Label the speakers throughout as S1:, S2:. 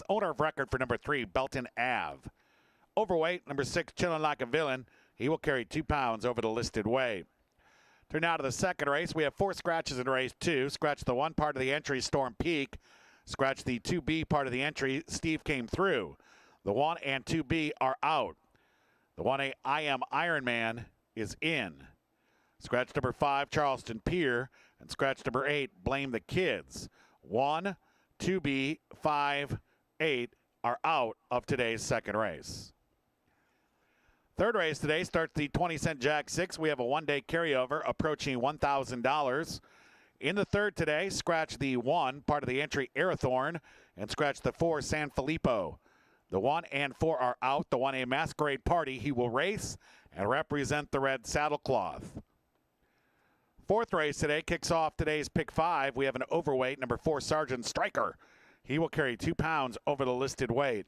S1: owner of record for number 3, Belton Ave. Overweight, number 6, Chillin' Like a Villain. He will carry 2 pounds over the listed weight. Turn now to the second race. We have 4 scratches in race 2. Scratch the 1 part of the entry, Storm Peak. Scratch the 2B part of the entry, Steve Came Through. The 1 and 2B are out. The 1A, I Am Iron Man, is in. Scratch number 5, Charleston Pier. And scratch number 8, Blame the Kids. 1, 2B, 5, 8 are out of today's second race. Third race today starts the 20-cent Jack 6. We have a one-day carryover approaching $1,000. In the third today, scratch the 1, part of the entry, Arathorn, and scratch the 4, San Filippo. The 1 and 4 are out. The 1A Masquerade Party, he will race and represent the red saddlecloth. Fourth race today kicks off today's pick 5. We have an overweight, number 4, Sergeant Striker. He will carry 2 pounds over the listed weight.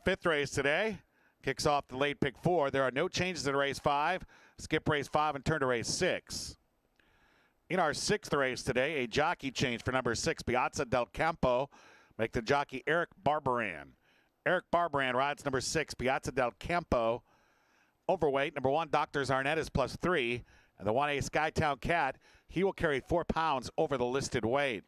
S1: Fifth race today kicks off the late pick 4. There are no changes in race 5. Skip race 5 and turn to race 6. In our sixth race today, a jockey change for number 6, Piazza del Campo. Make the jockey Eric Barbaran. Eric Barbaran rides number 6, Piazza del Campo. Overweight, number 1, Dr. Zarnett is +3. And the 1A Skytown Cat, he will carry 4 pounds over the listed weight.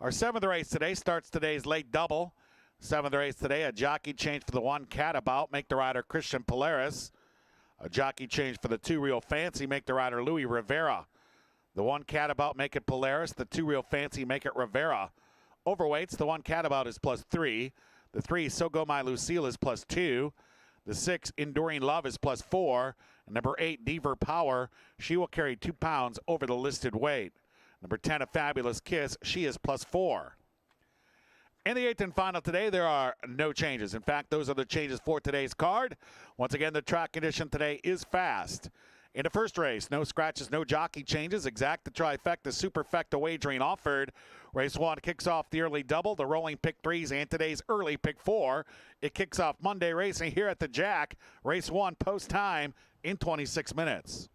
S1: Our seventh race today starts today's late double. Seventh race today, a jockey change for the 1 Catabout, make the rider Christian Polaris. A jockey change for the 2 Real Fancy, make the rider Louis Rivera. The 1 Catabout, make it Polaris. The 2 Real Fancy, make it Rivera. Overweights, the 1 Catabout is +3. The 3 So Go My Lucille is +2. The 6 Enduring Love is +4. And number 8 Deaver Power, she will carry 2 pounds over the listed weight. Number 10 A Fabulous Kiss, she is +4. In the 8th and final today, there are no changes. In fact, those are the changes for today's card. Once again, the track condition today is fast. In the first race, no scratches, no jockey changes. Exact the trifecta, superfecta wagering offered. Race 1 kicks off the early double, the rolling pick 3s, and today's early pick 4. It kicks off Monday racing here at the Jack. Race 1 post time in 26 minutes.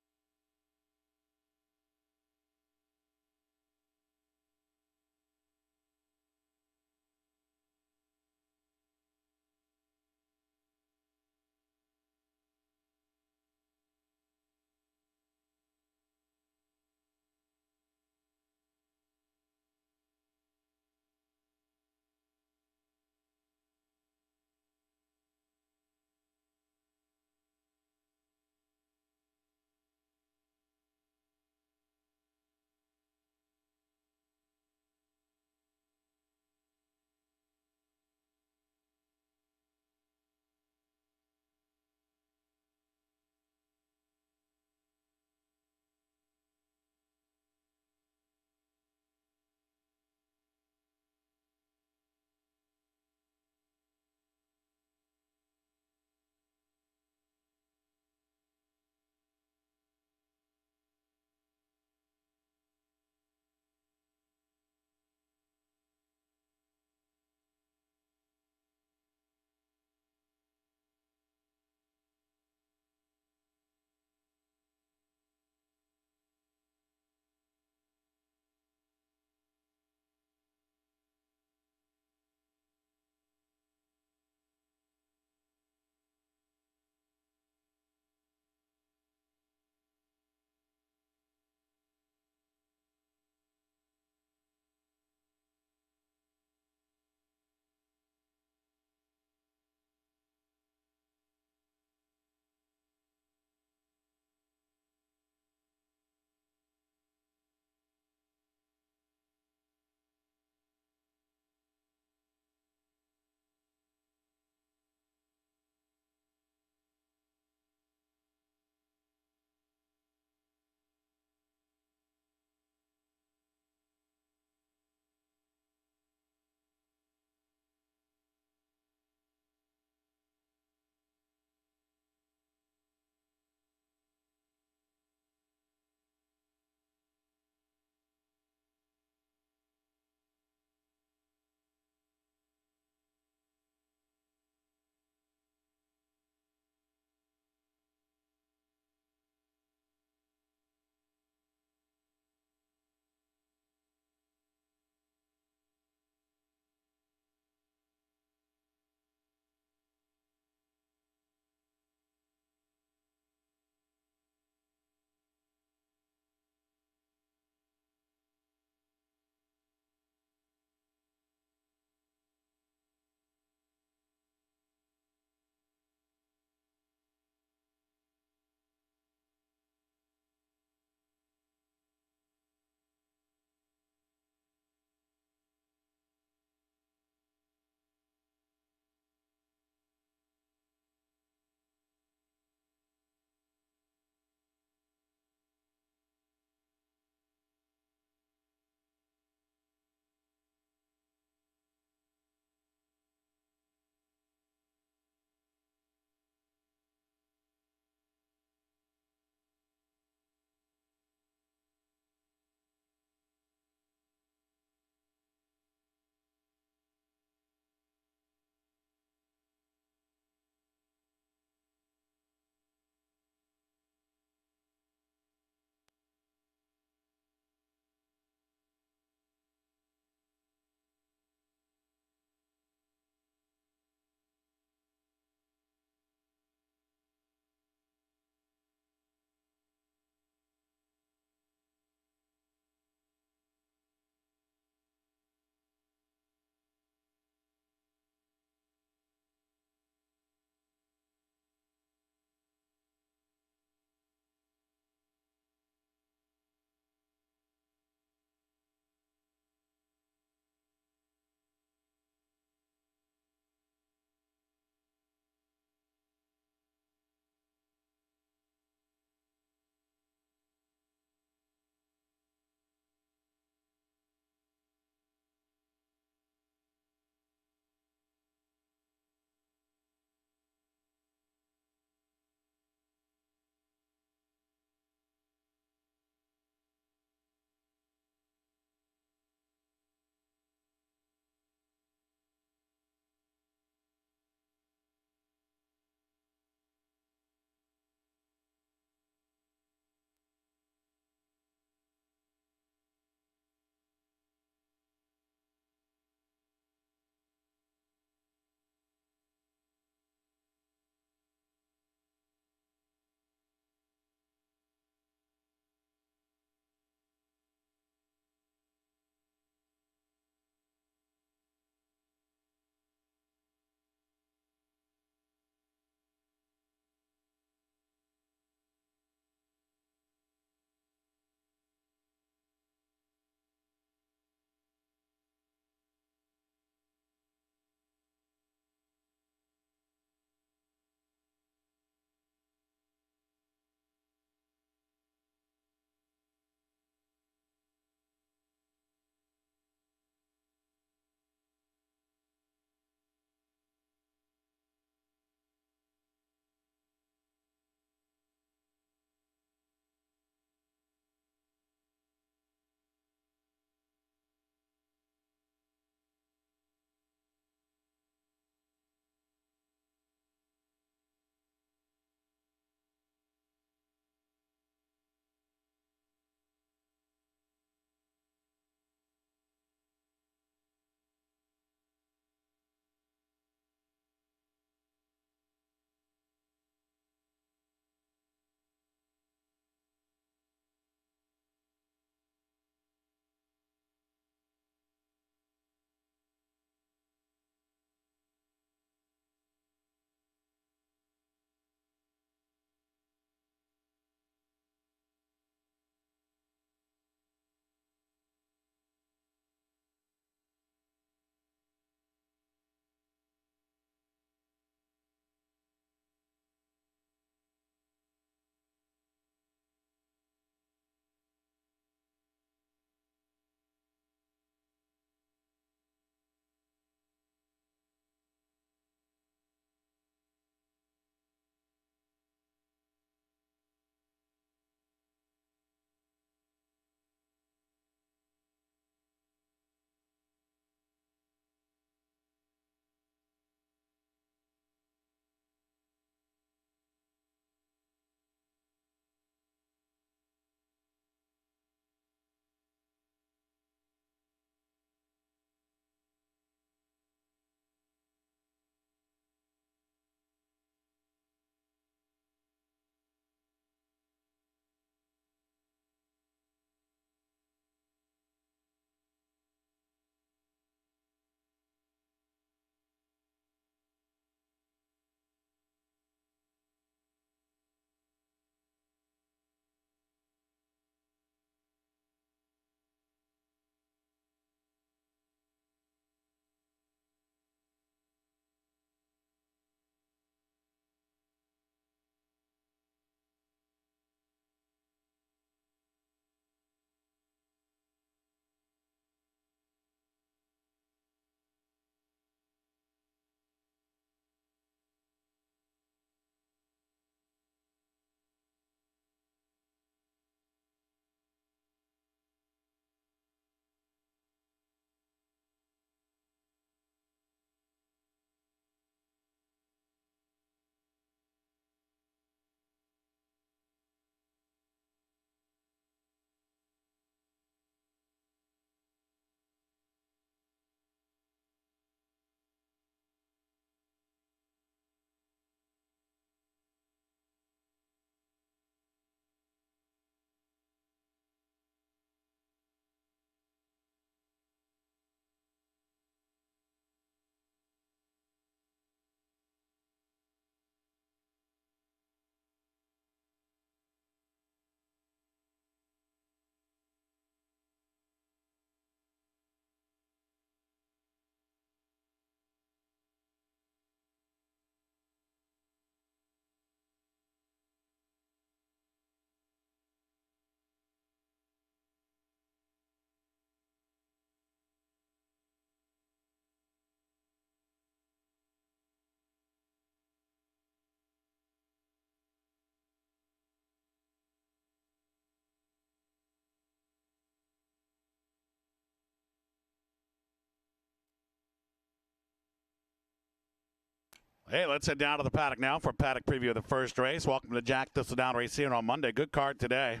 S1: Hey, let's head down to the paddock now for a paddock preview of the first race. Welcome to Jack Thistledown Racing on Monday. Good card today.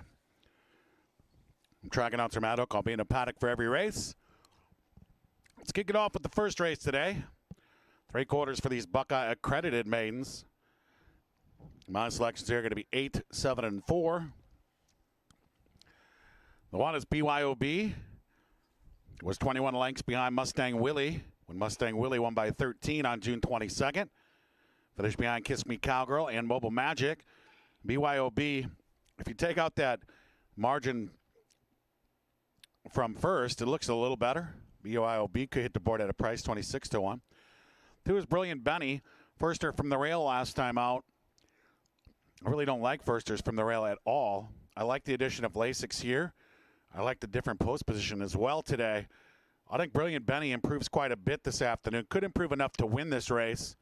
S1: I'm track announcer Matt Hook. I'll be in a paddock for every race. Let's kick it off with the first race today. 3/4 for these Buckeye accredited maidens. My selections here are going to be 8, 7, and 4. The one is BYOB. It was 21 lengths behind Mustang Willie when Mustang Willie won by 13 on June 22nd. Finished behind Kiss Me Cowgirl and Mobile Magic. BYOB, if you take out that margin from first, it looks a little better. BYOB could hit the board at a price 26-1. 2 is Brilliant Benny. Firster from the rail last time out. I really don't like firsters from the rail at all. I like the addition of Lasix here. I like the different post position as well today. I think Brilliant Benny improves quite a bit this afternoon. Could improve enough to win this race.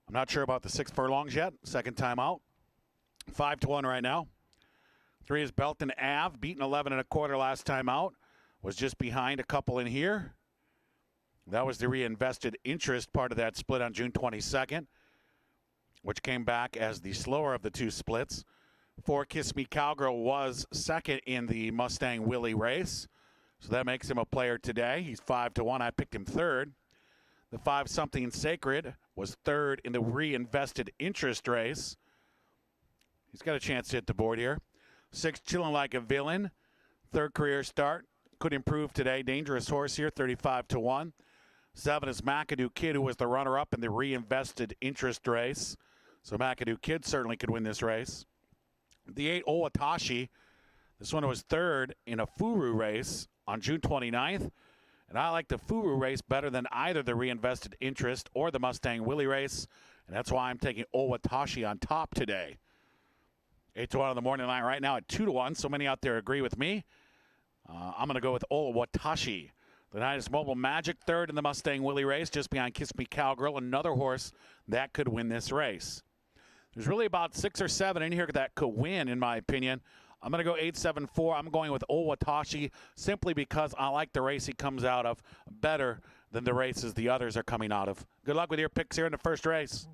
S1: I'm not sure about the 6 furlongs yet. Second time out. 5-1 right now. 3 is Belton Ave. Beaten 11 1/4 last time out. Was just behind a couple in here. That was the reinvested interest part of that split on June 22nd, which came back as the slower of the 2 splits. 4 Kiss Me Cowgirl was second in the Mustang Willie race. So that makes him a player today. He's 5-1. I picked him third. The 5 Something Sacred was third in the reinvested interest race. He's got a chance to hit the board here. 6 Chillin' Like a Villain. Third career start. Could improve today. Dangerous horse here, 35-1. 7 is McAdoo Kid, who was the runner-up in the reinvested interest race. So McAdoo Kid certainly could win this race. The 8 Owatashi. This one was third in a Furu race on June 29th. And I like the Furu race better than either the reinvested interest or the Mustang Willie race. And that's why I'm taking Owatashi on top today. 8-1 on the morning line right now at 2-1. So many out there agree with me. I'm going to go with Owatashi. The 9 is Mobile Magic, third in the Mustang Willie race, just behind Kiss Me Cowgirl, another horse that could win this race. There's really about 6 or 7 in here that could win, in my opinion. I'm going to go 8-7-4. I'm going with Owatashi simply because I like the race he comes out of better than the races the others are coming out of. Good luck with your picks here in the first race.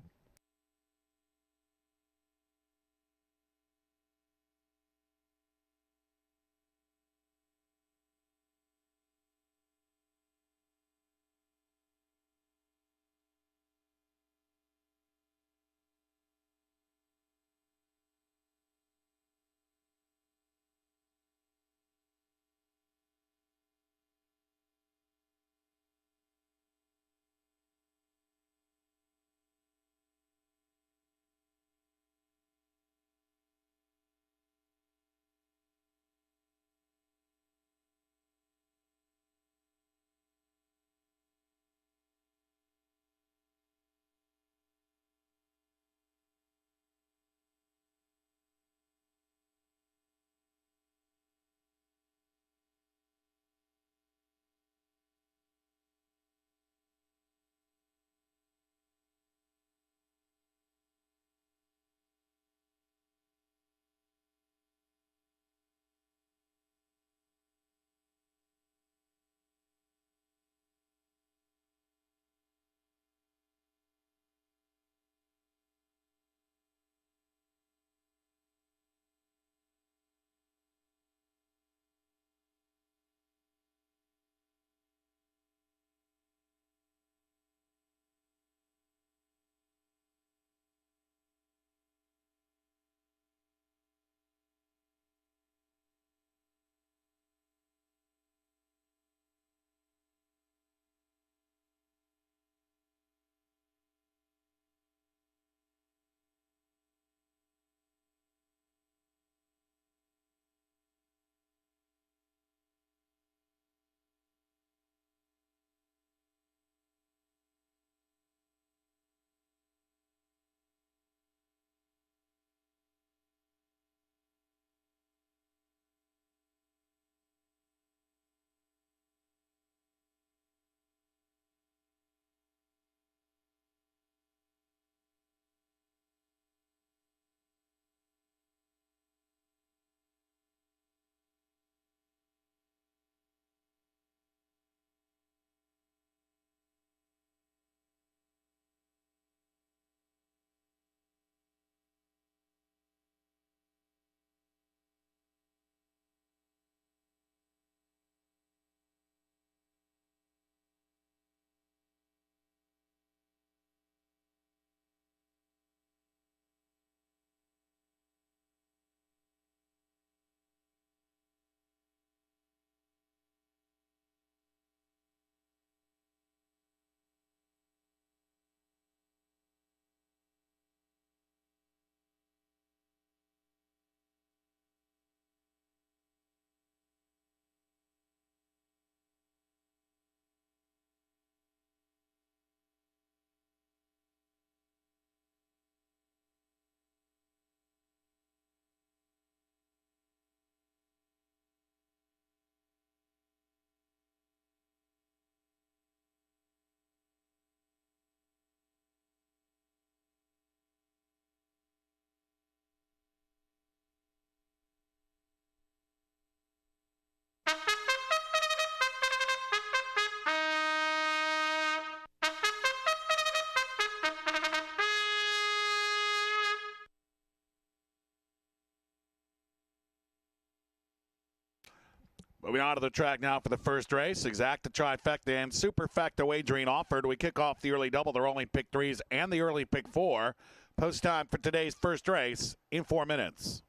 S1: Moving on to the track now for the first race. Exacta, trifecta, and superfecta wagering offered. We kick off the early double, the rolling pick threes, and the early pick four. Post time for today's first race in 4 minutes.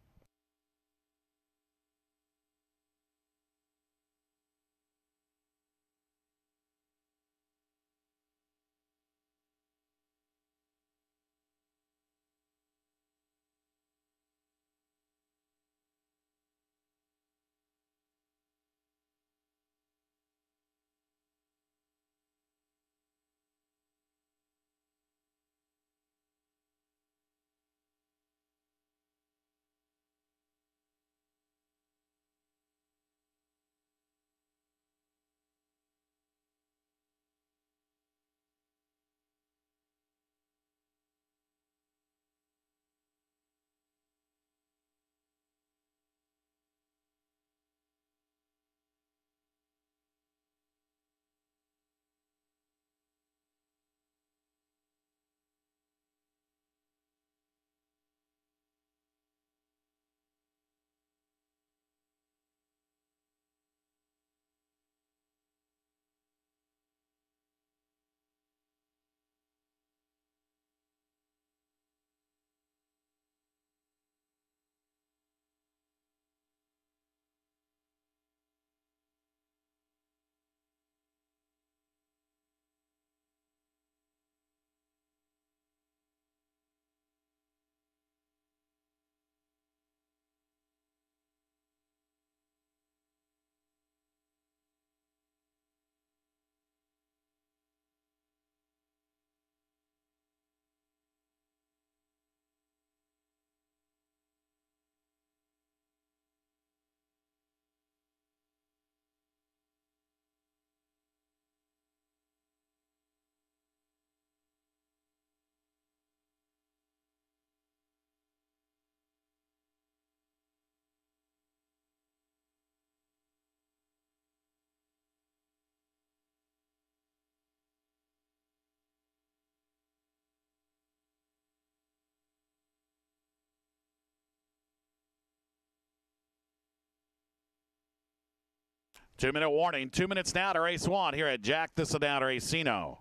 S1: Two-minute warning. 2 minutes now to race one here at Jack Thistledown Racino.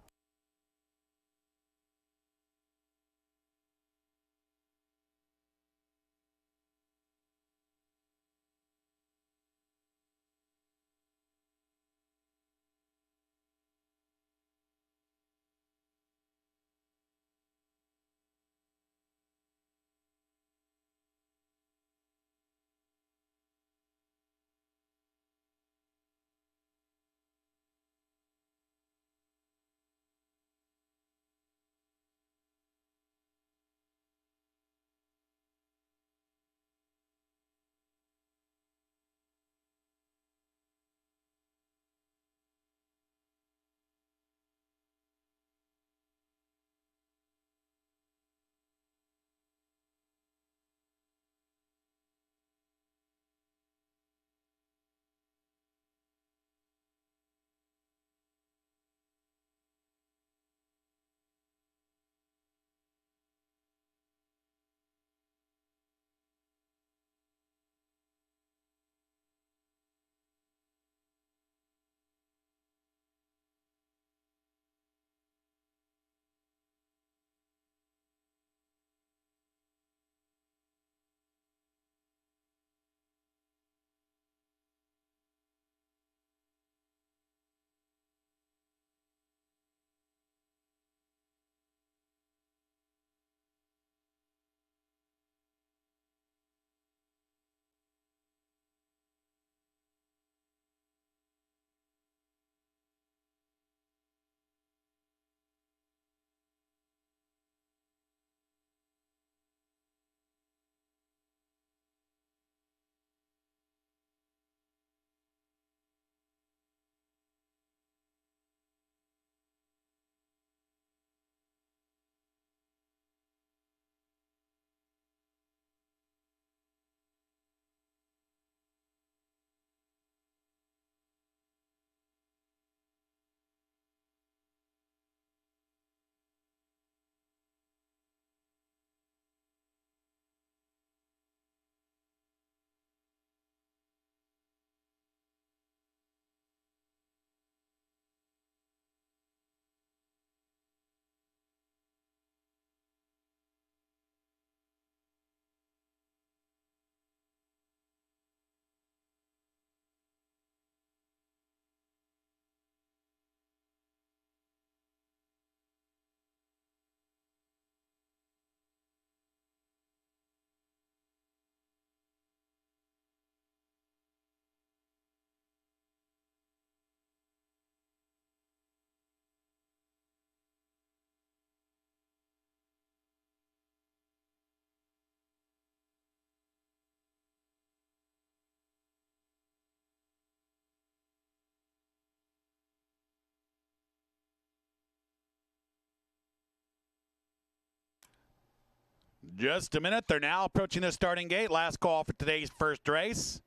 S1: Just a minute. They're now approaching the starting gate. Last call for today's first race.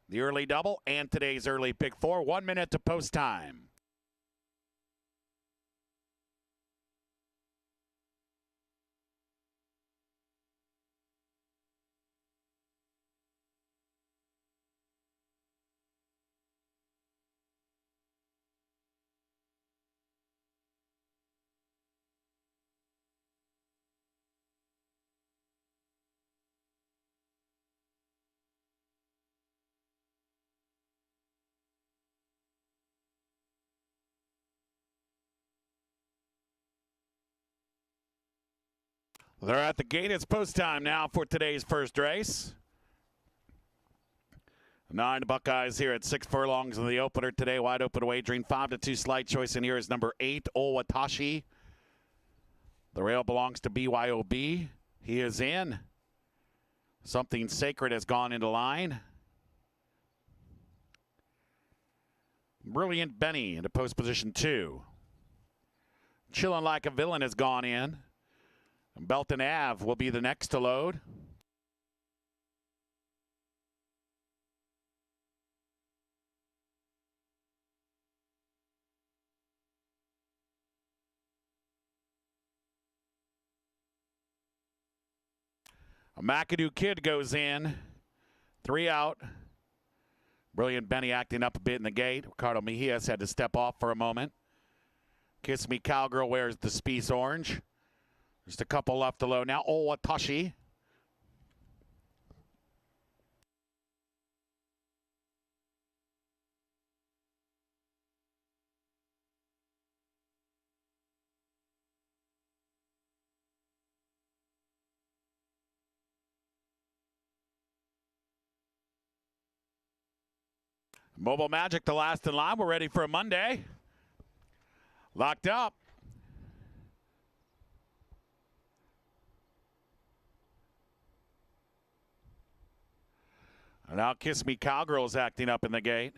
S1: The early double and today's early pick four. 1 minute to post time. They're at the gate. It's post time now for today's first race. 9 Buckeyes here at 6 furlongs in the opener today. Wide open wagering. 5-2 slight choice in here is number 8, Owatashi. The rail belongs to BYOB. He is in. Something Sacred has gone into line. Brilliant Benny into post position 2. Chillin' Like a Villain has gone in. Belton Ave will be the next to load. A McAdoo Kid goes in. 3 out. Brilliant Benny acting up a bit in the gate. Ricardo Mejias had to step off for a moment. Kiss Me Cowgirl wears the Spice Orange. Just a couple left to load now. Owatashi. Mobile Magic, the last in line. We're ready for a Monday. Locked up. And now Kiss Me Cowgirl is acting up in the gate.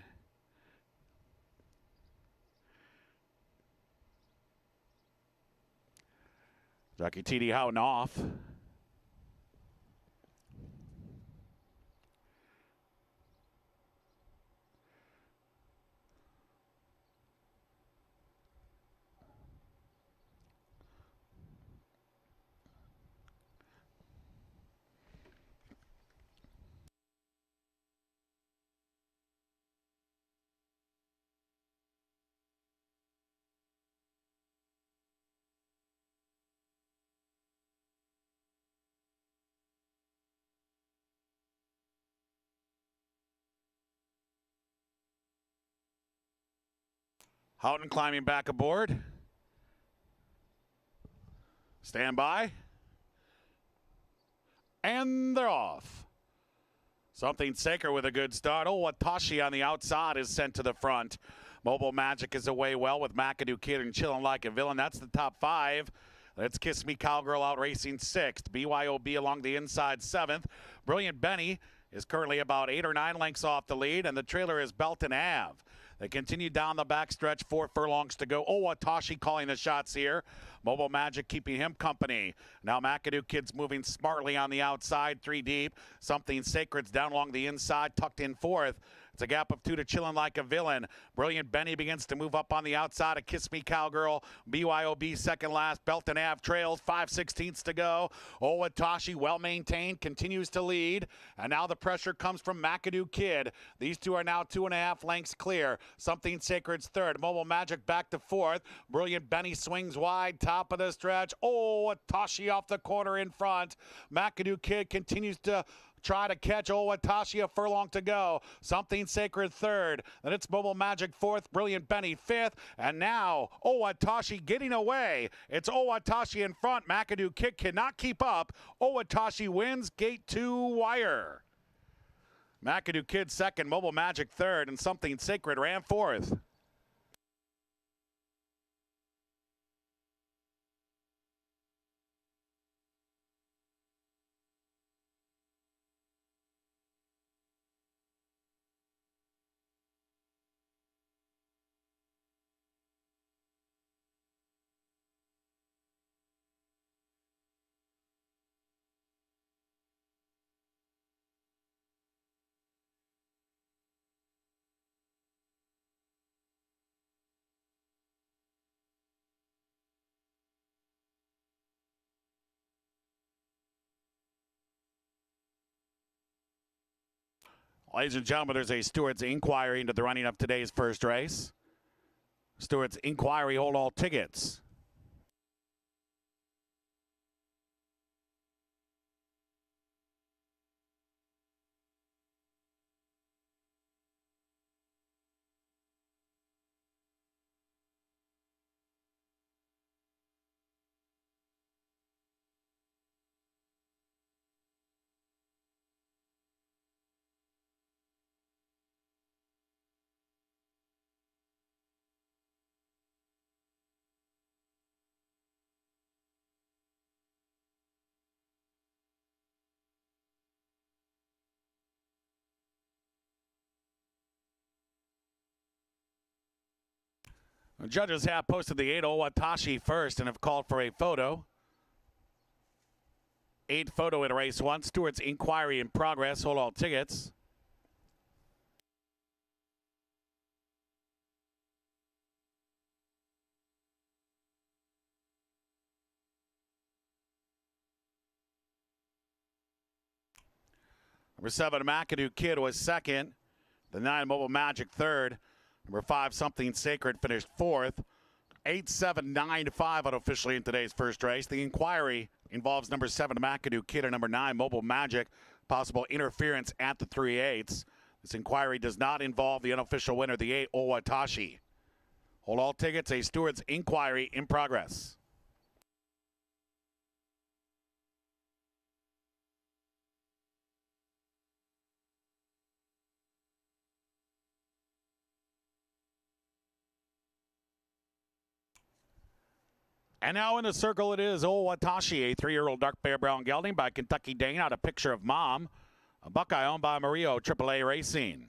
S1: Jockey TD Houghton off. Houghton climbing back aboard. Stand by. And they're off. Something Sacred with a good start. Owatashi on the outside is sent to the front. Mobile Magic is away well with McAdoo Kid and Chillin' Like a Villain. That's the top 5. Let's Kiss Me Cowgirl out racing 6th. BYOB along the inside 7th. Brilliant Benny is currently about 8 or 9 lengths off the lead, and the trailer is Belton Ave. They continue down the backstretch, 4 furlongs to go. Owatashi calling the shots here. Mobile Magic keeping him company. Now McAdoo Kid's moving smartly on the outside, 3 deep. Something Sacred's down along the inside, tucked in 4th. It's a gap of 2 to Chillin' Like a Villain. Brilliant Benny begins to move up on the outside of Kiss Me Cowgirl. BYOB second last. Belton Ave trails, 5/16 to go. Owatashi, well maintained, continues to lead. And now the pressure comes from McAdoo Kid. These two are now 2.5 lengths clear. Something Sacred's third. Mobile Magic back to 4th. Brilliant Benny swings wide, top of the stretch. Owatashi off the corner in front. McAdoo Kid continues to try to catch Owatashi, a furlong to go. Something Sacred third. Then it's Mobile Magic 4th. Brilliant Benny 5th. And now Owatashi getting away. It's Owatashi in front. McAdoo Kid cannot keep up. Owatashi wins gate 2 wire. McAdoo Kid second. Mobile Magic third. And Something Sacred ran 4th. Ladies and gentlemen, there's a steward's inquiry into the running of today's first race. Steward's inquiry, hold all tickets. The judges have posted the 8 Owatashi first and have called for a photo. 8 photo in race 1. Stewart's inquiry in progress. Hold all tickets. Number 7, McAdoo Kid was second. The 9, Mobile Magic third. Number 5, Something Sacred finished fourth. 8-7-9-5 unofficially in today's first race. The inquiry involves number 7, McAdoo Kid, and number 9, Mobile Magic. Possible interference at the 3/8. This inquiry does not involve the unofficial winner, the 8, Owatashi. Hold all tickets. A steward's inquiry in progress. And now in the circle it is Owatashi, a 3-year-old dark bear brown gelding by Kentucky Dane out of Picture of Mom. A Buckeye owned by Murillo AAA Racing.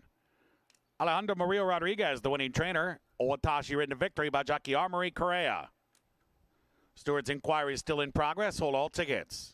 S1: Alejandro Murillo Rodriguez, the winning trainer. Owatashi ridden to victory by jockey Armory Correa. Stewart's inquiry is still in progress. Hold all tickets.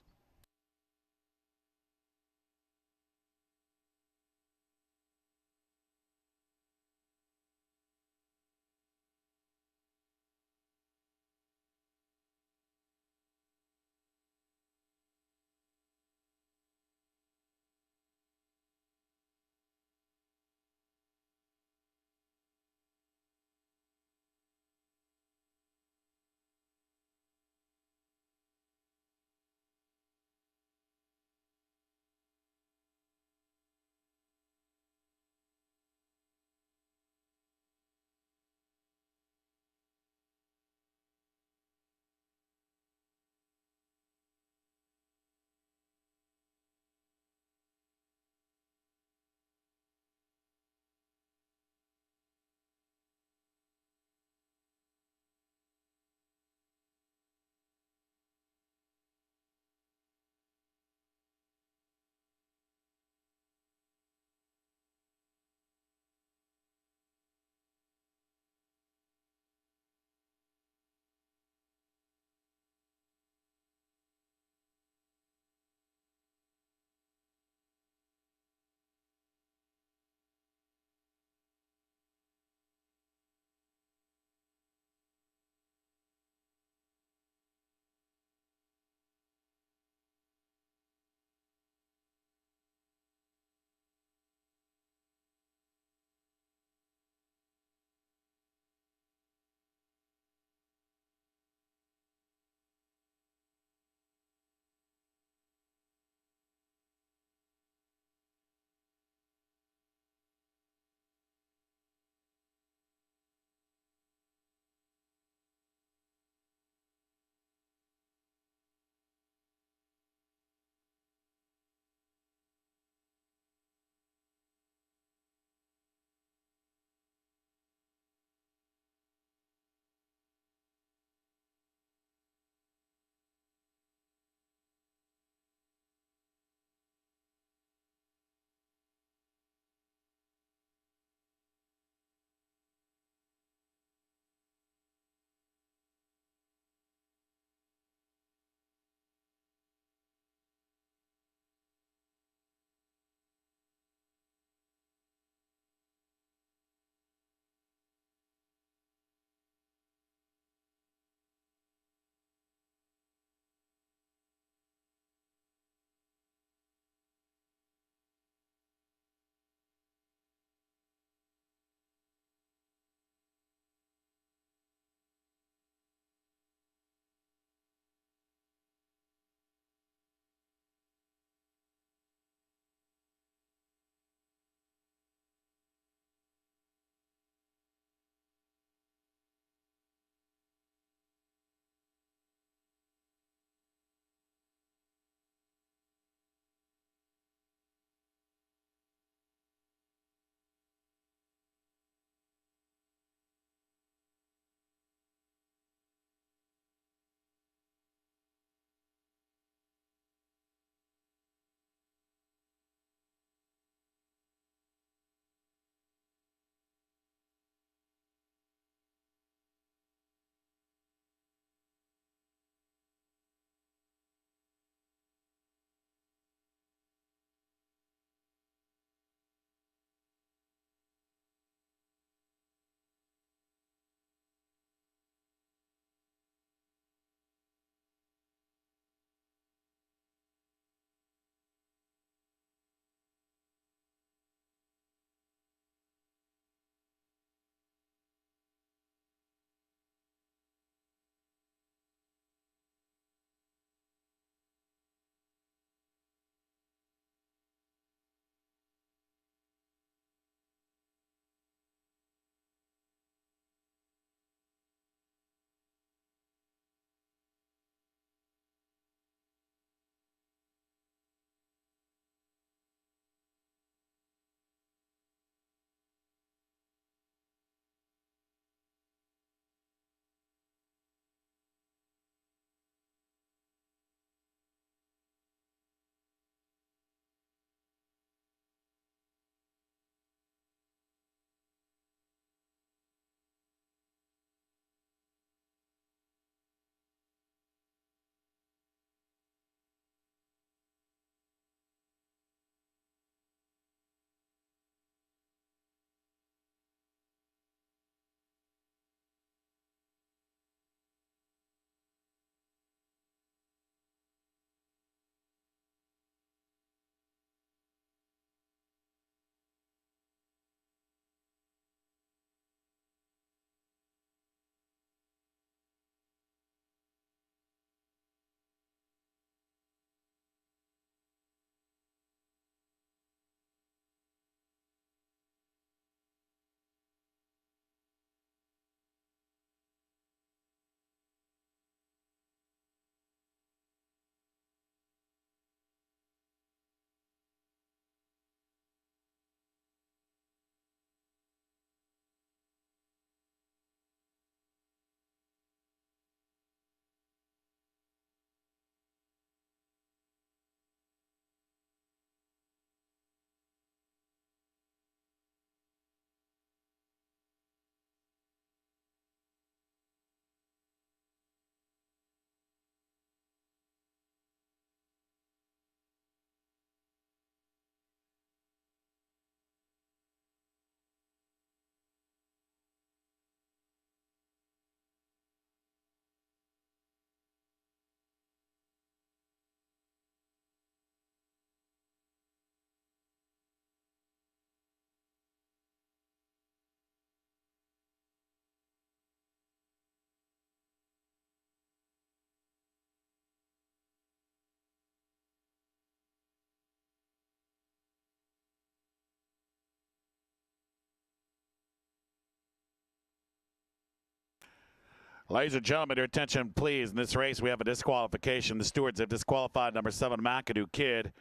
S1: Ladies and gentlemen, your attention, please. In this race, we have a disqualification. The stewards have disqualified number 7, McAdoo Kid,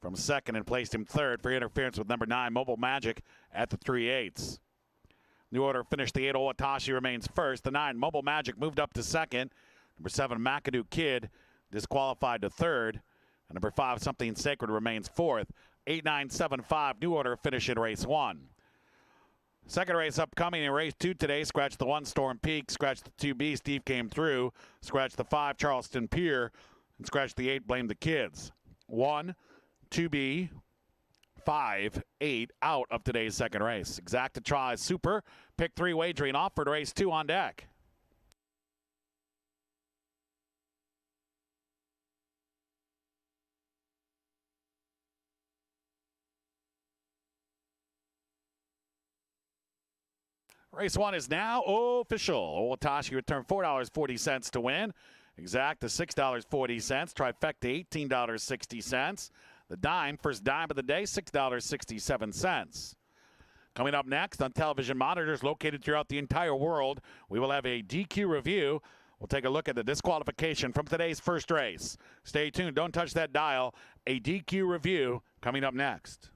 S1: from second and placed him third for interference with number 9, Mobile Magic, at the 3/8. New order finished. The 8, Owatashi, remains first. The 9, Mobile Magic, moved up to second. Number 7, McAdoo Kid, disqualified to third. And number 5, Something Sacred, remains fourth. 8, 9, 7, 5. New order finish in race 1. Second race upcoming in race 2 today. Scratch the 1, Storm Peak. Scratch the 2B, Steve Came Through. Scratch the 5, Charleston Pier. And scratch the 8, Blame the Kids. 1, 2B, 5, 8 out of today's second race. Exacta Try Super. Pick 3 wagering offered. Race 2 on deck. Race 1 is now official. Owatashi returned $4.40 to win. Exacta $6.40. Trifecta $18.60. The dime, first dime of the day, $6.67. Coming up next on television monitors located throughout the entire world, we will have a DQ review. We'll take a look at the disqualification from today's first race. Stay tuned. Don't touch that dial. A DQ review coming up next.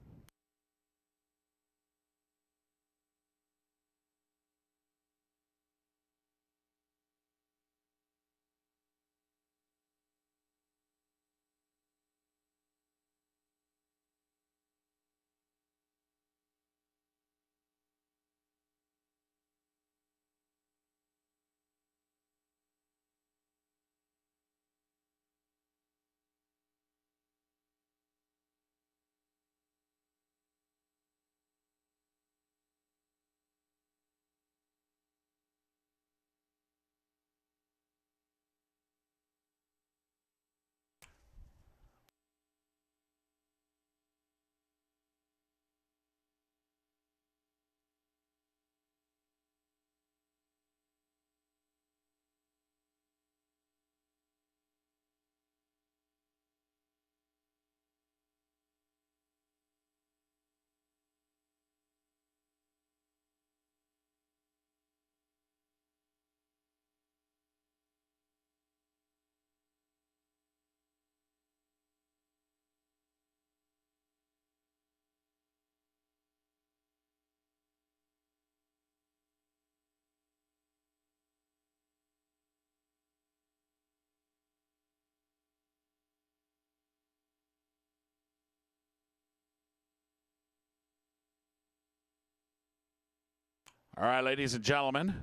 S1: All right, ladies and gentlemen.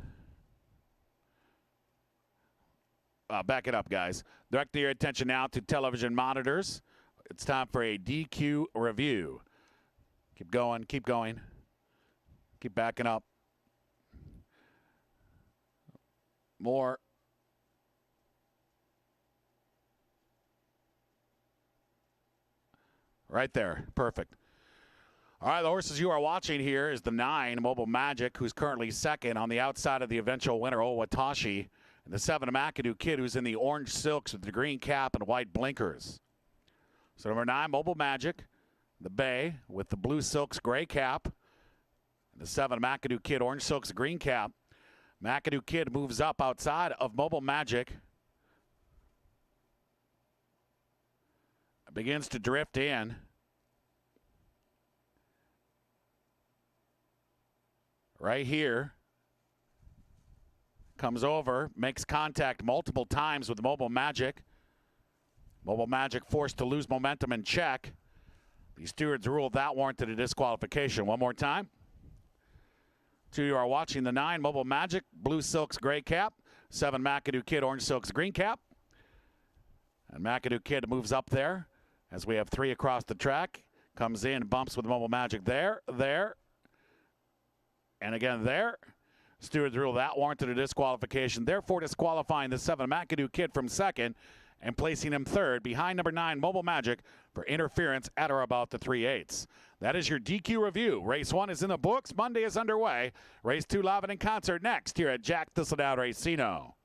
S1: Back it up, guys. Direct your attention now to television monitors. It's time for a DQ review. Keep going, keep going. Keep backing up. More. Right there. Perfect. All right, the horses you are watching here is the 9, Mobile Magic, who's currently second on the outside of the eventual winner, Owatashi. And the 7, McAdoo Kid, who's in the orange silks with the green cap and white blinkers. So number 9, Mobile Magic, the bay with the blue silks gray cap. And the 7, McAdoo Kid, orange silks green cap. McAdoo Kid moves up outside of Mobile Magic. Begins to drift in. Right here. Comes over, makes contact multiple times with Mobile Magic. Mobile Magic forced to lose momentum and check. The stewards ruled that warranted a disqualification. One more time. Two, you are watching the 9, Mobile Magic, blue silks gray cap. 7, McAdoo Kid, orange silks green cap. And McAdoo Kid moves up there as we have 3 across the track. Comes in, bumps with Mobile Magic there, and again there. Stewards rule that warranted a disqualification, therefore disqualifying the 7, McAdoo Kid, from second and placing him third behind number 9, Mobile Magic, for interference at or about the 3/8. That is your DQ review. Race 1 is in the books. Monday is underway. Race 2 live and in concert next here at Jack Thistledown Racino.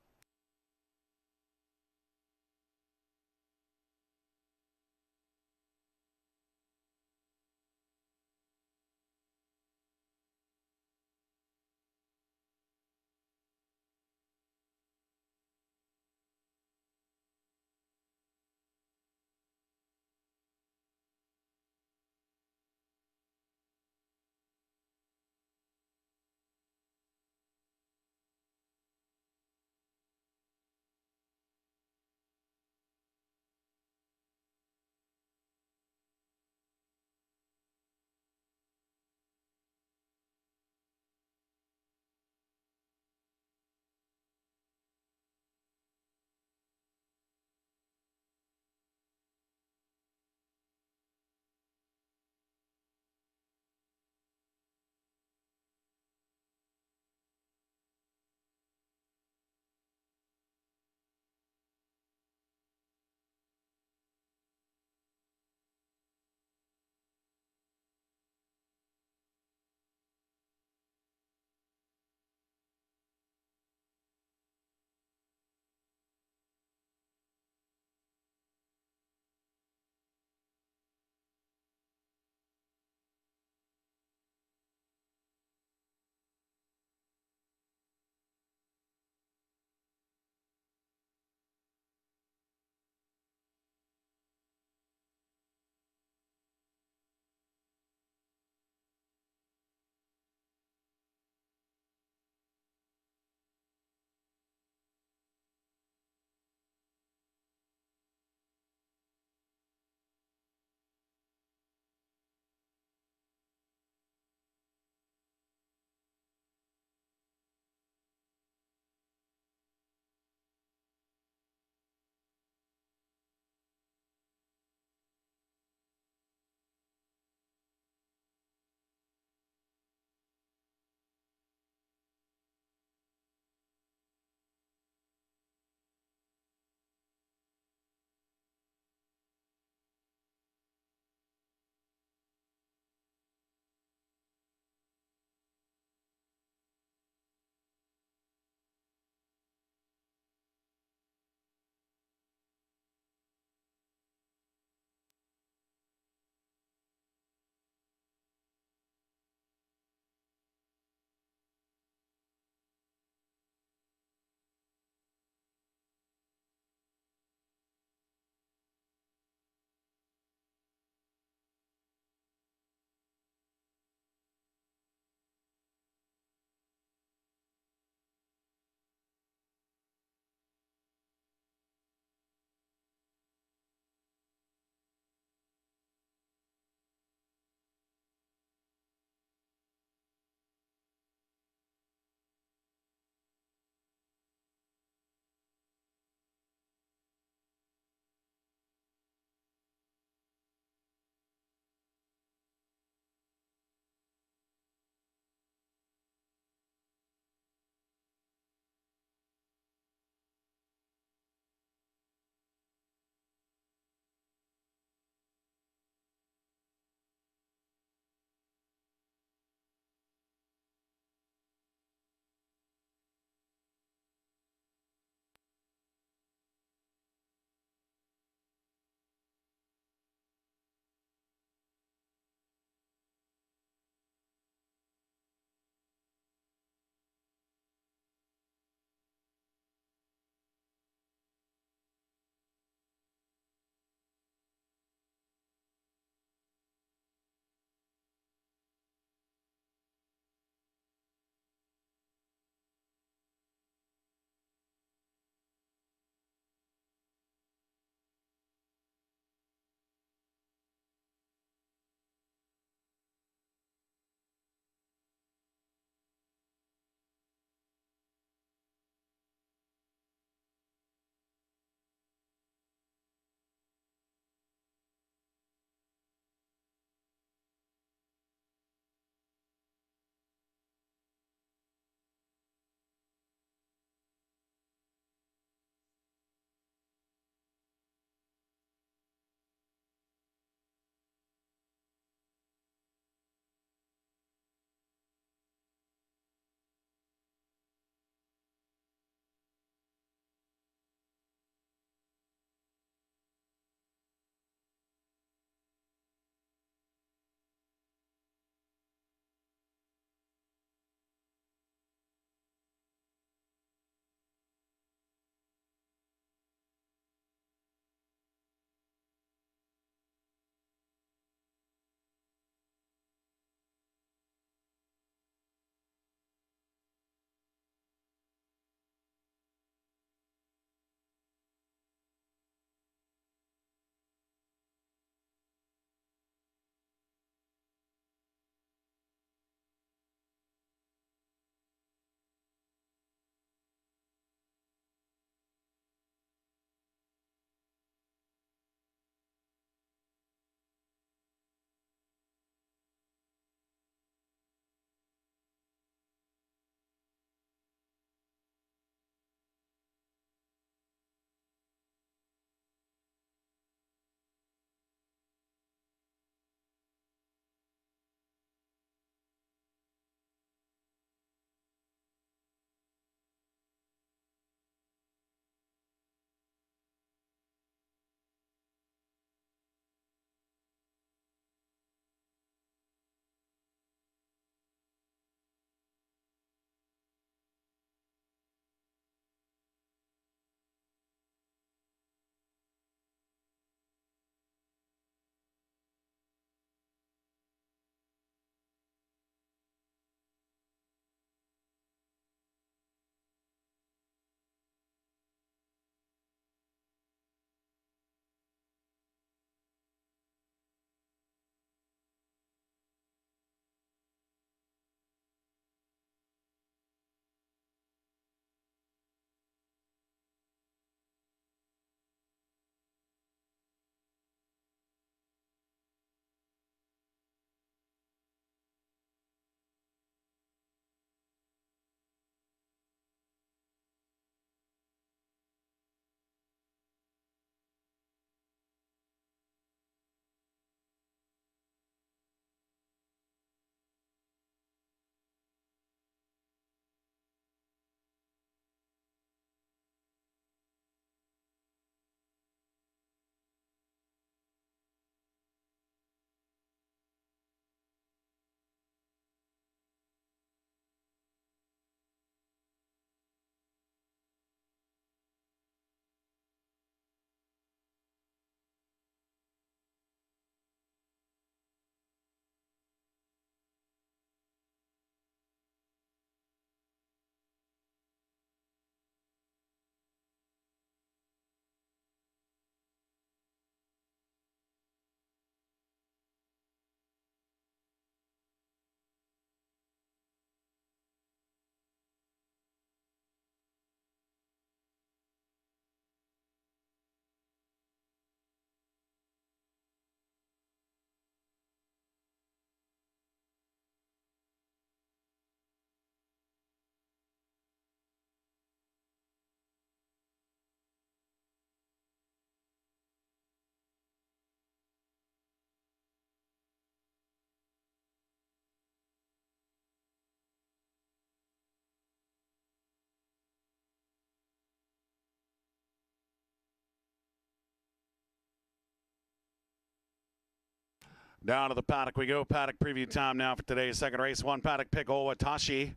S1: Down to the paddock we go. Paddock preview time now for today's second race. One paddock pick, Owatashi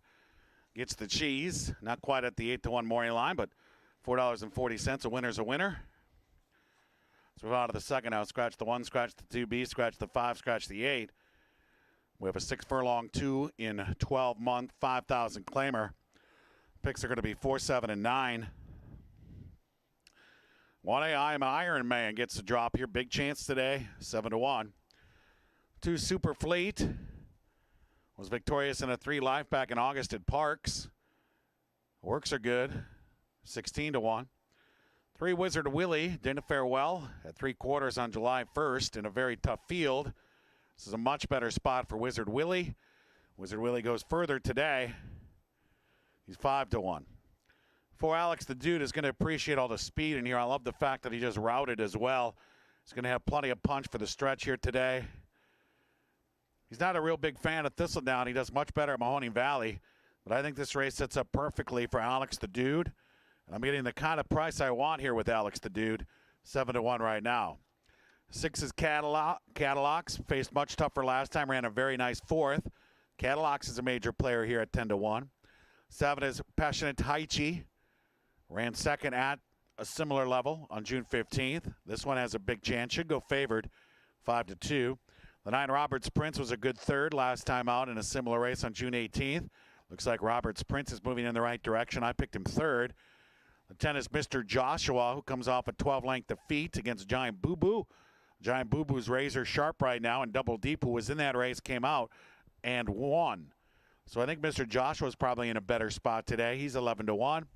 S1: gets the cheese. Not quite at the 8-1 morning line, but $4.40. A winner's a winner. Let's move on to the second now. Scratch the 1, scratch the 2B, scratch the 5, scratch the 8. We have a 6 furlong 2 in 12-month 5,000 claimer. Picks are going to be 4, 7, and 9. 1A, I Am Iron Man gets the drop here. Big chance today, 7-1. 2 Super Fleet was victorious in a 3 life back in August at Parks. Works are good, 16-1. 3 Wizard Willie didn't fare well at 3/4 on July 1st in a very tough field. This is a much better spot for Wizard Willie. Wizard Willie goes further today. He's 5-1. 4 Alex the Dude is going to appreciate all the speed in here. I love the fact that he just routed as well. He's going to have plenty of punch for the stretch here today. He's not a real big fan of Thistledown. He does much better at Mahoning Valley. But I think this race sets up perfectly for Alex the Dude. And I'm getting the kind of price I want here with Alex the Dude. 7-1 right now. 6 is Cadillacs. Faced much tougher last time. Ran a very nice 4th. Cadillacs is a major player here at 10-1. 7 is Passionate Taichi. Ran 2nd at a similar level on June 15th. This one has a big chance. Should go favored. 5-2. The 9 Roberts Prince was a good 3rd last time out in a similar race on June 18th. Looks like Roberts Prince is moving in the right direction. I picked him 3rd. The 10 is Mr. Joshua, who comes off a 12-length defeat against Giant Boo Boo. Giant Boo Boo's razor sharp right now, and Double Deep, who was in that race, came out and won. So I think Mr. Joshua is probably in a better spot today. He's 11-1.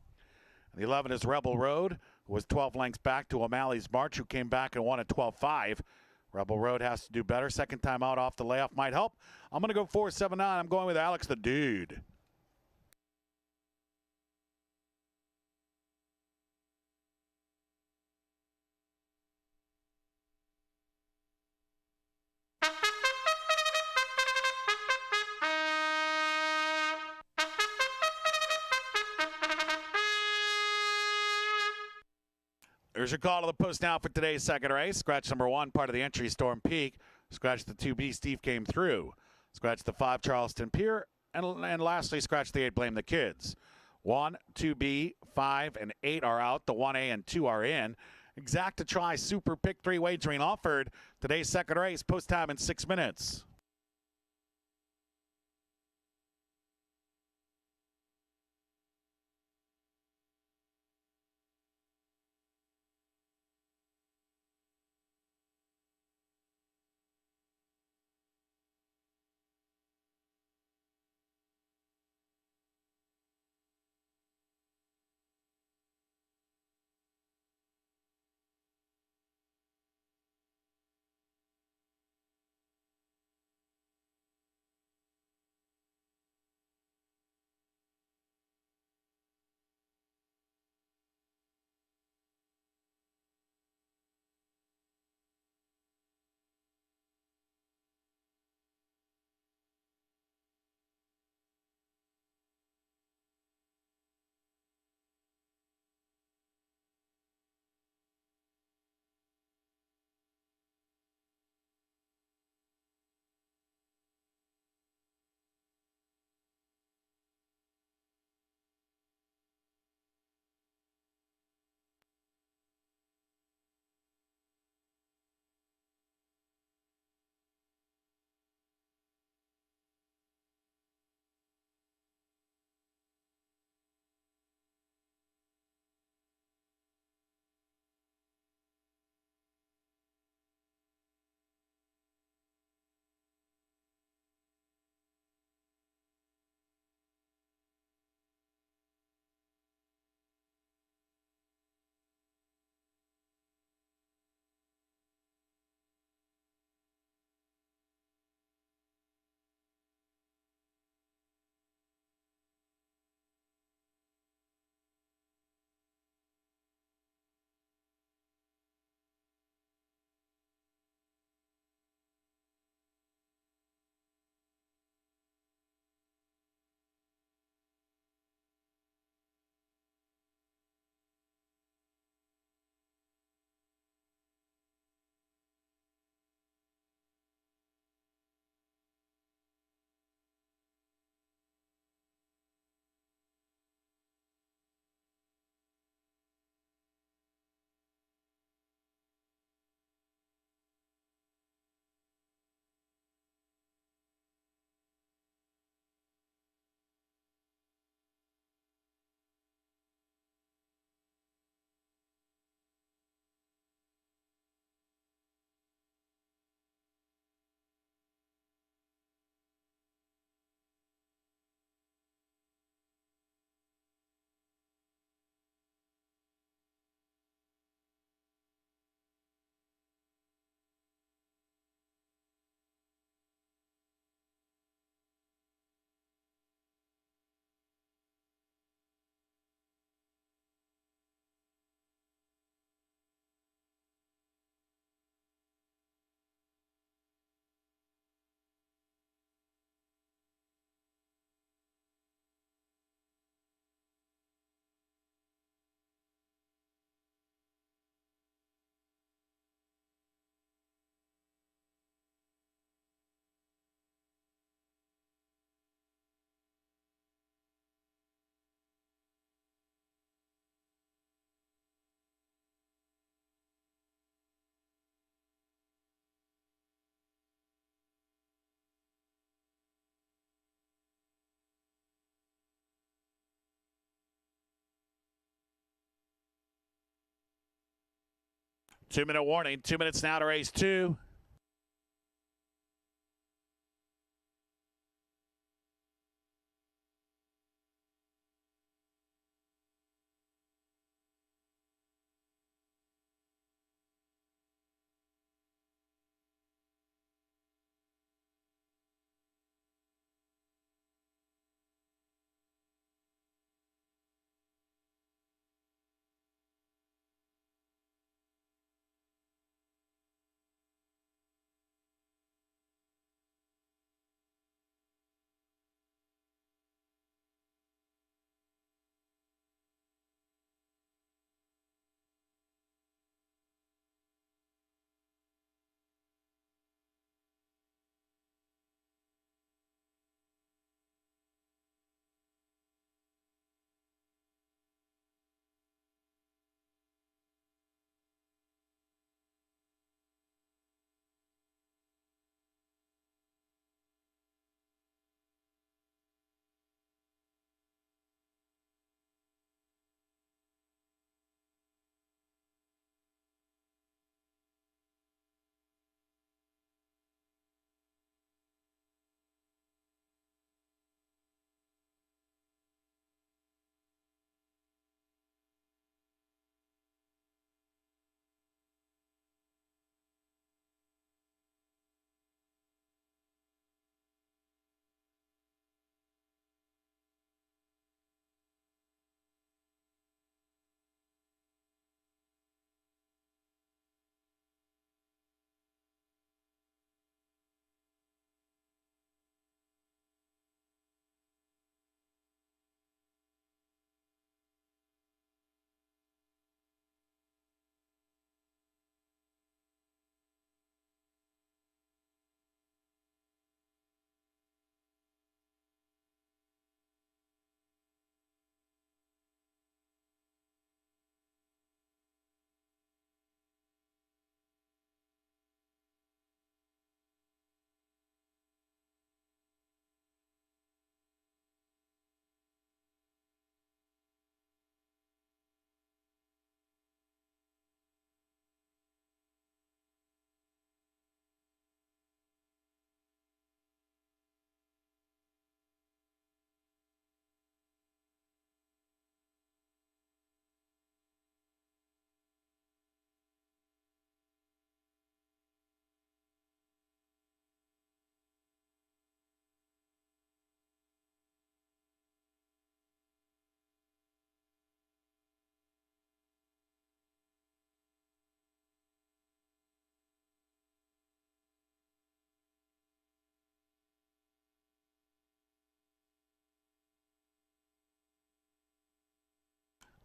S1: The 11 is Rebel Road, who was 12 lengths back to O'Malley's March, who came back and won at 12-5. Rebel Road has to do better. Second time out off the layoff might help. I'm going to go 4, 7, 9. I'm going with Alex the Dude. There's your call to the post now for today's second race. Scratch number 1, part of the entry, Storm Peak. Scratch the 2B, Steve Came Through. Scratch the 5, Charleston Pier. And lastly, scratch the 8, Blame the Kids. 1, 2B, 5, and 8 are out. The 1A and 2 are in. Exact to try Super Pick 3 wagering offered. Today's second race, post time in 6 minutes. 2-minute warning. 2 minutes now to race 2.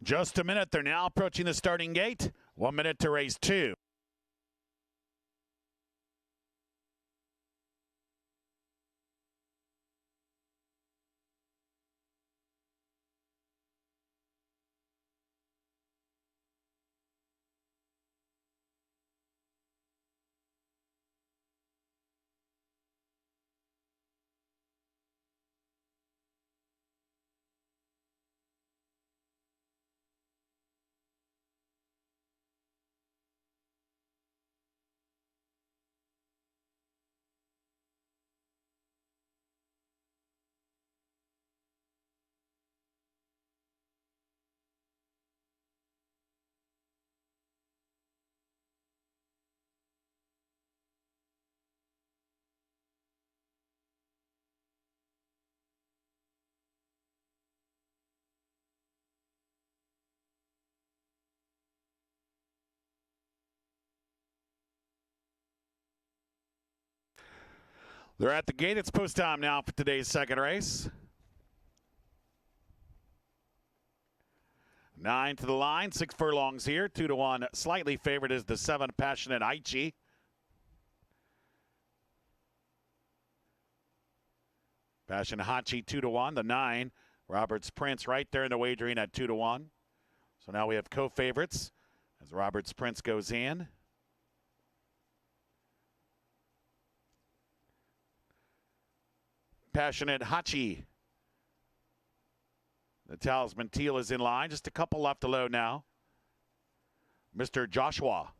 S1: Just a minute. They're now approaching the starting gate. 1 minute to race 2. They're at the gate. It's post time now for today's second race. 9 to the line, 6 furlongs here, 2-1. Slightly favored is the 7 Passionate Aichi. Passionate Hachi 2-1. The 9 Roberts Prince right there in the wagering at 2-1. So now we have co-favorites as Roberts Prince goes in. Passionate Hachi. The Talisman Teal is in line. Just a couple left to load now. Mr. Joshua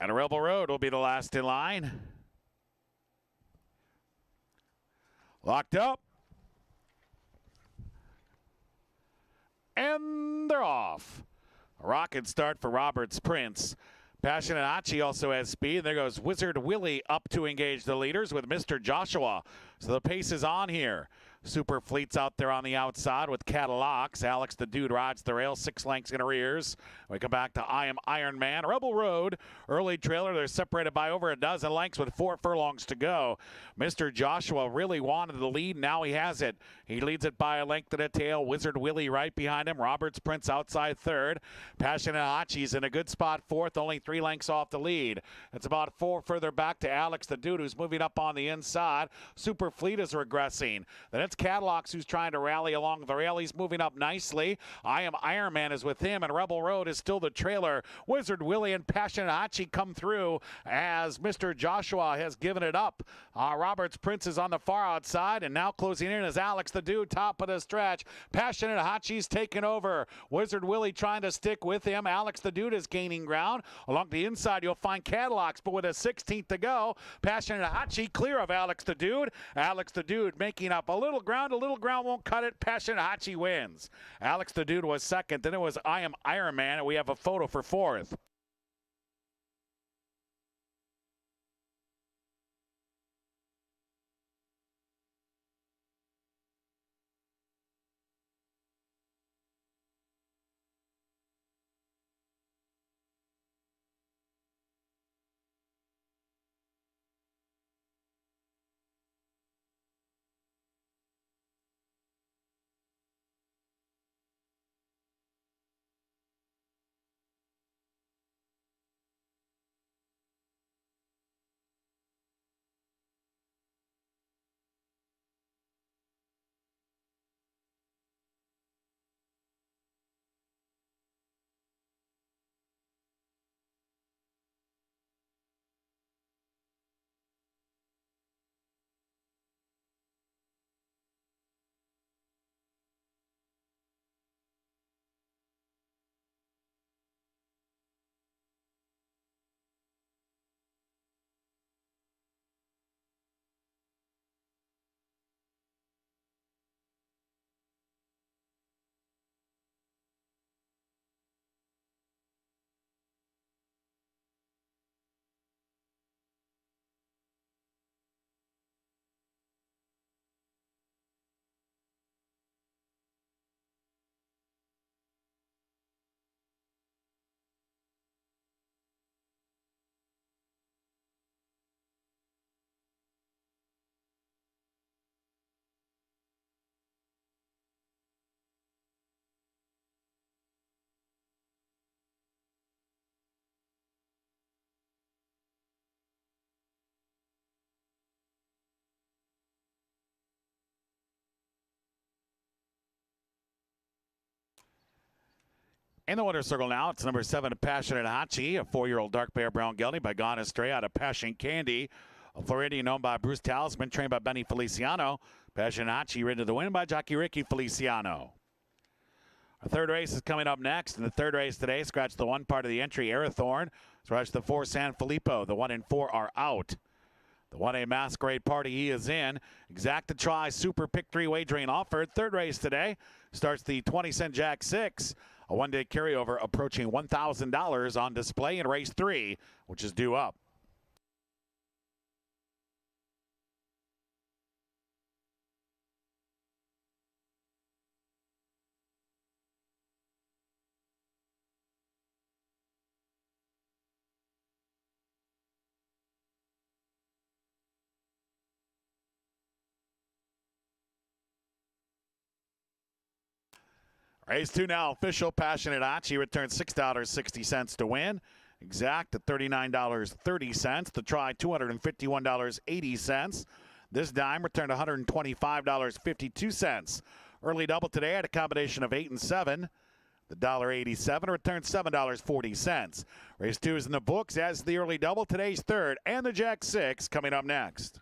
S1: And Rebel Road will be the last in line. Locked up. And they're off. A rocket start for Roberts Prince. Passionate Hachi also has speed. There goes Wizard Willie up to engage the leaders with Mr. Joshua. So the pace is on here. Super Fleet's out there on the outside with Cadillacs. Alex the Dude rides the rail 6 lengths in arrears. We come back to I Am Iron Man. Rebel Road, early trailer. They're separated by over a dozen lengths with 4 furlongs to go. Mr. Joshua really wanted the lead. Now he has it. He leads it by a length and a tail. Wizard Willie right behind him. Roberts Prince outside third. Passionate Hachi's in a good spot fourth, only 3 lengths off the lead. It's about 4 further back to Alex the Dude, who's moving up on the inside. Super Fleet is regressing. Then it's Cadillacs who's trying to rally along the rail. He's moving up nicely. I Am Iron Man is with him, and Rebel Road is still the trailer. Wizard Willie and Passionate Hachi come through as Mr. Joshua has given it up. Roberts Prince is on the far outside, and now closing in is Alex the Dude, top of the stretch. Passionate Hachi's taken over. Wizard Willie trying to stick with him. Alex the Dude is gaining ground. Along the inside, you'll find Cadillacs, but with a 16th to go, Passionate Hachi clear of Alex the Dude. Alex the Dude making up a little ground. A little ground won't cut it. Passionate Hachi wins. Alex the Dude was second. Then it was I Am Iron Man, and we have a photo for fourth. In the winner's circle now, it's number 7, Passionate Hachi, a 4-year-old dark bear brown gelding by Gone Astray out of Passion Candy. A Floridian owned by Bruce Talisman, trained by Benny Feliciano. Passionate Hachi ridden to the win by jockey Ricky Feliciano. Our third race is coming up next. In the third race today, scratch the 1 part of the entry, Arathorn. Scratch the 4, San Filippo. The 1 and 4 are out. The 1A Masquerade Party he is in. Exact to try Super Pick 3 wagering offered. Third race today starts the 20-cent Jack 6. A 1-day carryover approaching $1,000 on display in race 3, which is due up. Race 2 now, official. Passionate Hachi returns $6.60 to win. Exact at $39.30. To try, $251.80. This dime returned $125.52. Early double today had a combination of 8 and 7. The $1.87 returned $7.40. Race 2 is in the books as the early double. Today's third and the Jack 6 coming up next.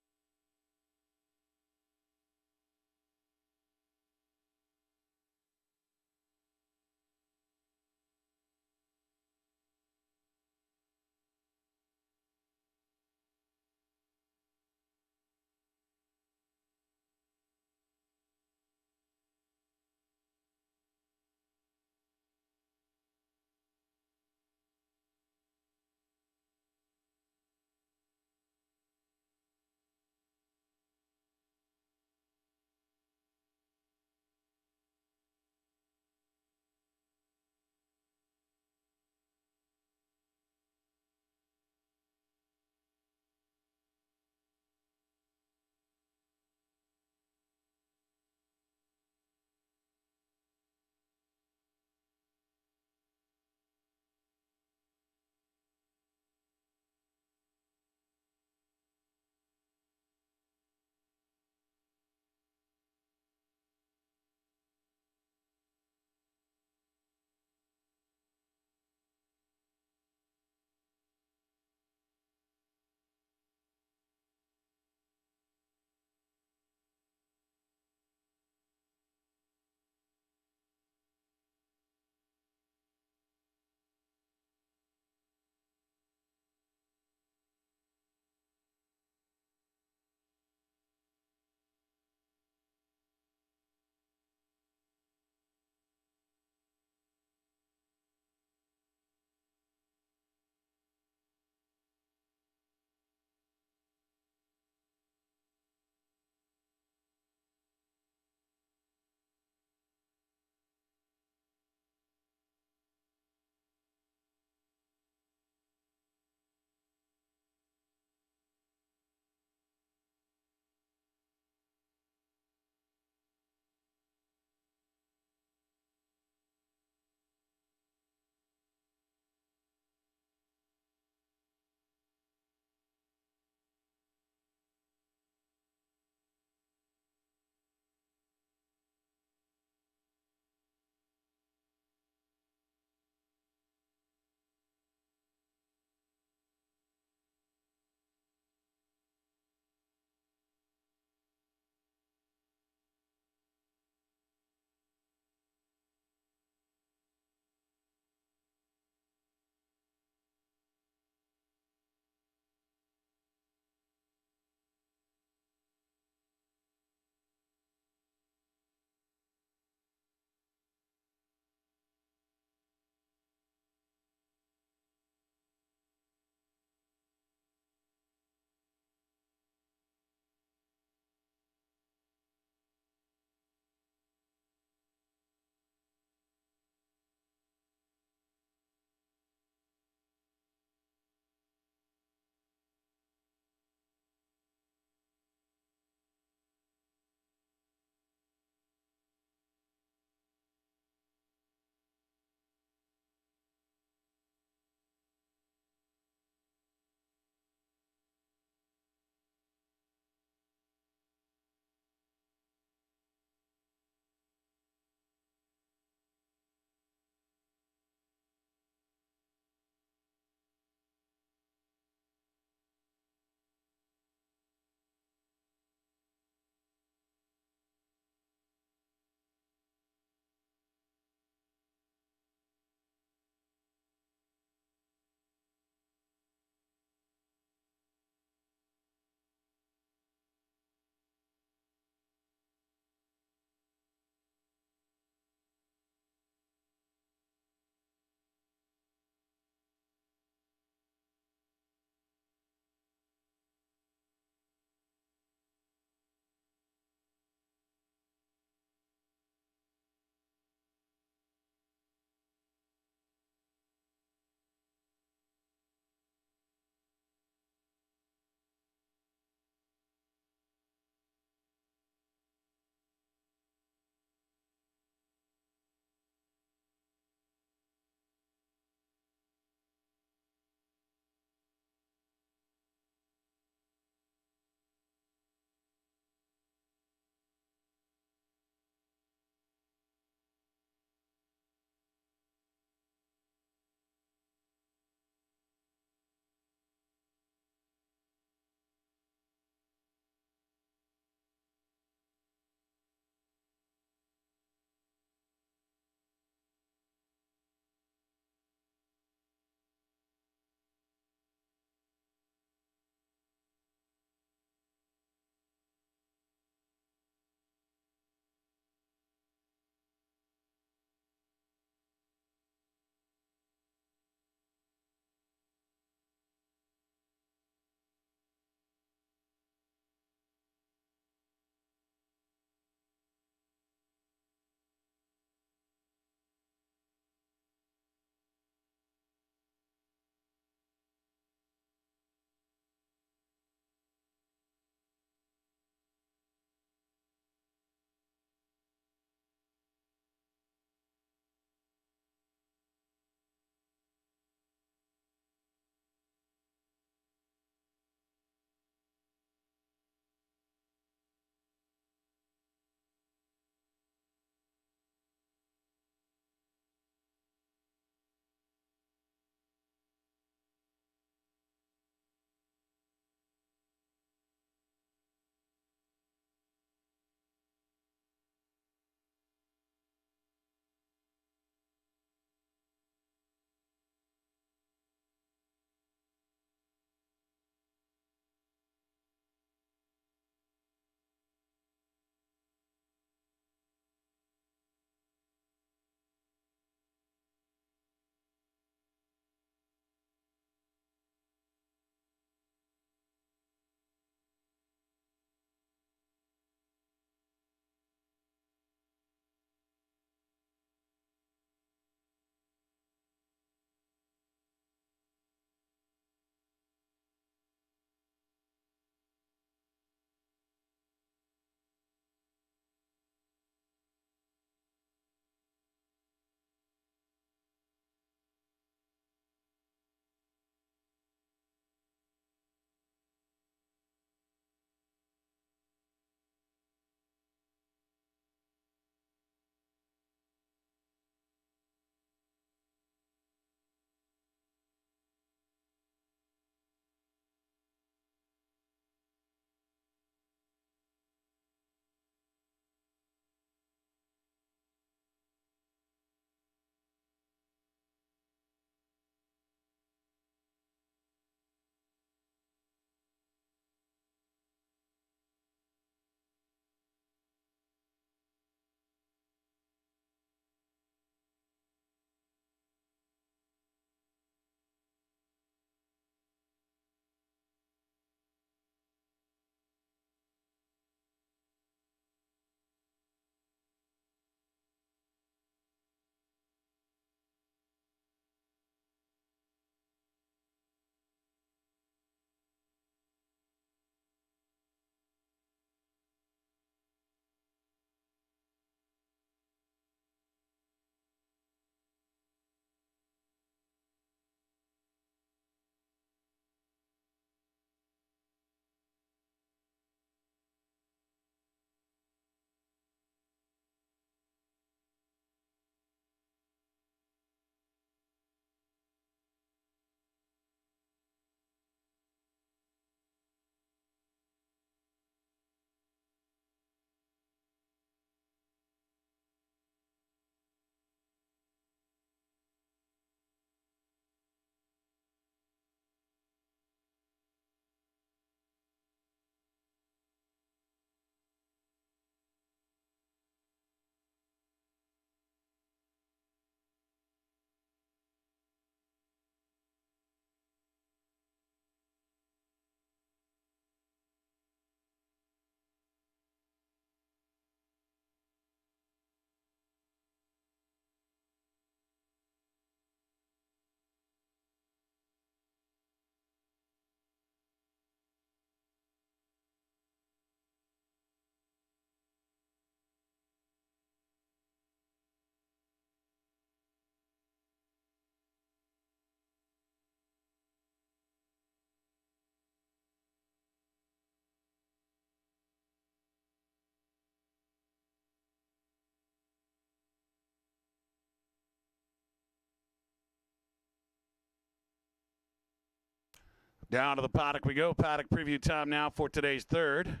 S1: Down to the paddock we go. Paddock preview time now for today's third.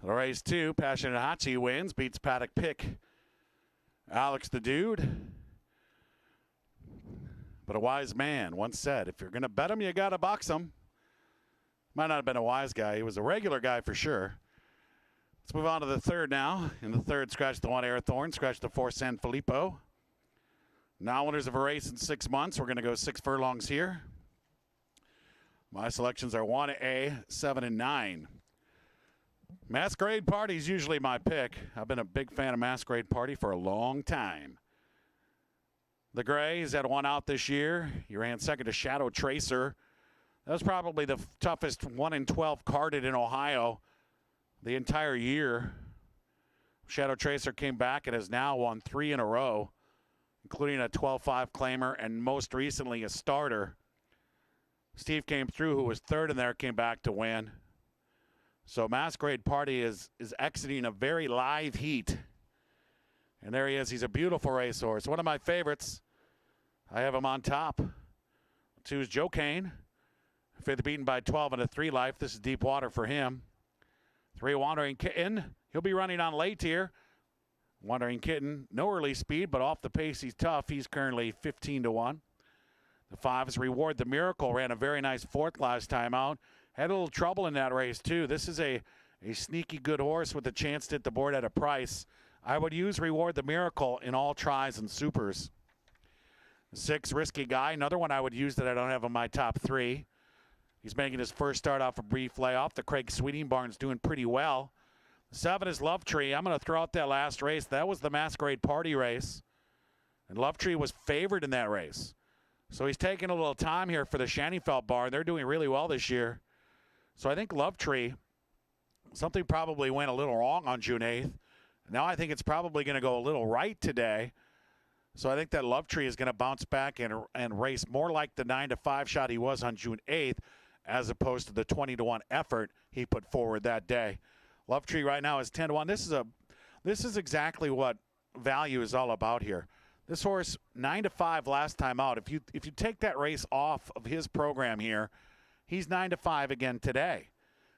S1: The race 2, Passionate Hachi wins, beats paddock pick Alex the Dude. But a wise man once said, if you're going to bet him, you got to box him. Might not have been a wise guy. He was a regular guy for sure. Let's move on to the third now. In the third, scratch the 1 Airthorn, scratch the 4 San Filippo. Now winners of a race in 6 months. We're going to go 6 furlongs here. My selections are 1A, 7, and 9. Masquerade Party is usually my pick. I've been a big fan of Masquerade Party for a long time. The Gray has had 1 out this year. He ran second to Shadow Tracer. That was probably the toughest 1 in 12 carded in Ohio the entire year. Shadow Tracer came back and has now won 3 in a row, including a 12-5 claimer and most recently a starter. Steve came through, who was third in there, came back to win. So Masquerade Party is exiting a very live heat. And there he is. He's a beautiful racehorse. One of my favorites. I have him on top. 2 is Joe Kane. 5th beaten by 12 and a 3 life. This is deep water for him. 3 Wandering Kitten. He'll be running on late here. Wandering Kitten, no early speed, but off the pace he's tough. He's currently 15 to 1. The 5 is Reward the Miracle. Ran a very nice 4th last time out. Had a little trouble in that race too. This is a sneaky good horse with a chance to hit the board at a price. I would use Reward the Miracle in all tries and supers. 6, Risky Guy. Another one I would use that I don't have in my top 3. He's making his first start off a brief layoff. The Craig Sweeting Barn's doing pretty well. 7 is Love Tree. I'm going to throw out that last race. That was the Masquerade Party race. And Love Tree was favored in that race. So he's taking a little time here for the Shannyfelt Barn. They're doing really well this year. So I think Love Tree, something probably went a little wrong on June 8th. Now I think it's probably going to go a little right today. So I think that Love Tree is going to bounce back and race more like the 9 to 5 shot he was on June 8th, as opposed to the 20 to 1 effort he put forward that day. Love Tree right now is 10 to 1. This is exactly what value is all about here. This horse 9 to 5 last time out. If you take that race off of his program here, he's 9 to 5 again today.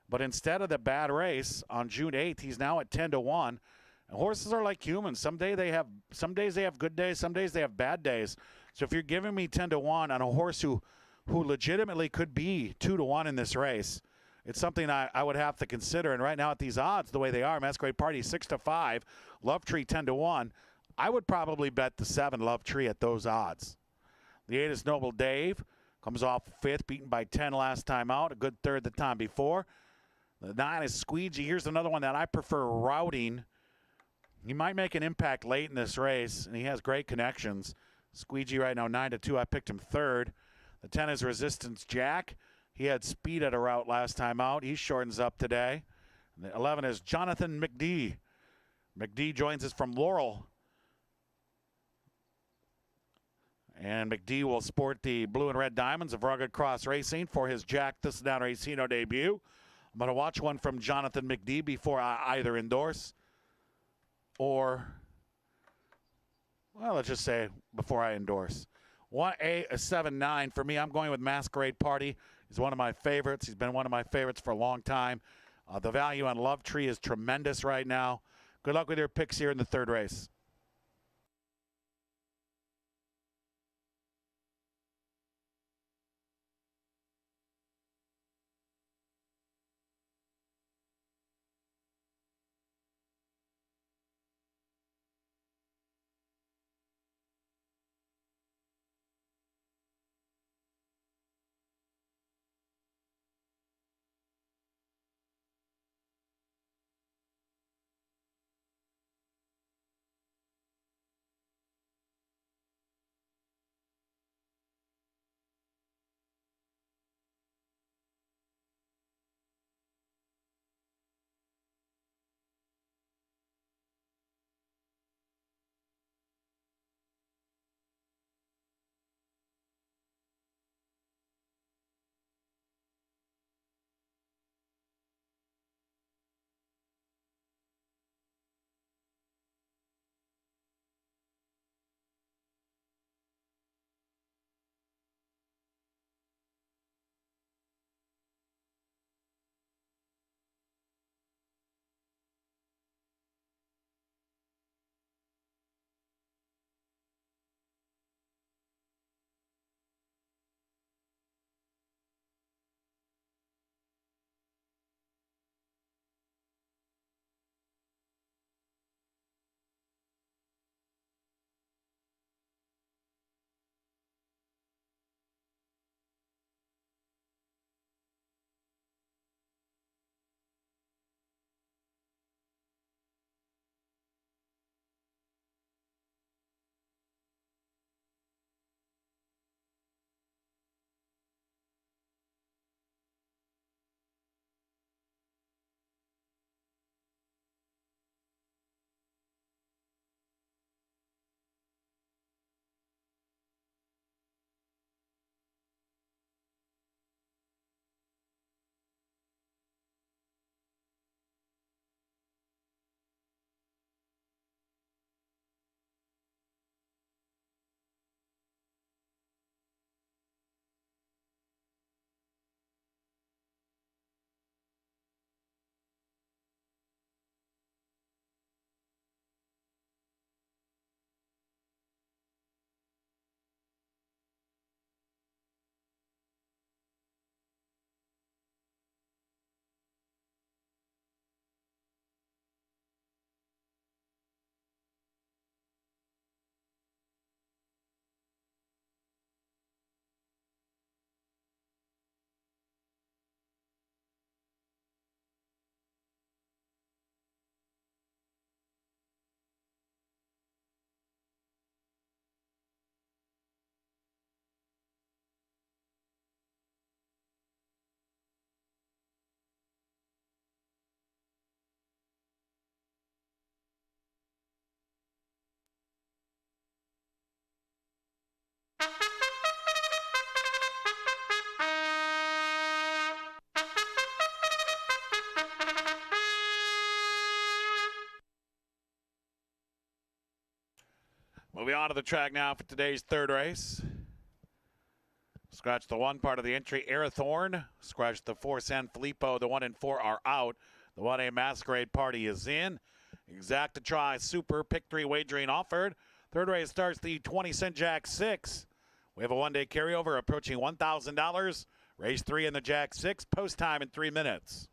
S1: But instead of the bad race on June 8th, he's now at 10 to 1. And horses are like humans. Some days they have good days, some days they have bad days. So if you're giving me 10 to 1 on a horse who legitimately could be 2 to 1 in this race, it's something I would have to consider. And right now at these odds, the way they are, Masquerade Party 6 to 5, Love Tree 10 to 1, I would probably bet the 7 Love Tree at those odds. The 8 is Noble Dave. Comes off 5th, beaten by 10 last time out, a good third the time before. The 9 is Squeegee. Here's another one that I prefer routing. He might make an impact late in this race, and he has great connections. Squeegee right now 9 to 2. I picked him 3rd. The 10 is Resistance Jack. He had speed at a route last time out. He shortens up today. And the 11 is Jonathan McD. McD joins us from Laurel. And McD will sport the blue and red diamonds of Rugged Cross Racing for his Jack Thistledown Racino debut. I'm going to watch one from Jonathan McD before I either endorse or, well, let's just say before I endorse. 1A, a 7-9. For me, I'm going with Masquerade Party. He's one of my favorites. He's been one of my favorites for a long time. The value on Love Tree is tremendous right now. Good luck with your picks here in the third race. Moving on to the track now for today's third race. Scratch the 1 part of the entry, Arathorn. Scratch the 4, San Filippo. The 1 and 4 are out. The 1A Masquerade Party is in. Exact try, Super, pick 3 wagering offered. Third race starts the 20-cent Jack 6. We have a one-day carryover approaching $1,000. Race 3 in the Jack 6, post time in 3 minutes.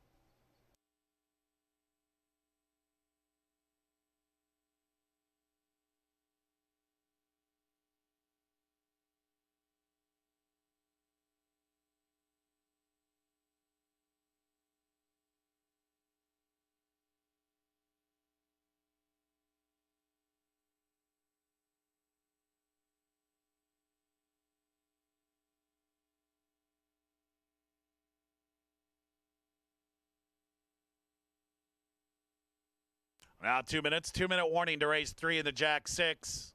S1: Now 2 minutes, 2-minute warning to race 3 in the Jack 6.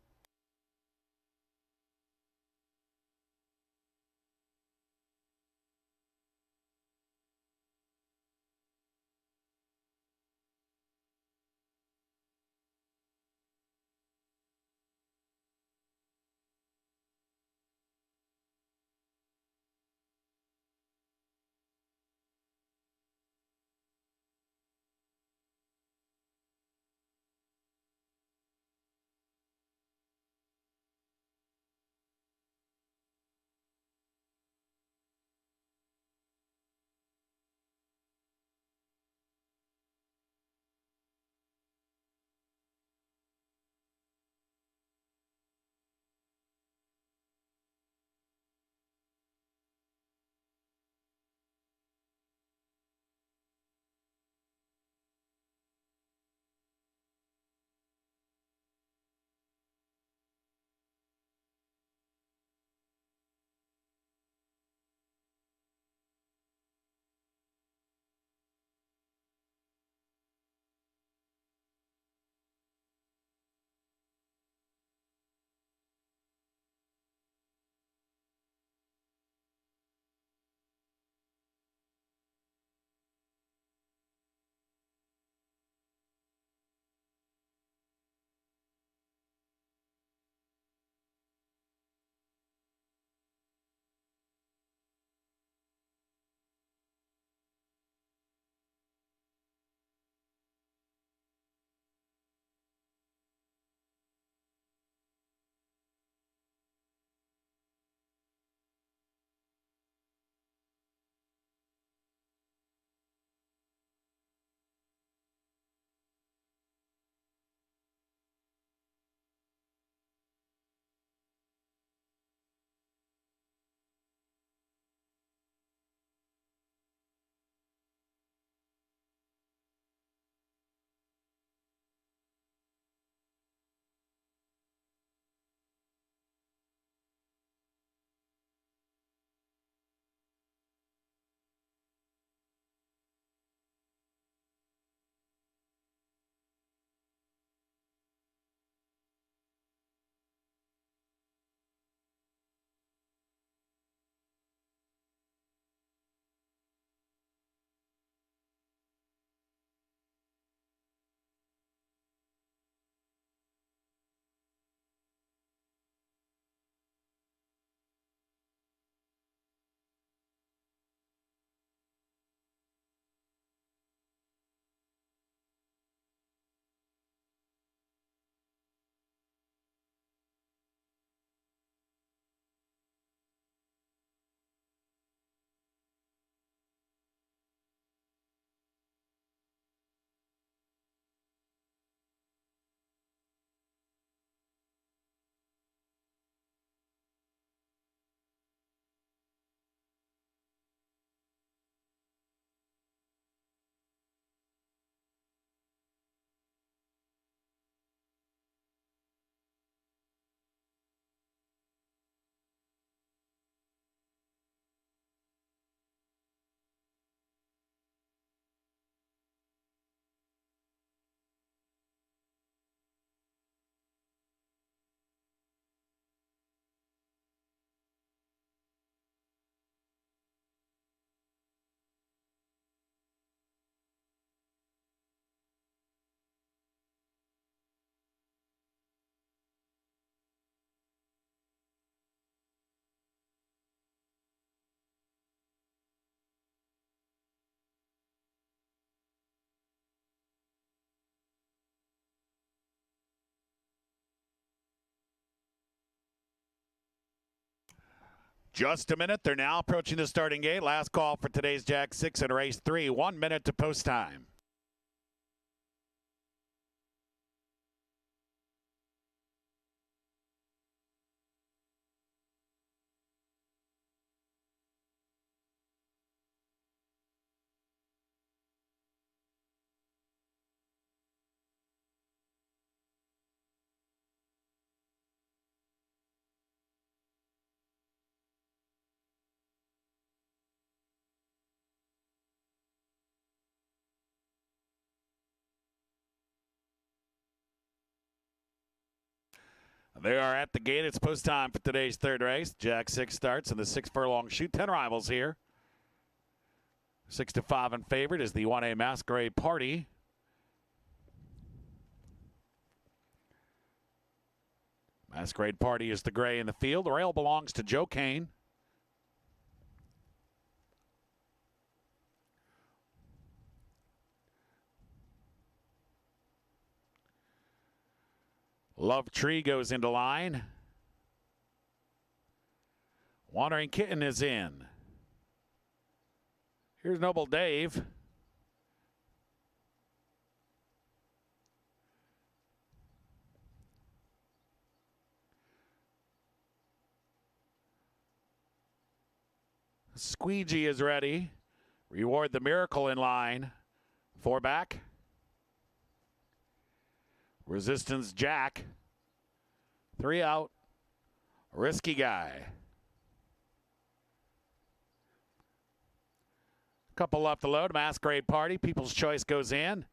S1: Just a minute. They're now approaching the starting gate. Last call for today's Jack 6 in race 3. 1 minute to post time. They are at the gate. It's post time for today's third race. Jack 6 starts in the 6 furlong shoot. 10 rivals here. 6 to 5 in favorite is the 1A Masquerade Party. Masquerade Party is the gray in the field. The rail belongs to Joe Kane. Love Tree goes into line. Wandering Kitten is in. Here's Noble Dave. Squeegee is ready. Reward the Miracle in line. 4 back. Resistance Jack. 3 out. Risky Guy. Couple left to load. Masquerade Party. People's Choice goes in.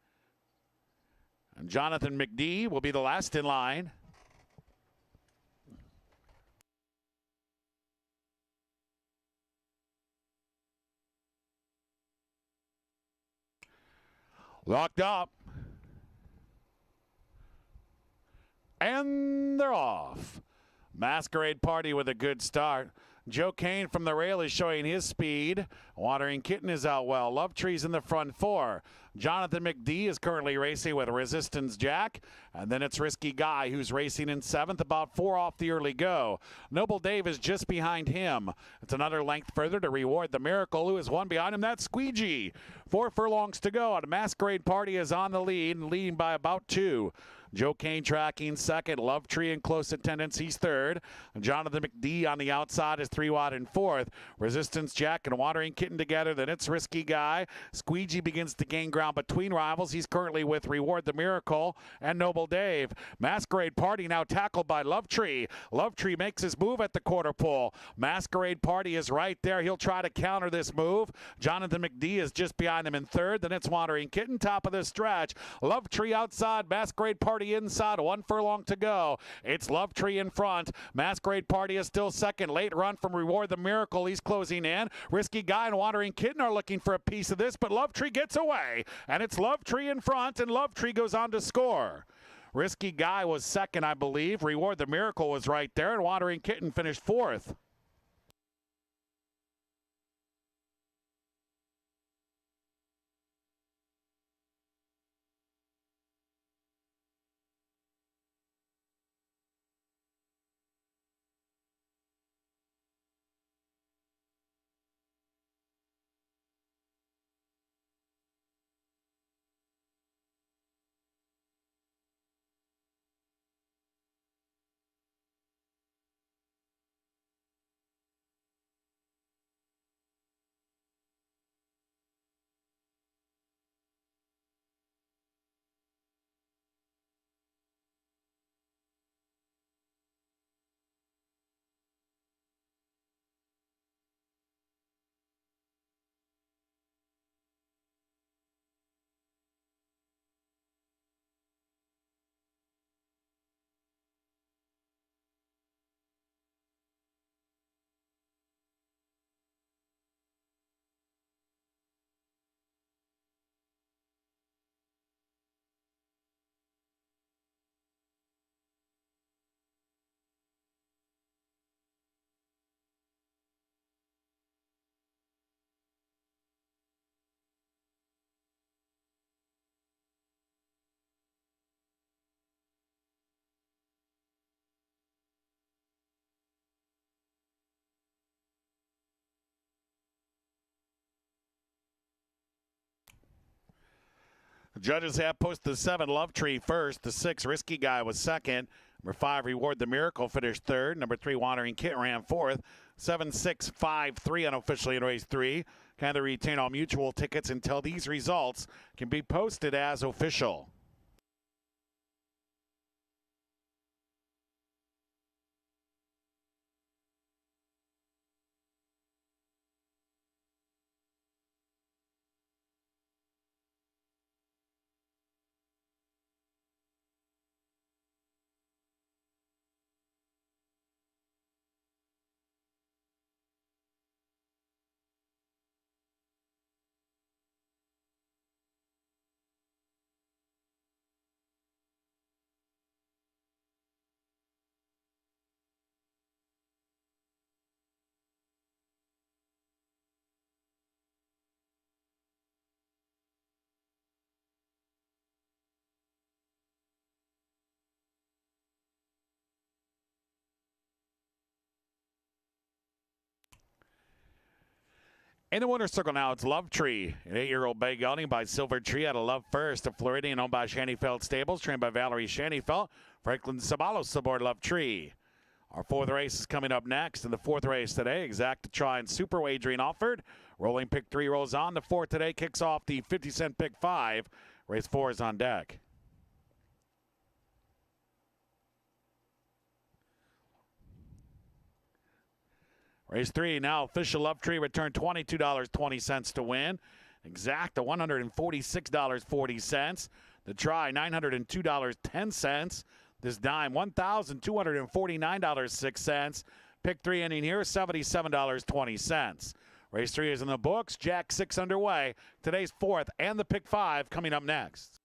S1: And Jonathan McD will be the last in line. Locked up. And they're off. Masquerade Party with a good start. Joe Kane from the rail is showing his speed. Wandering Kitten is out well. Love Tree's in the front 4. Jonathan McD is currently racing with Resistance Jack. And then it's Risky Guy who's racing in 7th, about 4 off the early go. Noble Dave is just behind him. It's another length further to Reward the Miracle, who is 1 behind him. That's Squeegee. 4 furlongs to go. And Masquerade Party is on the lead, leading by about 2. Joe Kane tracking 2nd. Love Tree in close attendance. He's 3rd. Jonathan McD on the outside is 3 wide in 4th. Resistance Jack and Wandering Kitten together. Then it's Risky Guy. Squeegee begins to gain ground between rivals. He's currently with Reward the Miracle and Noble Dave. Masquerade Party now tackled by Love Tree. Love Tree makes his move at the quarter pole. Masquerade Party is right there. He'll try to counter this move. Jonathan McD is just behind him in 3rd. Then it's Wandering Kitten, top of the stretch. Love Tree outside. Masquerade Party inside. 1 furlong to go. It's Love Tree in front. Masquerade Party is still 2nd. Late run from Reward the Miracle. He's closing in. Risky Guy and Wandering Kitten are looking for a piece of this, but Love Tree gets away. And it's Love Tree in front, and Love Tree goes on to score. Risky Guy was 2nd, I believe. Reward the Miracle was right there, and Wandering Kitten finished 4th. Judges have posted the 7 Love Tree first. The 6 Risky Guy was second. Number 5 Reward the Miracle finished third. Number 3 Wandering Kit ran fourth. 7, 6, 5, 3 unofficially in race 3. Can they retain all mutual tickets until these results can be posted as official? In the winner's circle now, it's Love Tree, an 8-year-old bay gelding by Silver Tree out of Love First, a Floridian owned by Shannyfeld Stables, trained by Valerie Shannyfeld. Franklin Sabalos aboard Love Tree. Our 4th race is coming up next. In the 4th race today, Exacta Try and Super Wagering offered. Rolling pick 3 rolls on. The 4th today kicks off the 50-cent pick 5. Race 4 is on deck. Race 3 now, official Love Tree returned $22.20 to win. Exacta $146.40. The Try $902.10. This dime $1,249.06. Pick 3 ending here $77.20. Race 3 is in the books. Jack 6 underway. Today's 4th and the pick 5 coming up next.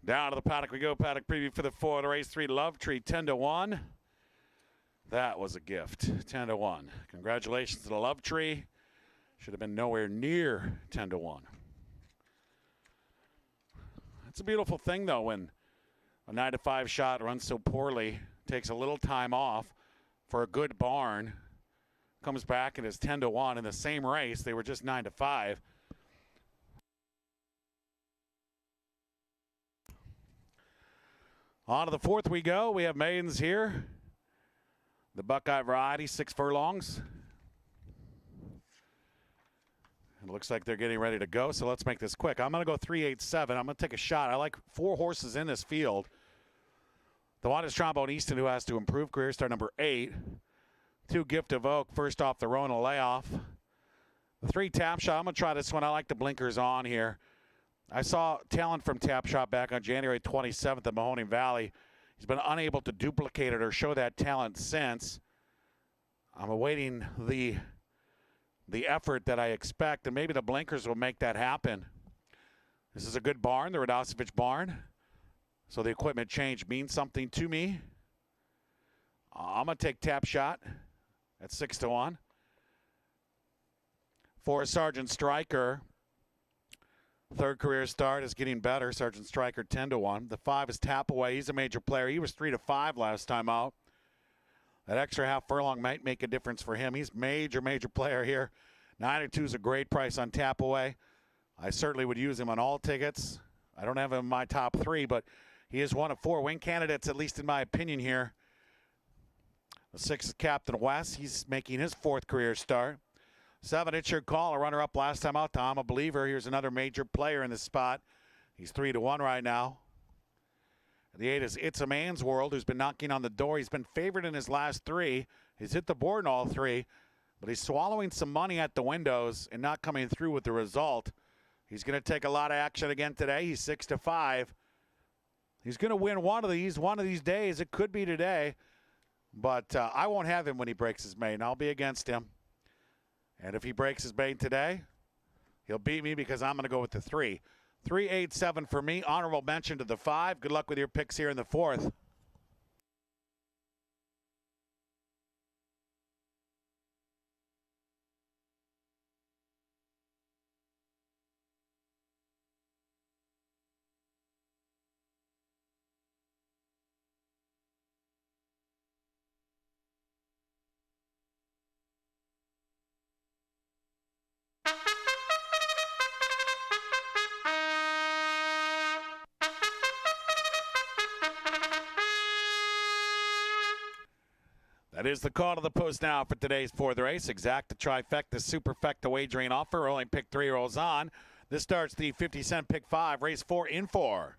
S1: Down to the paddock we go. Paddock preview for the 4 of the race 3 Love Tree 10-1. That was a gift. 10-1. Congratulations to the Love Tree. Should have been nowhere near 10-1. It's a beautiful thing though when a 9-5 shot runs so poorly, takes a little time off for a good barn, comes back and is 10-1 in the same race. They were just 9-5. On to the 4th we go. We have maidens here. The Buckeye variety, 6 furlongs. It looks like they're getting ready to go, so let's make this quick. I'm going to go 3-8-7. I'm going to take a shot. I like 4 horses in this field. The one is Trombone Easton, who has to improve. Career star number 8. 2 Gift of Oak, first off the Rona layoff. The 3 Tap Shot. I'm going to try this one. I like the blinkers on here. I saw talent from Tap Shot back on January 27th at Mahoning Valley. He's been unable to duplicate it or show that talent since. I'm awaiting the effort that I expect, and maybe the blinkers will make that happen. This is a good barn, the Radosevich barn. So the equipment change means something to me. I'm going to take Tap Shot at 6-1. 4 Sergeant Striker. 3rd career start is getting better. Sergeant Striker 10-1. The 5 is Tap Away. He's a major player. He was 3-5 last time out. That extra half furlong might make a difference for him. He's major player here. 9-2 is a great price on Tap Away. I certainly would use him on all tickets. I don't have him in my top 3, but he is one of 4 win candidates, at least in my opinion here. The 6 is Captain West. He's making his 4th career start. 7, It's Your Call, a runner-up last time out. Tom, a believer. Here's another major player in this spot. He's 3-1 right now. The 8 is It's a Man's World, who's been knocking on the door. He's been favored in his last 3. He's hit the board in all 3, but he's swallowing some money at the windows and not coming through with the result. He's going to take a lot of action again today. He's 6-5. He's going to win one of these days. It could be today, but I won't have him when he breaks his maiden. I'll be against him. And if he breaks his maiden today, he'll beat me because I'm going to go with the 3. 3-8-7 for me. Honorable mention to the 5. Good luck with your picks here in the 4th. That is the call to the post now for today's 4th race. Exacta, trifecta, superfecta wagering offer. Only pick 3 rolls on. This starts the 50-cent pick 5, race 4 in 4.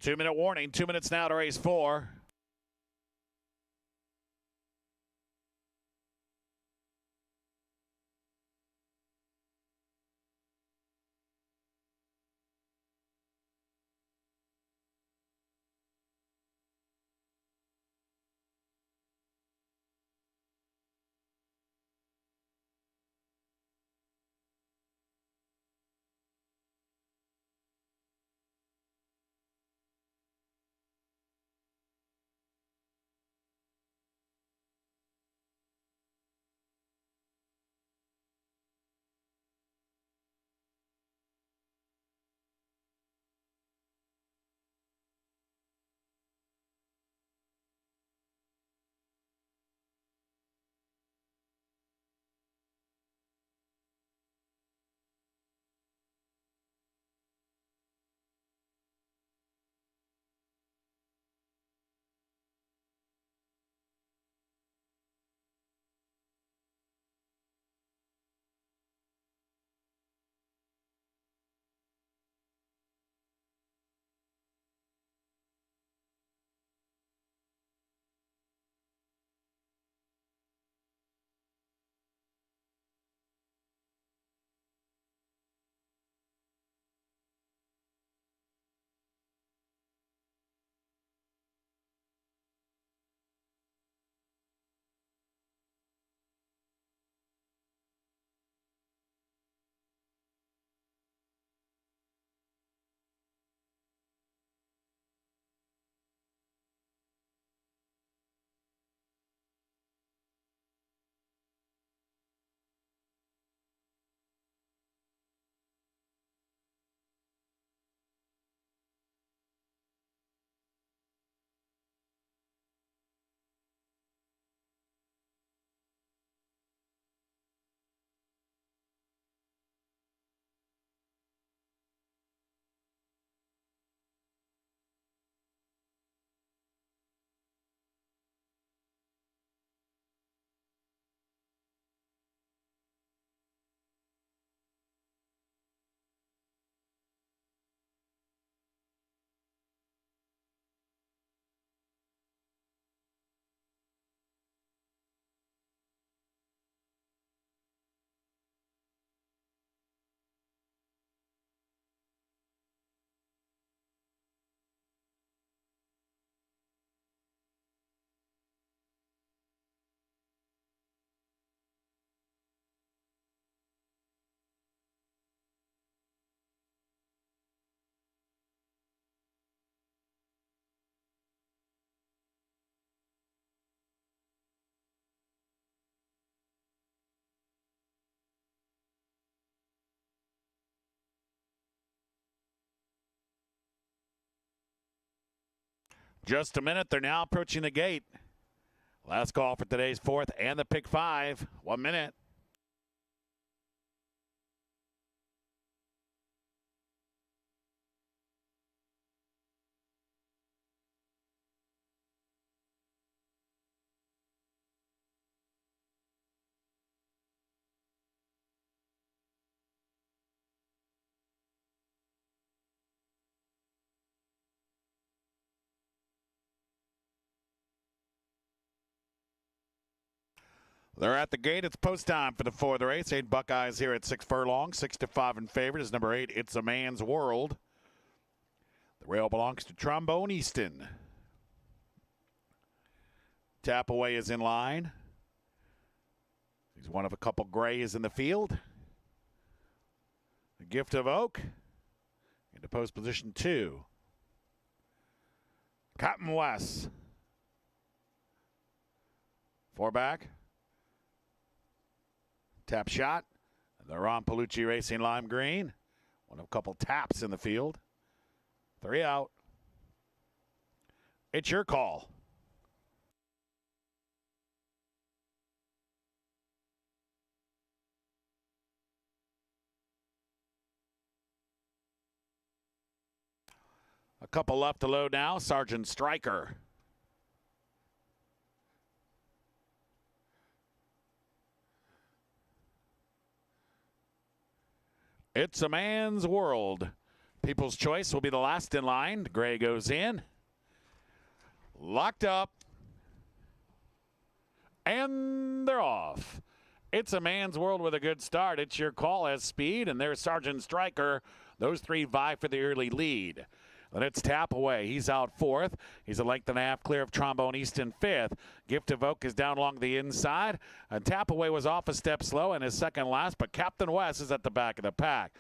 S1: 2-minute warning. 2 minutes now to race 4. Just a minute. They're now approaching the gate. Last call for today's 4th and the pick 5. 1 minute. They're at the gate. It's post time for the 4th race. 8 Buckeyes here at 6 furlong. 6-5 in favorite is number 8. It's a Man's World. The rail belongs to Trombone Easton. Tap Away is in line. He's one of a couple grays in the field. The Gift of Oak into post position 2. Cotton West. 4 back. Tap Shot. The Ron Palucci Racing Lime Green. One of a couple taps in the field. 3 out. It's your call. A couple left to load now. Sergeant Stryker. It's a Man's World. People's Choice will be the last in line. Gray goes in. Locked up. And they're off. It's a Man's World with a good start. It's Your Call as speed, and there's Sergeant Stryker. Those three vie for the early lead. Then it's Tap Away. He's out fourth. He's a length and a half clear of Trombone East in fifth. Gift of Oak is down along the inside. And Tap Away was off a step slow and is second last, but Captain West is at the back of the pack.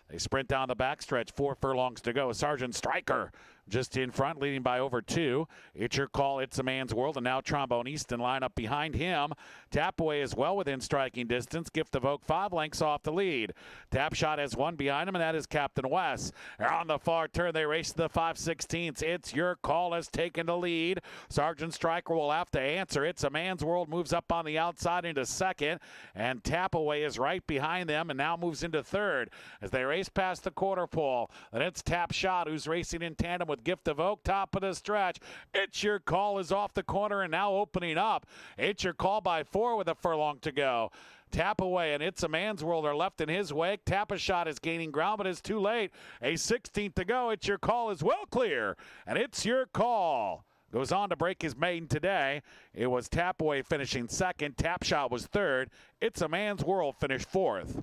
S1: They sprint down the backstretch, 4 furlongs to go. Sergeant Stryker just in front, leading by over 2. It's Your Call, It's a Man's World, and now Trombone Easton line up behind him. Tap Away is well within striking distance. Gift of Oak 5 lengths off the lead. Tap Shot has 1 behind him, and that is Captain West. On the far turn, they race to the 5/16. It's Your Call has taken the lead. Sergeant Stryker will have to answer. It's a Man's World moves up on the outside into second, and Tap Away is right behind them and now moves into third as they race past the quarter pole. And it's Tap Shot who's racing in tandem with Gift of Oak, top of the stretch. It's Your Call is off the corner and now opening up. It's Your Call by 4 with a furlong to go. Tap Away and It's a Man's World are left in his wake. Tap a Shot is gaining ground, but it's too late. A 16th to go. It's Your Call is well clear, and It's Your Call goes on to break his maiden today. It was Tap Away finishing second. Tap Shot was third. It's a Man's World finished fourth.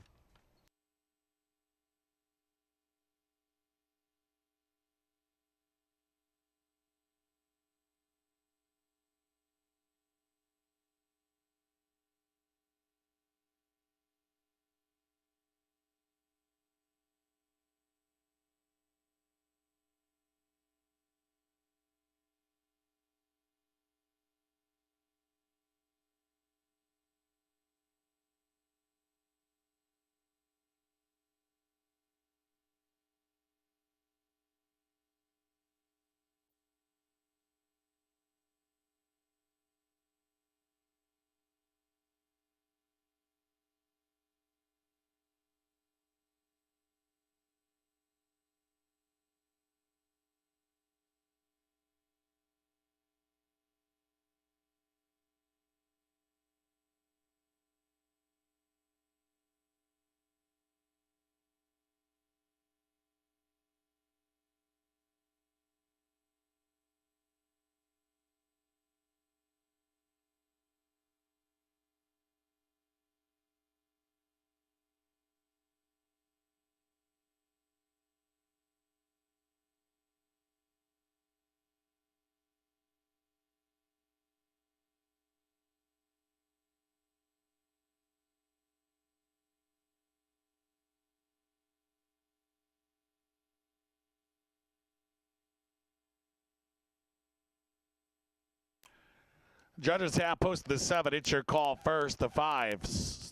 S1: Judges have posted the 7. It's Your Call first. The 5.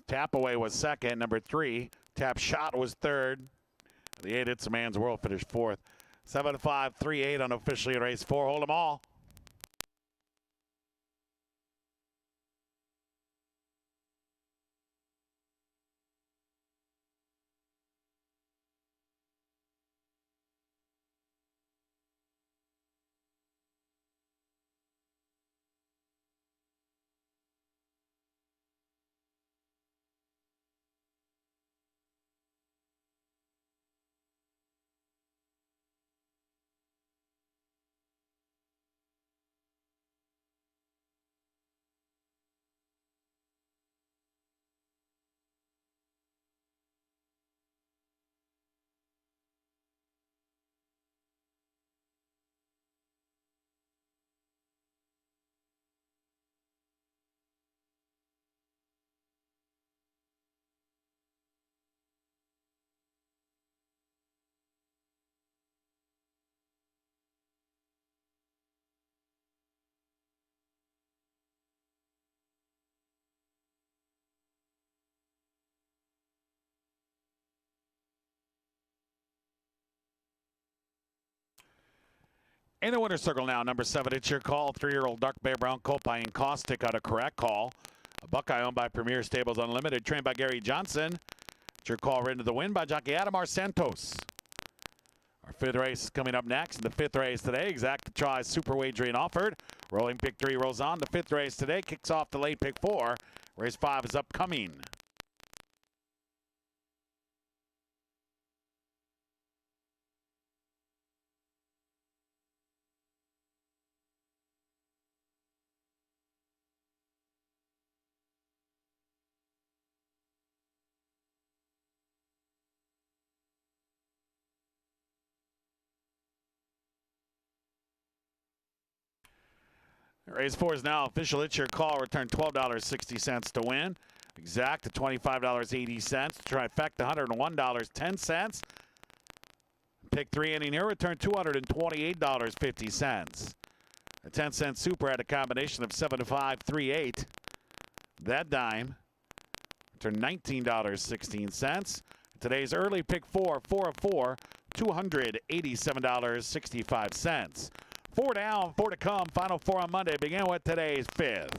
S1: Tap Away was second. Number 3. Tap Shot was third. The 8. It's a Man's World finished fourth. 7-5-3-8 unofficially in race 4. Hold them all. In the winner's circle now, number 7, It's Your Call. 3-year-old Dark Bay Brown Colt by Encaustic got a correct call. A Buckeye owned by Premier Stables Unlimited, trained by Gary Johnson. It's Your Call ridden to the win by jockey Adamar Santos. Our 5th race coming up next. In the 5th race today, Exact Try Super Wagering offered. Rolling pick 3 rolls on. The 5th race today kicks off the late pick 4. Race 5 is upcoming. Race 4 is now official. It's your call. Return $12.60 to win. Exact at $25.80. Trifecta $101.10. Pick 3 inning here. Return $228.50. A 10-cent super had a combination of 7, 5, 3, 8. That dime returned $19.16. Today's early pick 4, 4 of 4, $287.65. 4 down, 4 to come. Final 4 on Monday. Begin with today's 5th.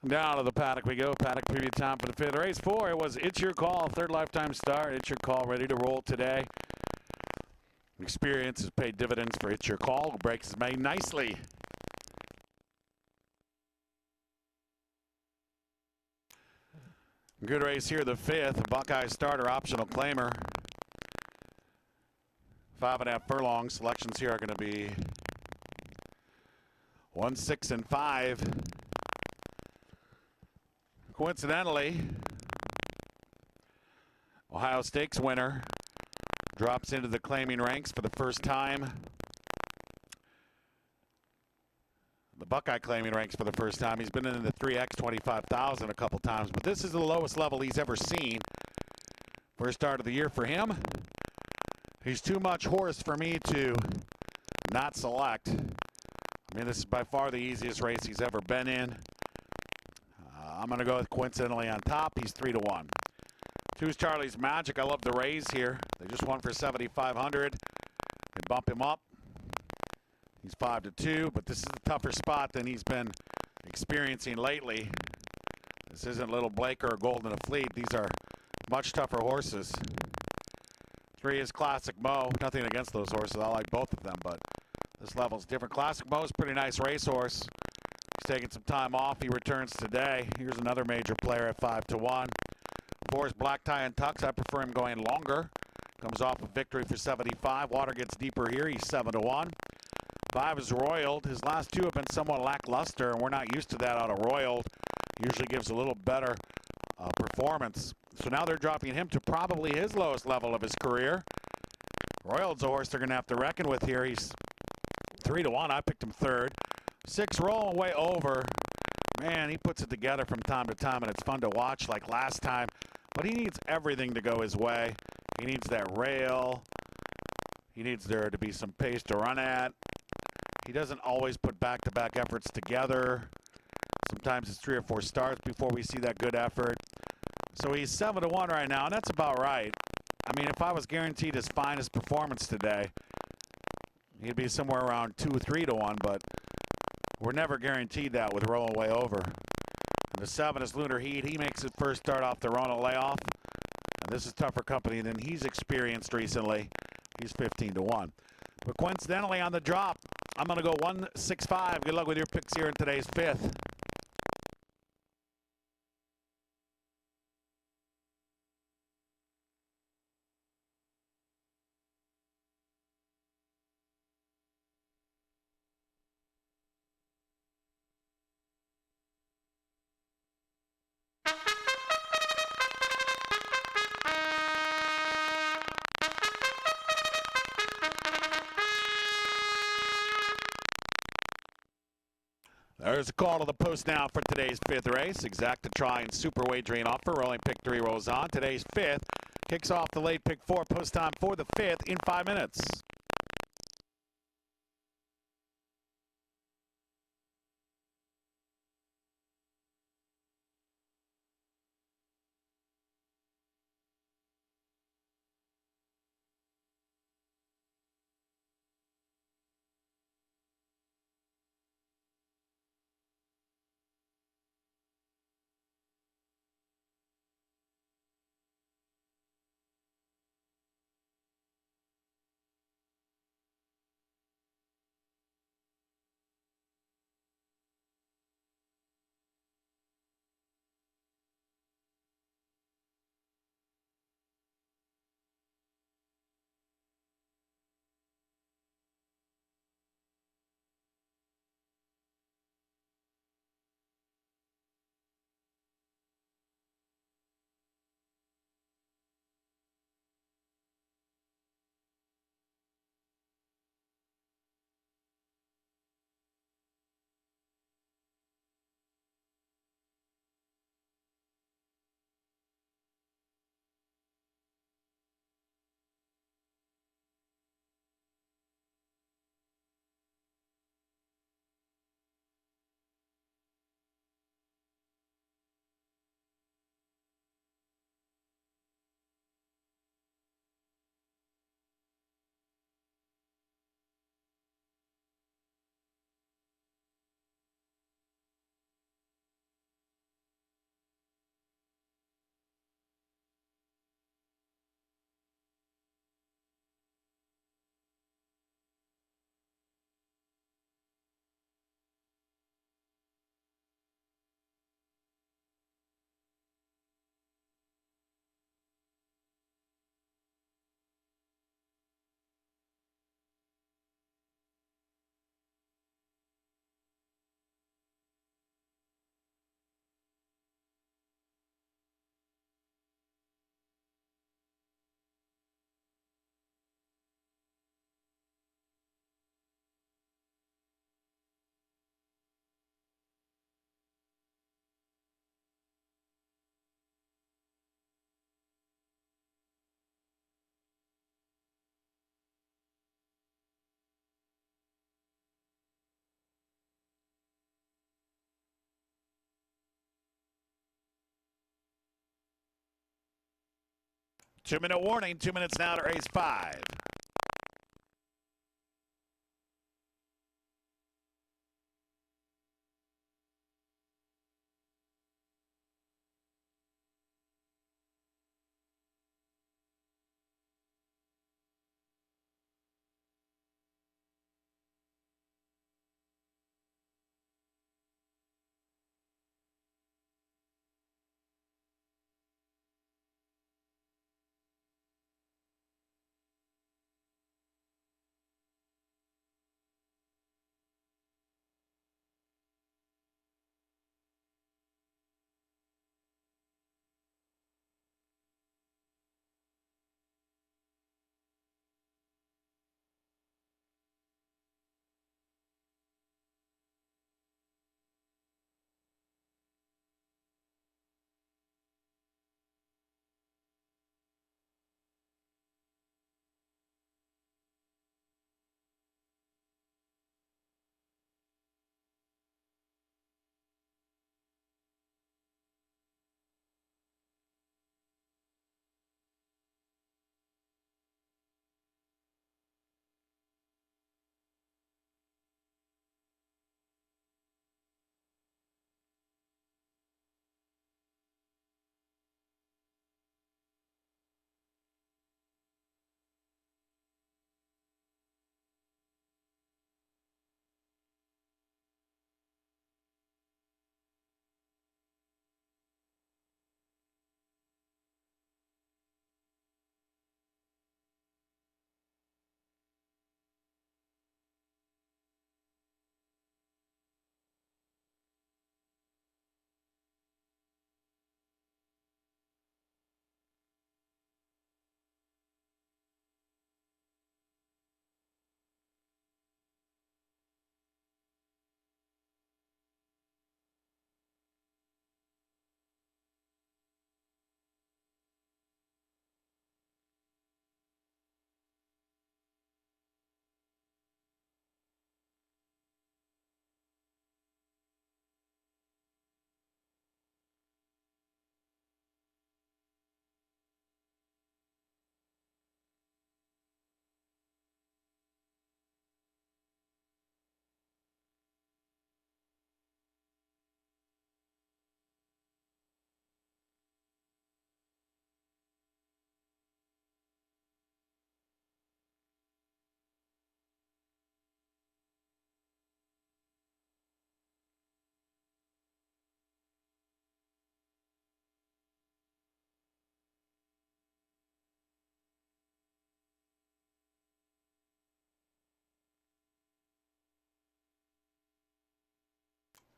S1: Down to the paddock we go. Paddock preview time for the fifth. Race 4, it was It's Your Call. Third lifetime start. It's Your Call, ready to roll today. Experience has paid dividends for It's Your Call. Breaks is made nicely. Good race here, the fifth. Buckeye starter, optional claimer. 5.5 furlong. Selections here are going to be 1, 6, and 5. Coincidentally, Ohio Stakes winner drops into the claiming ranks for the first time. The Buckeye claiming ranks for the first time. He's been in the 3X 25,000 a couple times, but this is the lowest level he's ever seen. First start of the year for him. He's too much horse for me to not select. I mean, this is by far the easiest race he's ever been in. I'm going to go with coincidentally on top. He's 3-1. 2 is Charlie's Magic. I love the raise here. They just won for 7,500. They bump him up. He's 5-2, but this is a tougher spot than he's been experiencing lately. This isn't Little Blake or Golden Fleet. These are much tougher horses. 3 is Classic Mo. Nothing against those horses. I like both of them, but this level's different. Classic Mo is a pretty nice racehorse. He's taking some time off. He returns today. Here's another major player at 5-1. 4 is Black Tie and Tux. I prefer him going longer. Comes off a victory for 75. Water gets deeper here. He's 7-1. 5 is Royald. His last 2 have been somewhat lackluster, and we're not used to that out of Royald. Usually gives a little better performance. So now they're dropping him to probably his lowest level of his career. Royald's a horse they're going to have to reckon with here. He's 3-1. I picked him 3rd. 6 rolling way over. Man, he puts it together from time to time, and it's fun to watch like last time. But he needs everything to go his way. He needs that rail. He needs there to be some pace to run at. He doesn't always put back-to-back efforts together. Sometimes it's 3 or 4 starts before we see that good effort. So he's 7-1 right now, and that's about right. I mean, if I was guaranteed his finest performance today, he'd be somewhere around 2 or 3-1, but we're never guaranteed that with rolling way over. And the 7 is Lunar Heat. He makes his first start off the Rona layoff. And this is tougher company than he's experienced recently. He's 15-1. But coincidentally on the drop, I'm going to go 1-6-5. Good luck with your picks here in today's fifth. There's a call to the post now for today's fifth race. Exacta try and super wagering offer. Rolling pick 3 rolls on. Today's fifth kicks off the late pick 4 post time for the fifth in 5 minutes. 2-minute warning. 2 minutes now to race 5.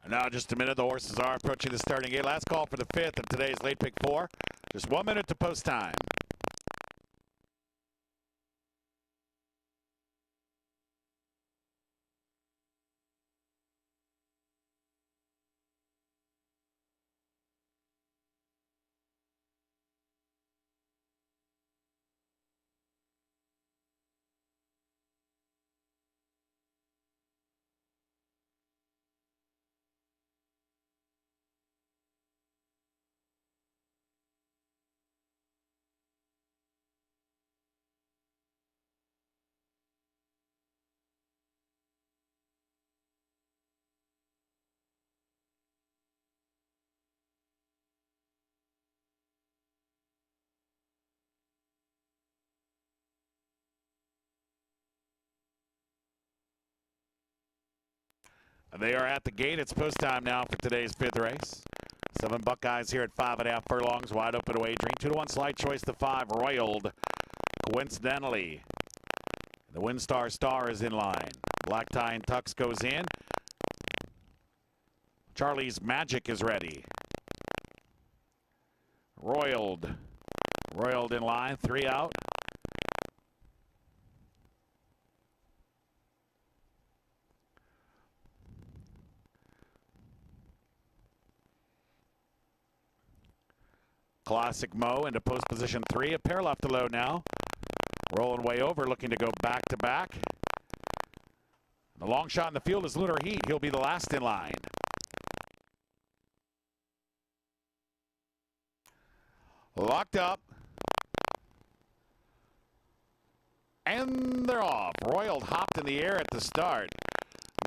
S1: And now just a minute, the horses are approaching the starting gate. Last call for the 5th of today's late pick 4. Just 1 minute to post time. And they are at the gate. It's post time now for today's 5th race. 7 Buckeyes here at 5.5 furlongs. Wide open wagering. 2-1 slide choice. The 5 Roiled. Coincidentally, the Windstar Star is in line. Black Tie and Tux goes in. Charlie's Magic is ready. Roiled in line. 3 out. Classic Mo into post position 3. A pair left to load now. Rolling way over, looking to go back to back. The long shot in the field is Lunar Heat. He'll be the last in line. Locked up. and they're off. Royal hopped in the air at the start.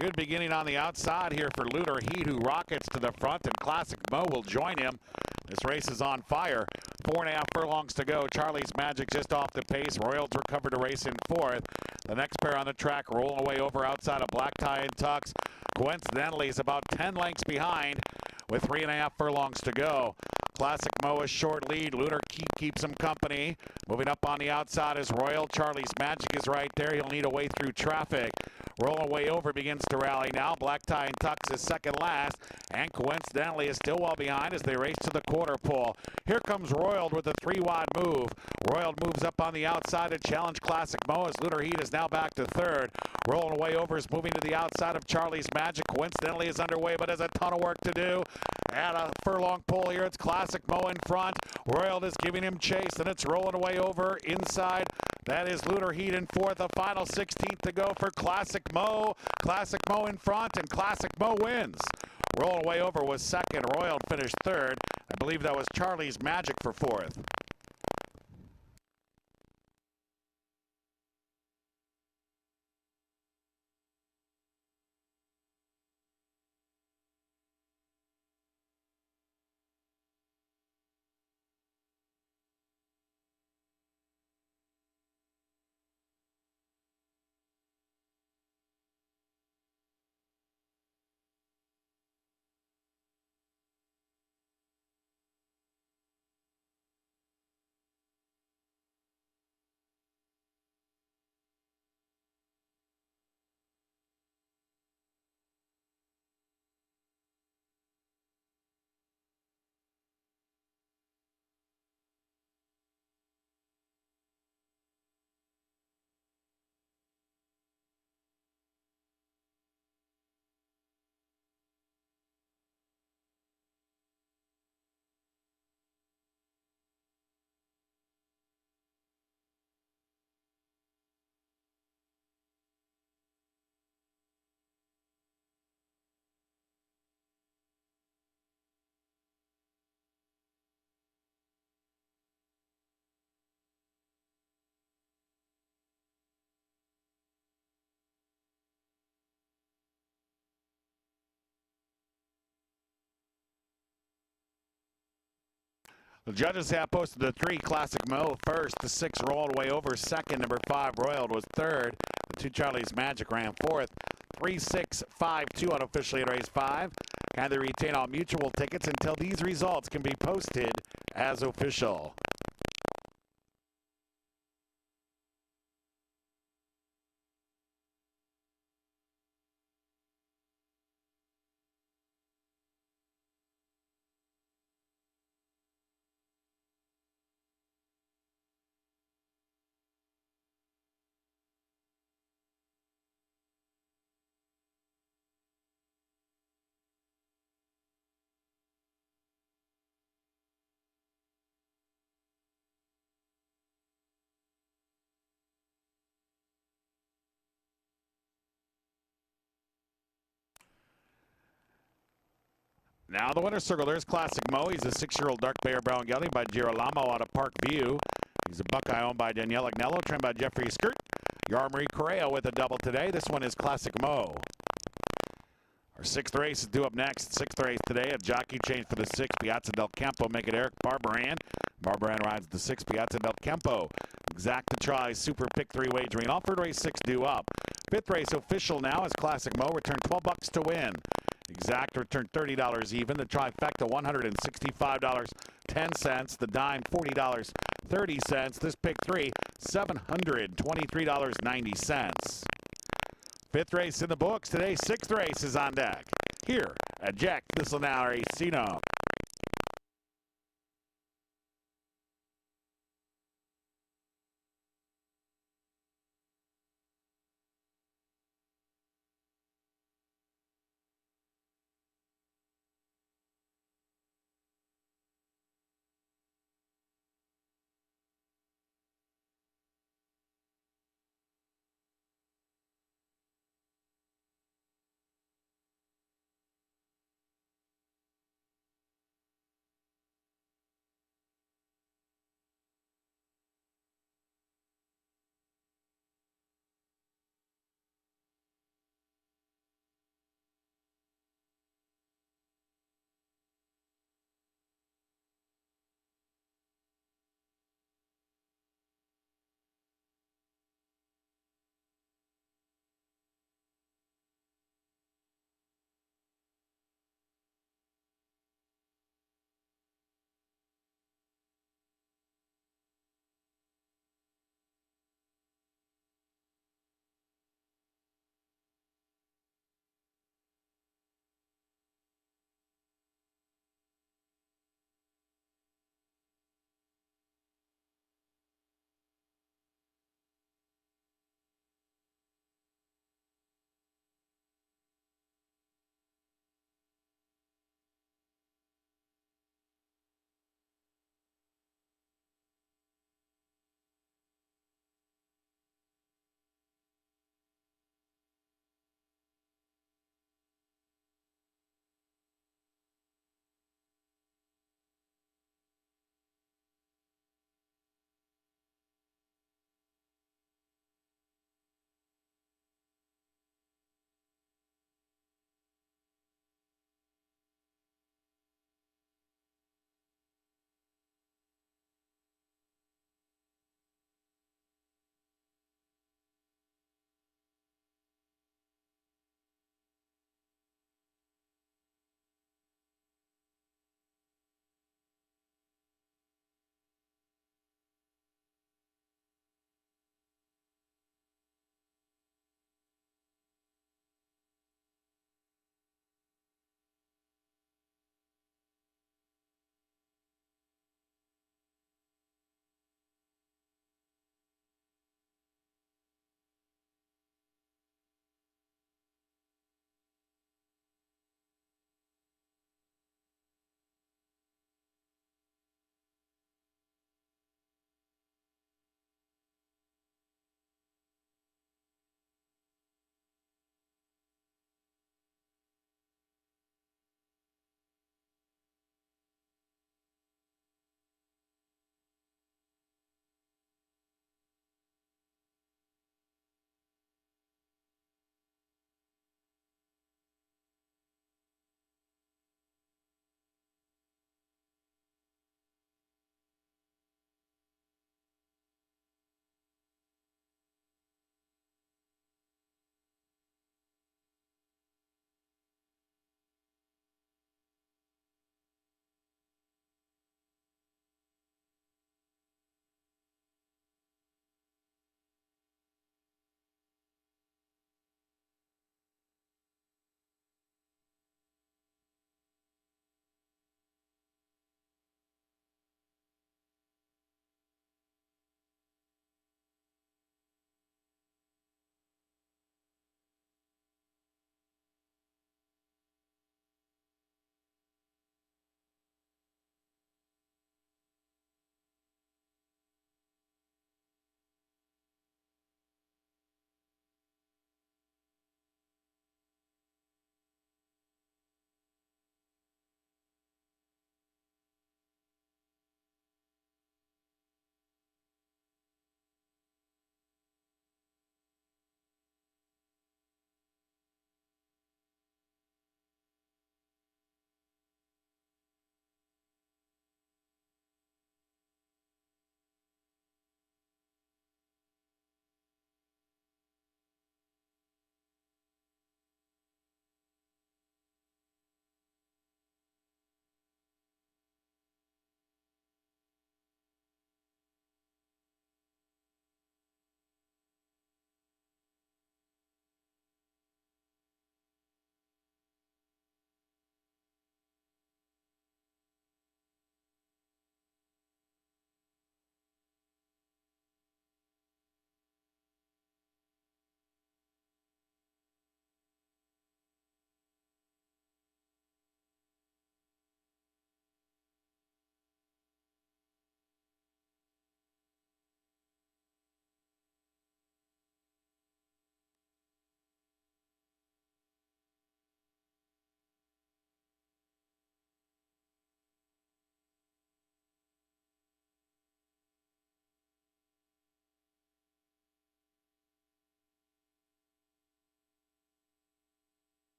S1: Good beginning on the outside here for Lunar Heat, who rockets to the front, and Classic Mo will join him. This race is on fire. 4.5 furlongs to go. Charlie's Magic just off the pace. Royals recovered to race in fourth. The next pair on the track rolling away over outside of Black Tie and Tux. Coincidentally is about 10 lengths behind with 3.5 furlongs to go. Classic Mo a short lead. Lunar Heat keeps him company. Moving up on the outside is Royal. Charlie's Magic is right there. He'll need a way through traffic. Rolling way over, begins to rally now. Black Tie and Tux is second last, and coincidentally is still well behind as they race to the quarter pole. Here comes Royal with a 3-wide move. Royal moves up on the outside to challenge Classic Mo as Lunar Heat is now back to third. Rolling away over is moving to the outside of Charlie's Magic. Coincidentally is underway, but has a ton of work to do. At a furlong pole here, it's Classic Mo in front. Royal is giving him chase, and it's rolling away over inside. That is Lunar Heat in fourth. A final 16th to go for Classic Mo. Classic Mo in front, and Classic Mo wins. Rolling away over was second. Royal finished third. I believe that was Charlie's Magic for fourth. The judges have posted the 3, Classic Mo first, the 6 rolled away over second, number 5 Royal was third, the 2 Charlie's Magic ran fourth. 3, 6, 5, 2 unofficially in race 5. And they retain all mutual tickets until these results can be posted as official. Now the winner's circle, there's Classic Mo. He's a 6-year-old dark bear brown gelding by Girolamo out of Park View. He's a Buckeye owned by Danielle Agnello, trained by Jeffrey Skirt. Yarmarie Correa with a double today. This one is Classic Mo. Our 6th race is due up next. 6th race today, a jockey change for the 6th. Piazza del Campo, make it Eric Barbaran. Barbaran rides the 6th. Piazza del Campo. Exact to try Super Pick 3 wagering. Offered race 6 due up. 5th race official now is Classic Mo. Return $12 to win. Exact return $30 even. The trifecta $165.10. The dime $40.30. This pick 3 $723.90. 5th race in the books today. 6th race is on deck here at Jack Thistledown Racino.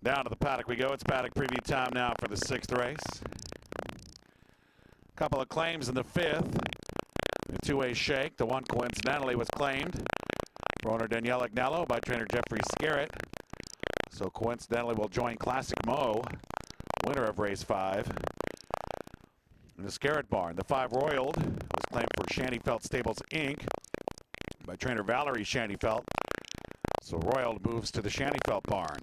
S1: Down to the paddock we go. It's paddock preview time now for the 6th race. Couple of claims in the 5th. A two-way shake. The one coincidentally was claimed for owner Danielle Agnello by trainer Jeffrey Scarrett. So coincidentally will join Classic Mo, winner of race 5. In the Scarrett barn, the 5 Royald was claimed for Shantyfelt Stables Inc. by trainer Valerie Shantyfelt. So Royald moves to the Shantyfelt barn.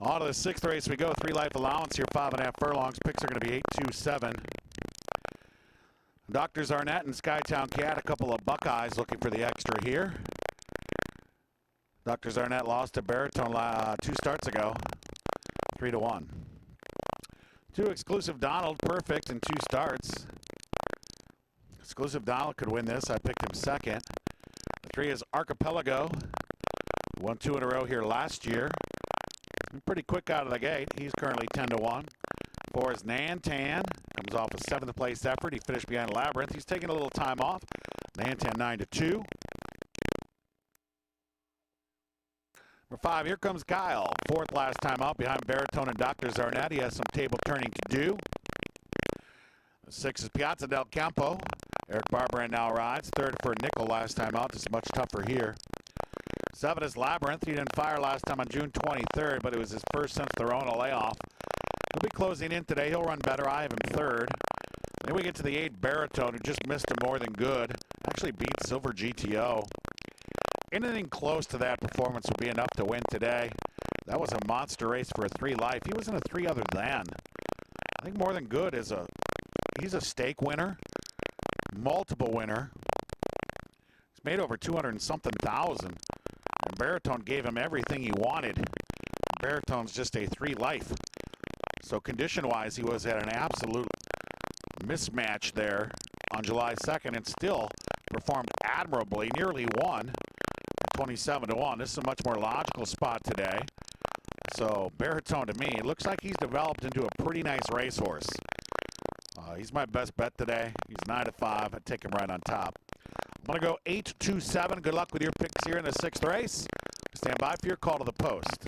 S1: On to the 6th race we go. 3 life allowance here, 5.5 furlongs. Picks are going to be 8, 2, 7. Doctors Arnett and Skytown Cat, a couple of Buckeyes looking for the extra here. Doctors Arnett lost to Baritone 2 starts ago, 3-1. 2 Exclusive Donald, perfect in 2 starts. Exclusive Donald could win this. I picked him second. The 3 is Archipelago. Won 2 in a row here last year. Pretty quick out of the gate. He's currently 10-1. 4 is Nantan. Comes off a 7th place effort. He finished behind Labyrinth. He's taking a little time off. Nantan 9-2. Number 5, here comes Kyle. 4th last time out behind Baritone and Dr. Zarnett. He has some table turning to do. 6 is Piazza del Campo. Eric Barbrand now rides. 3rd for Nickel last time out. This is much tougher here. 7 is Labyrinth. He didn't fire last time on June 23rd, but it was his first since the Rona layoff. He'll be closing in today. He'll run better. I have him 3rd. Then we get to the 8 Baritone, who just missed him more than good. Actually beat Silver GTO. Anything close to that performance would be enough to win today. That was a monster race for a 3 life. He was in a 3 other than. I think more than good is he's a stake winner, multiple winner. He's made over 200 and something thousand. And Baritone gave him everything he wanted. Baritone's just a 3 life. So condition-wise, he was at an absolute mismatch there on July 2nd and still performed admirably, nearly won 27-1. This is a much more logical spot today. So Baritone, to me, it looks like he's developed into a pretty nice racehorse. He's my best bet today. He's 9-5. I'd take him right on top. I'm going to go 8, 2, 7. Good luck with your picks here in the 6th race. Stand by for your call to the post.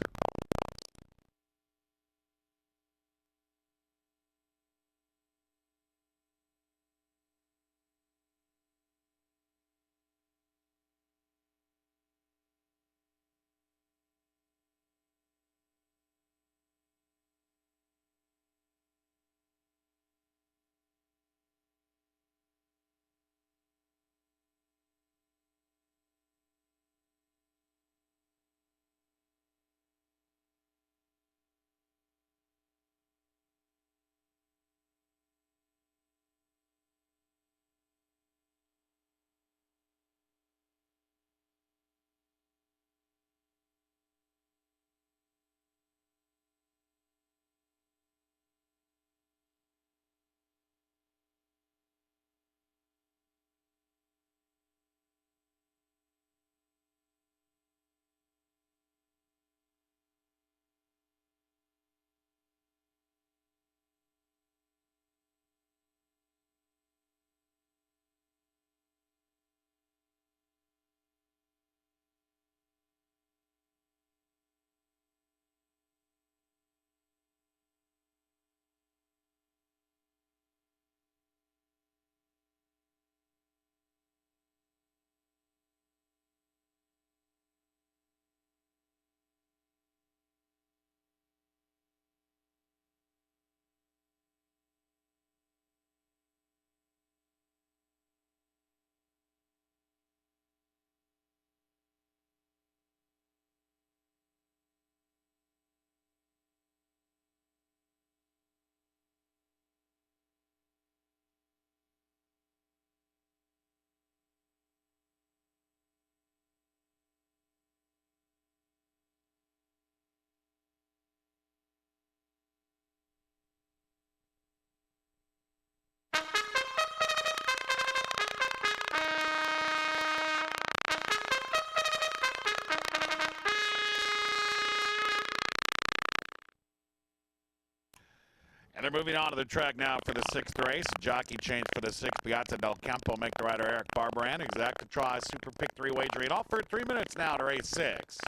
S1: moving on to the track now for the 6th race. Jockey change for the 6th. Piazza del Campo make the rider Eric Barbaran. Exacta try Super Pick 3 wagering. All for 3 minutes now to race 6.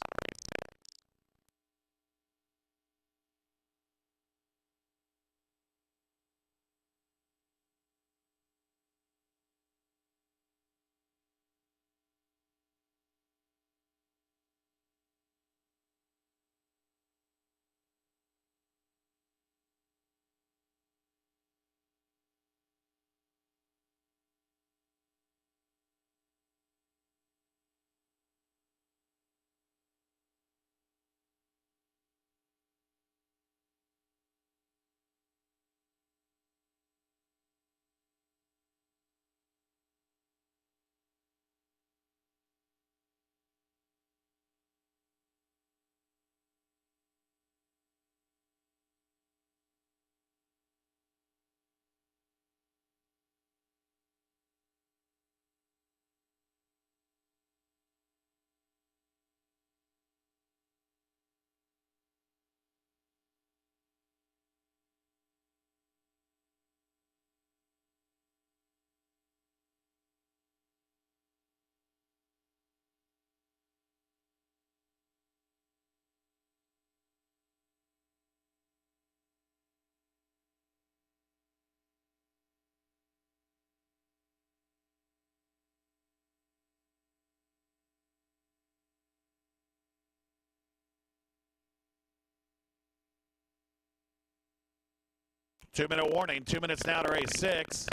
S1: Two-minute warning. 2 minutes now to race 6.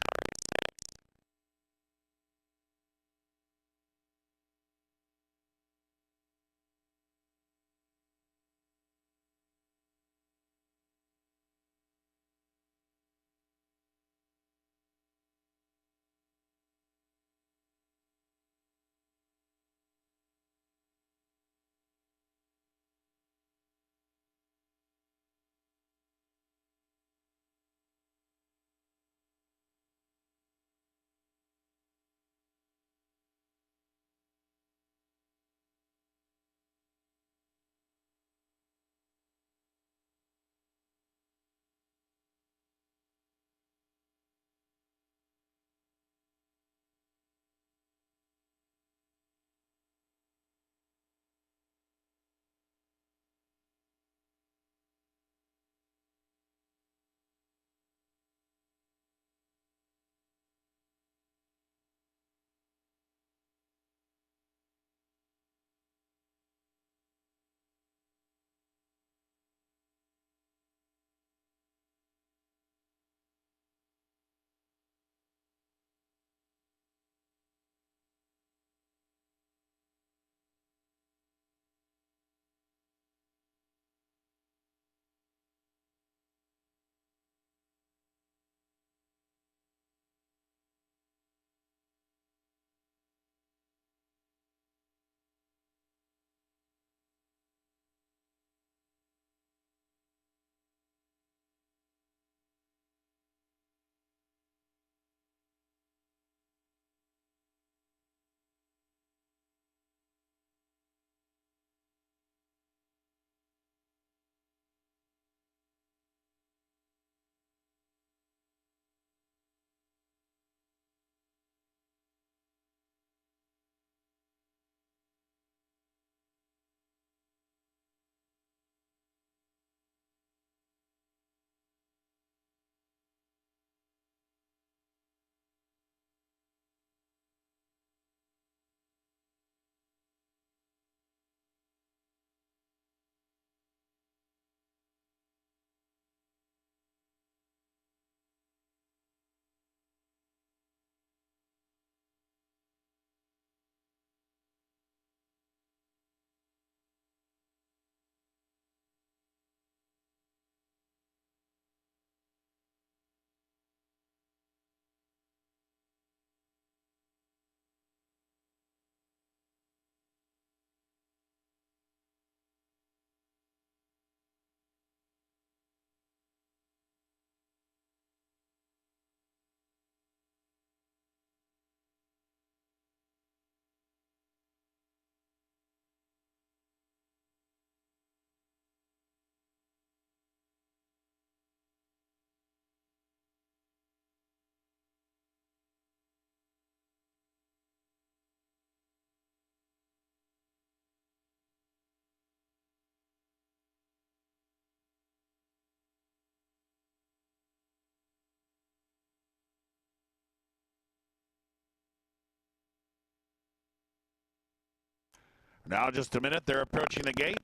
S1: Now just a minute. They're approaching the gate.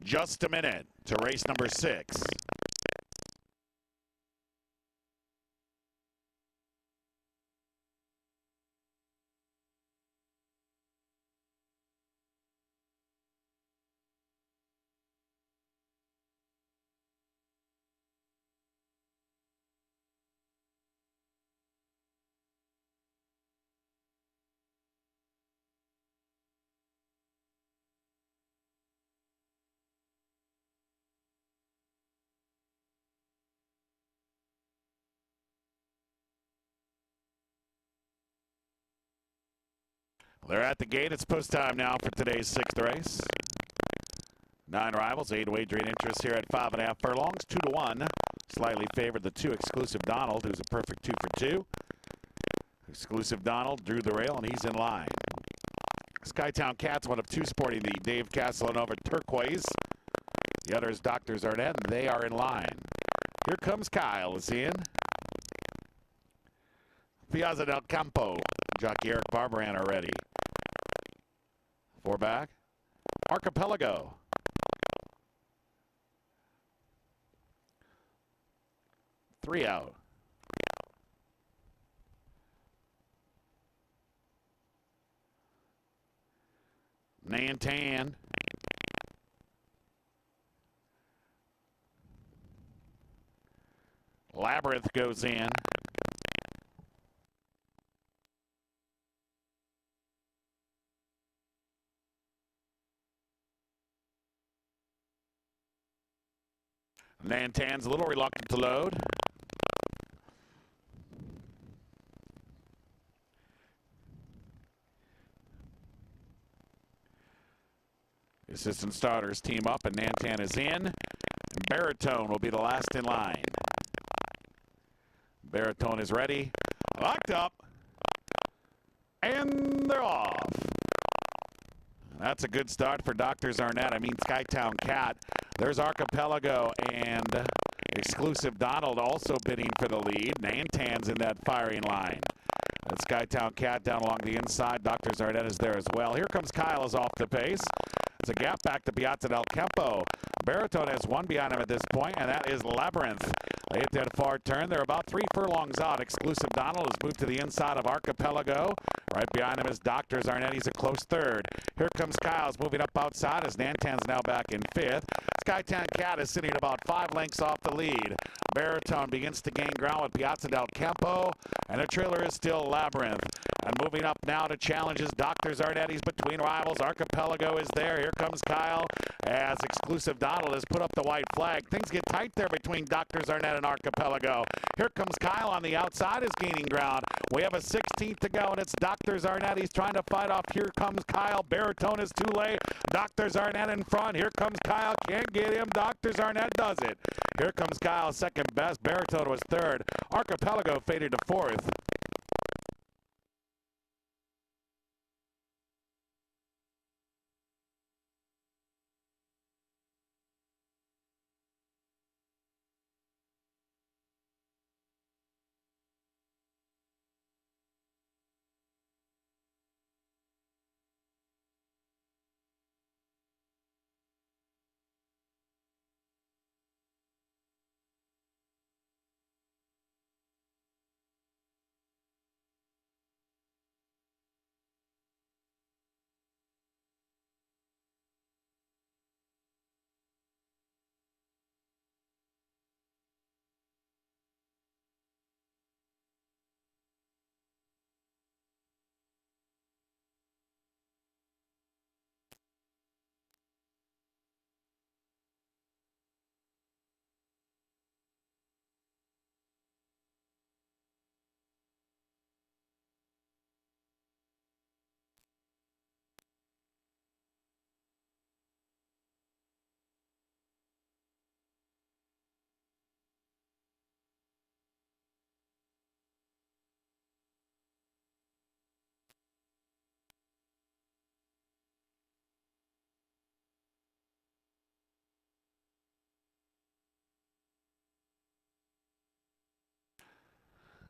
S1: Just a minute to race number 6. They're at the gate. It's post time now for today's 6th race. 9 rivals, 8 wagering interest here at 5.5 furlongs, 2-1. Slightly favored the 2 Exclusive Donald, who's a perfect 2 for 2. Exclusive Donald drew the rail, and he's in line. Skytown Cat's one of 2 sporting the Dave Castellanova turquoise. The other is Dr. Zarnett, and they are in line. Here comes Kyle, is he in? Piazza del Campo. Jockey Eric Barbaran are ready. 4 back. Archipelago. Three out. Nantan. Labyrinth goes in. Nantan's a little reluctant to load. The assistant starters team up, and Nantan is in. Baritone will be the last in line. Baritone is ready. Locked up. And they're off. That's a good start for Dr. Zarnett. I mean, Skytown Cat. There's Archipelago and Exclusive Donald also bidding for the lead. Nantan's in that firing line. That Skytown Cat down along the inside. Dr. Zarnett is there as well. Here comes Kyle is off the pace. It's a gap back to Piazza del Campo. Baritone has one behind him at this point, and that is Labyrinth. They hit that far turn. They're about 3 furlongs out. Exclusive Donald has moved to the inside of Archipelago. Right behind him is Dr. Zarnett. He's a close third. Here comes Kyle's moving up outside as Nantan's now back in 5th. Skytown Cat is sitting about 5 lengths off the lead. Baritone begins to gain ground with Piazza del Campo, and the trailer is still Labyrinth. And moving up now to challenges Dr. Zarnett. He's between rivals. Archipelago is there. Here comes Kyle as Exclusive Donald has put up the white flag. Things get tight there between Dr. Zarnett and Archipelago. Here comes Kyle on the outside, is gaining ground. We have a 16th to go, and it's Dr. Zarnett. He's trying to fight off. Here comes Kyle. Baritone is too late. Dr. Zarnett in front. Here comes Kyle. Can't get him. Dr. Zarnett does it. Here comes Kyle, second best. Baritone was third. Archipelago faded to 4th.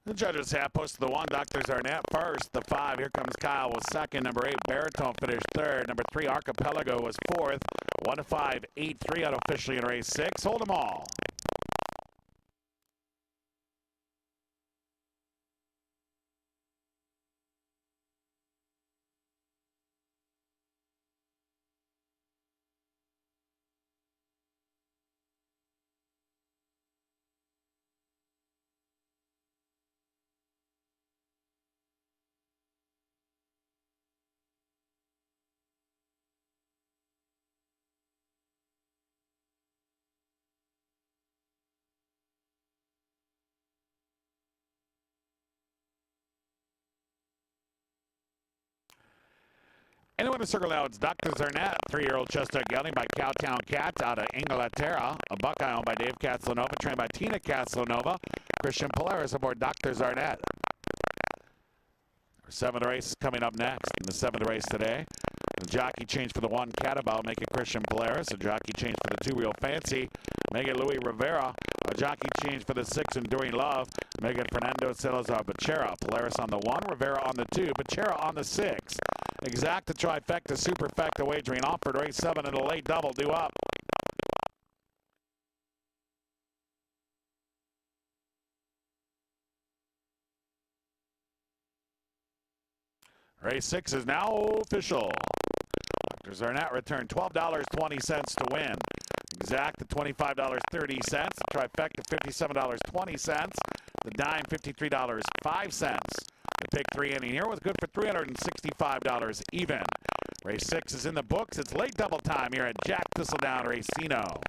S1: The judges have posted the 1. Doctors Arnett first. The 5. Here Comes Kyle was second. Number 8. Baritone finished third. Number 3. Archipelago was fourth. 1 to 5. 8-3 unofficially in race 6. Hold 'em all. Anyone to circle out, it's Dr. Zernet, 3-year-old Chestnut Gelding by Cowtown Cat out of Inglaterra. A Buckeye owned by Dave Castellanova, trained by Tina Castellanova. Christian Polaris aboard Dr. Zarnett. Our 7th race coming up next in the 7th race today. The jockey change for the 1, Catabout, make it Christian Polaris. A jockey change for the 2, Real Fancy, make it Louis Rivera. A jockey change for the 6, Enduring Love, make it Fernando Salazar Becerra. Polaris on the 1, Rivera on the 2, Becerra on the 6. Exacta, trifecta, superfecta wagering offered. Race 7 and a late double due up. Race 6 is now official. Dr. Zarnett returned $12.20 to win. Exacta $25.30. Trifecta $57.20. The dime $53.05. The pick 3 inning here was good for $365 even. Race 6 is in the books. It's late double time here at Jack Thistledown Racino.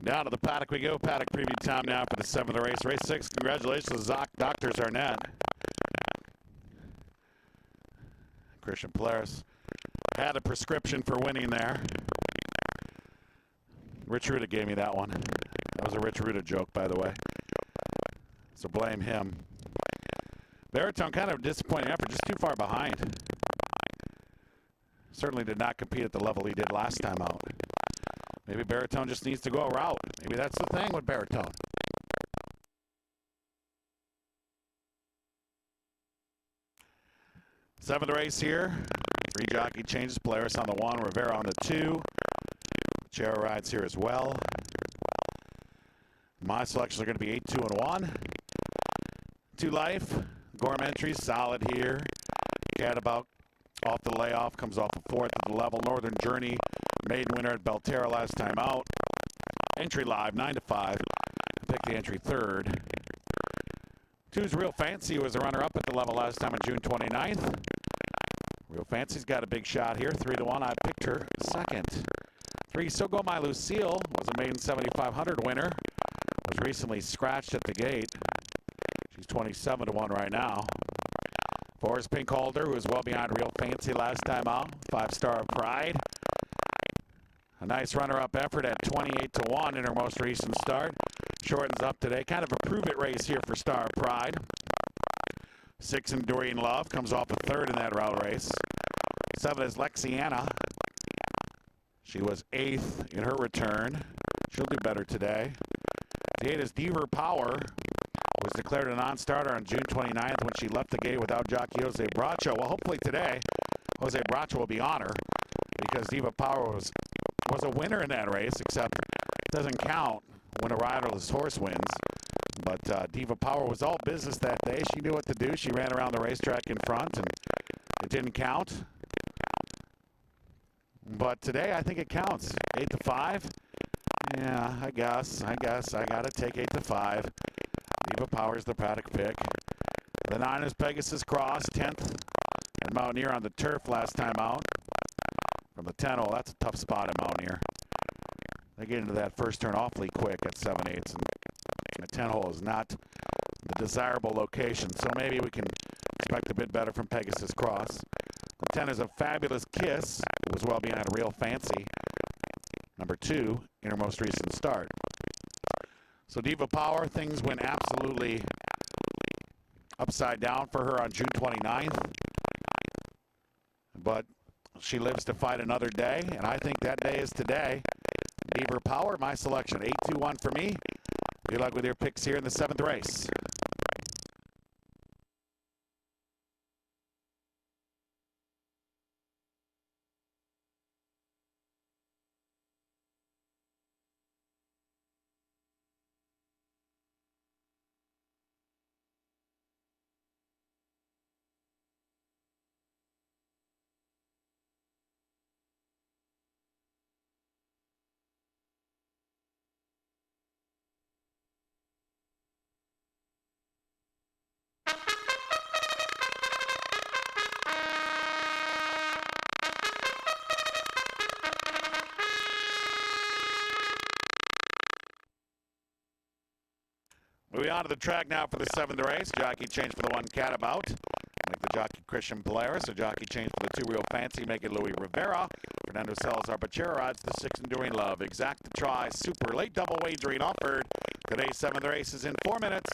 S1: Down to the paddock we go. Paddock preview time now for the 7th race. Race 6. Congratulations, Dr. Arnett. Christian Polaris had a prescription for winning there. Rich Ruda gave me that one. That was a Rich Ruda joke, by the way. So blame him. Baritone, kind of a disappointing effort, just too far behind. Certainly did not compete at the level he did last time out. Maybe Baritone just needs to go a route. Maybe that's the thing with Baritone. Seventh race here. 3 jockey changes. Polaris on the 1, Rivera on the 2. Chero rides here as well. My selections are going to be 8, 2, and 1. 2 Life. Gorm entries solid here. Cadabout off the layoff, comes off a 4th at the level. Northern Journey, maiden winner at Belterra last time out. Entry live, 9 to 5. Pick the entry 3rd. 2's Real Fancy was a runner-up at the level last time on June 29th. Real Fancy's got a big shot here, 3 to 1. I picked her 2nd. 3 So Go My Lucille was a maiden 7,500 winner. Was recently scratched at the gate. She's 27 to 1 right now. 4 is Pink Holder, who was well behind Real Fancy last time out. 5 Star of Pride. A nice runner-up effort at 28 to 1 in her most recent start. Shortens up today. Kind of a prove-it race here for Star of Pride. 6 Enduring Love comes off a 3rd in that route race. 7 is Lexiana. She was 8th in her return. She'll do better today. The 8 is Diva Power. Was declared a non-starter on June 29th when she left the gate without jockey Jose Bracho. Well, hopefully today, Jose Bracho will be on her because Diva Power was a winner in that race, except it doesn't count when a riderless horse wins. But Diva Power was all business that day. She knew what to do. She ran around the racetrack in front, and it didn't count. But today, I think it counts. 8 to 5. Yeah, I guess I got to take 8 to 5. Diva Power's the paddock pick. The 9 is Pegasus Cross, 10th. And Mountaineer on the turf last time out. From the 10 hole, that's a tough spot at Mountaineer. They get into that first turn awfully quick at 7/8. And the 10 hole is not the desirable location. So maybe we can expect a bit better from Pegasus Cross. The 10 is a Fabulous Kiss. It was well behind Real Fancy. Number 2 in her most recent start. So Diva Power, things went absolutely upside down for her on June 29th. But she lives to fight another day, and I think that day is today. Diva Power, my selection, 8-2-1 for me. Good luck with your picks here in the 7th race. Moving on to the track now for the 7th race. Jockey change for the 1 Cadabout. Make the jockey Christian Polaris. A jockey change for the 2 Real Fancy. Make it Louis Rivera. Fernando Salazar Bachero rides the 6 Enduring Love. Exact to try. Super late double wagering offered. Today's 7th race is in 4 minutes.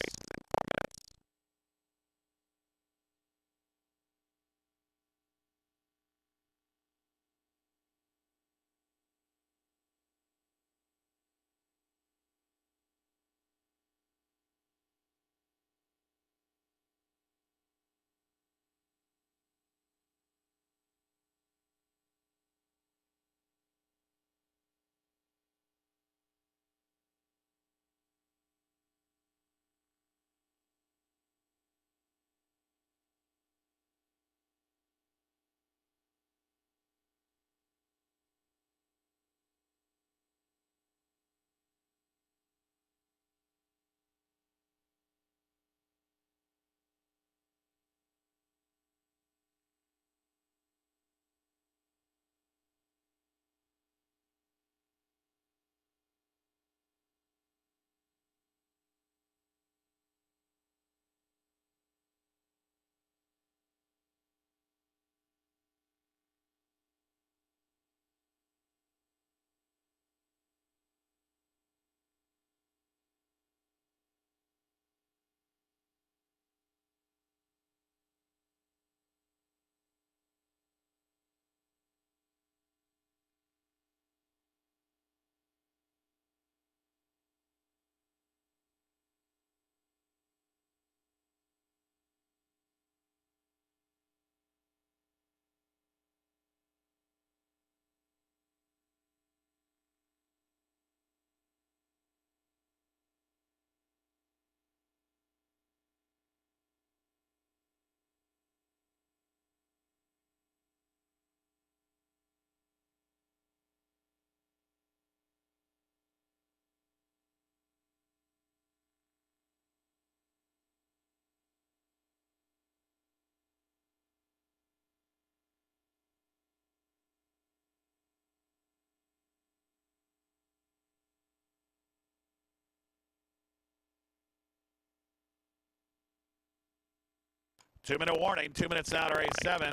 S1: 2-minute warning, 2 minutes now to race 7.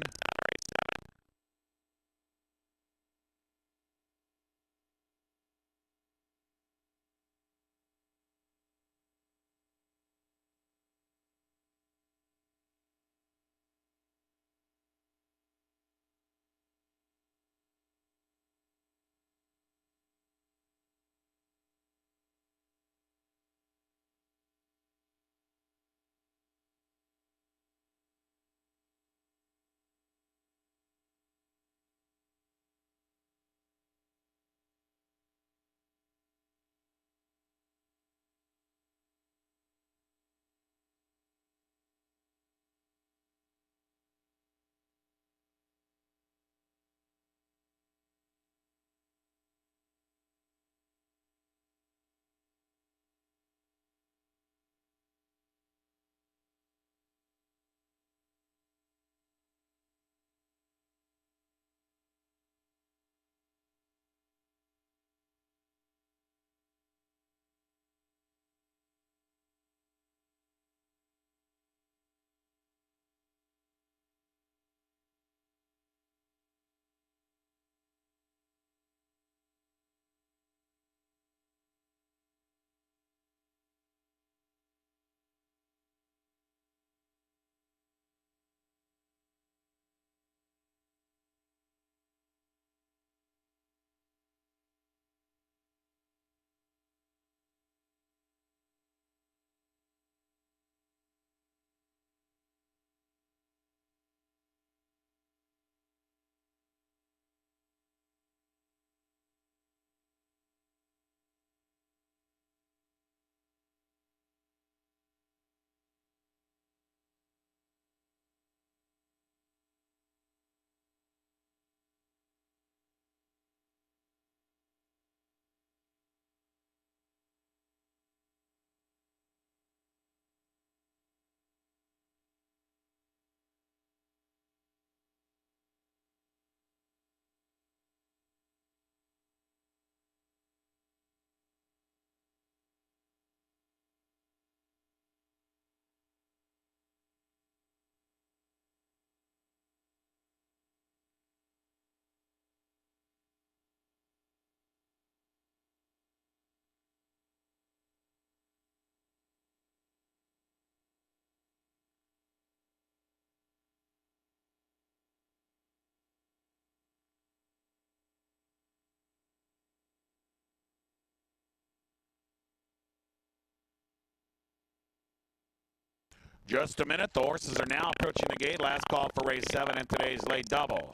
S1: Just a minute. The horses are now approaching the gate. Last call for race 7 in today's late double.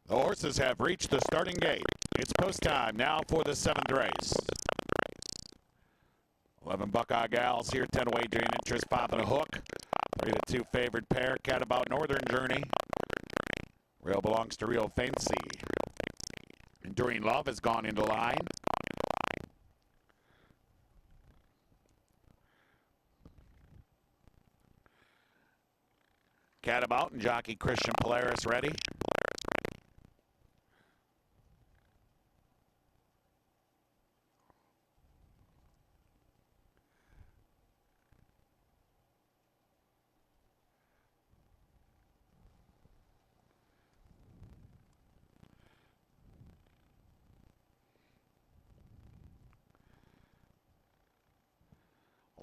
S1: The horses have reached the starting gate. It's post time now for the 7th race. 11 Buckeye Gals here, 10 wagering interest, 5 and a hook. 3 to 2 favored pair, Catabout Northern Journey. Rail belongs to Real Fancy. Enduring Love has gone into line. Catabout and jockey Christian Polaris ready.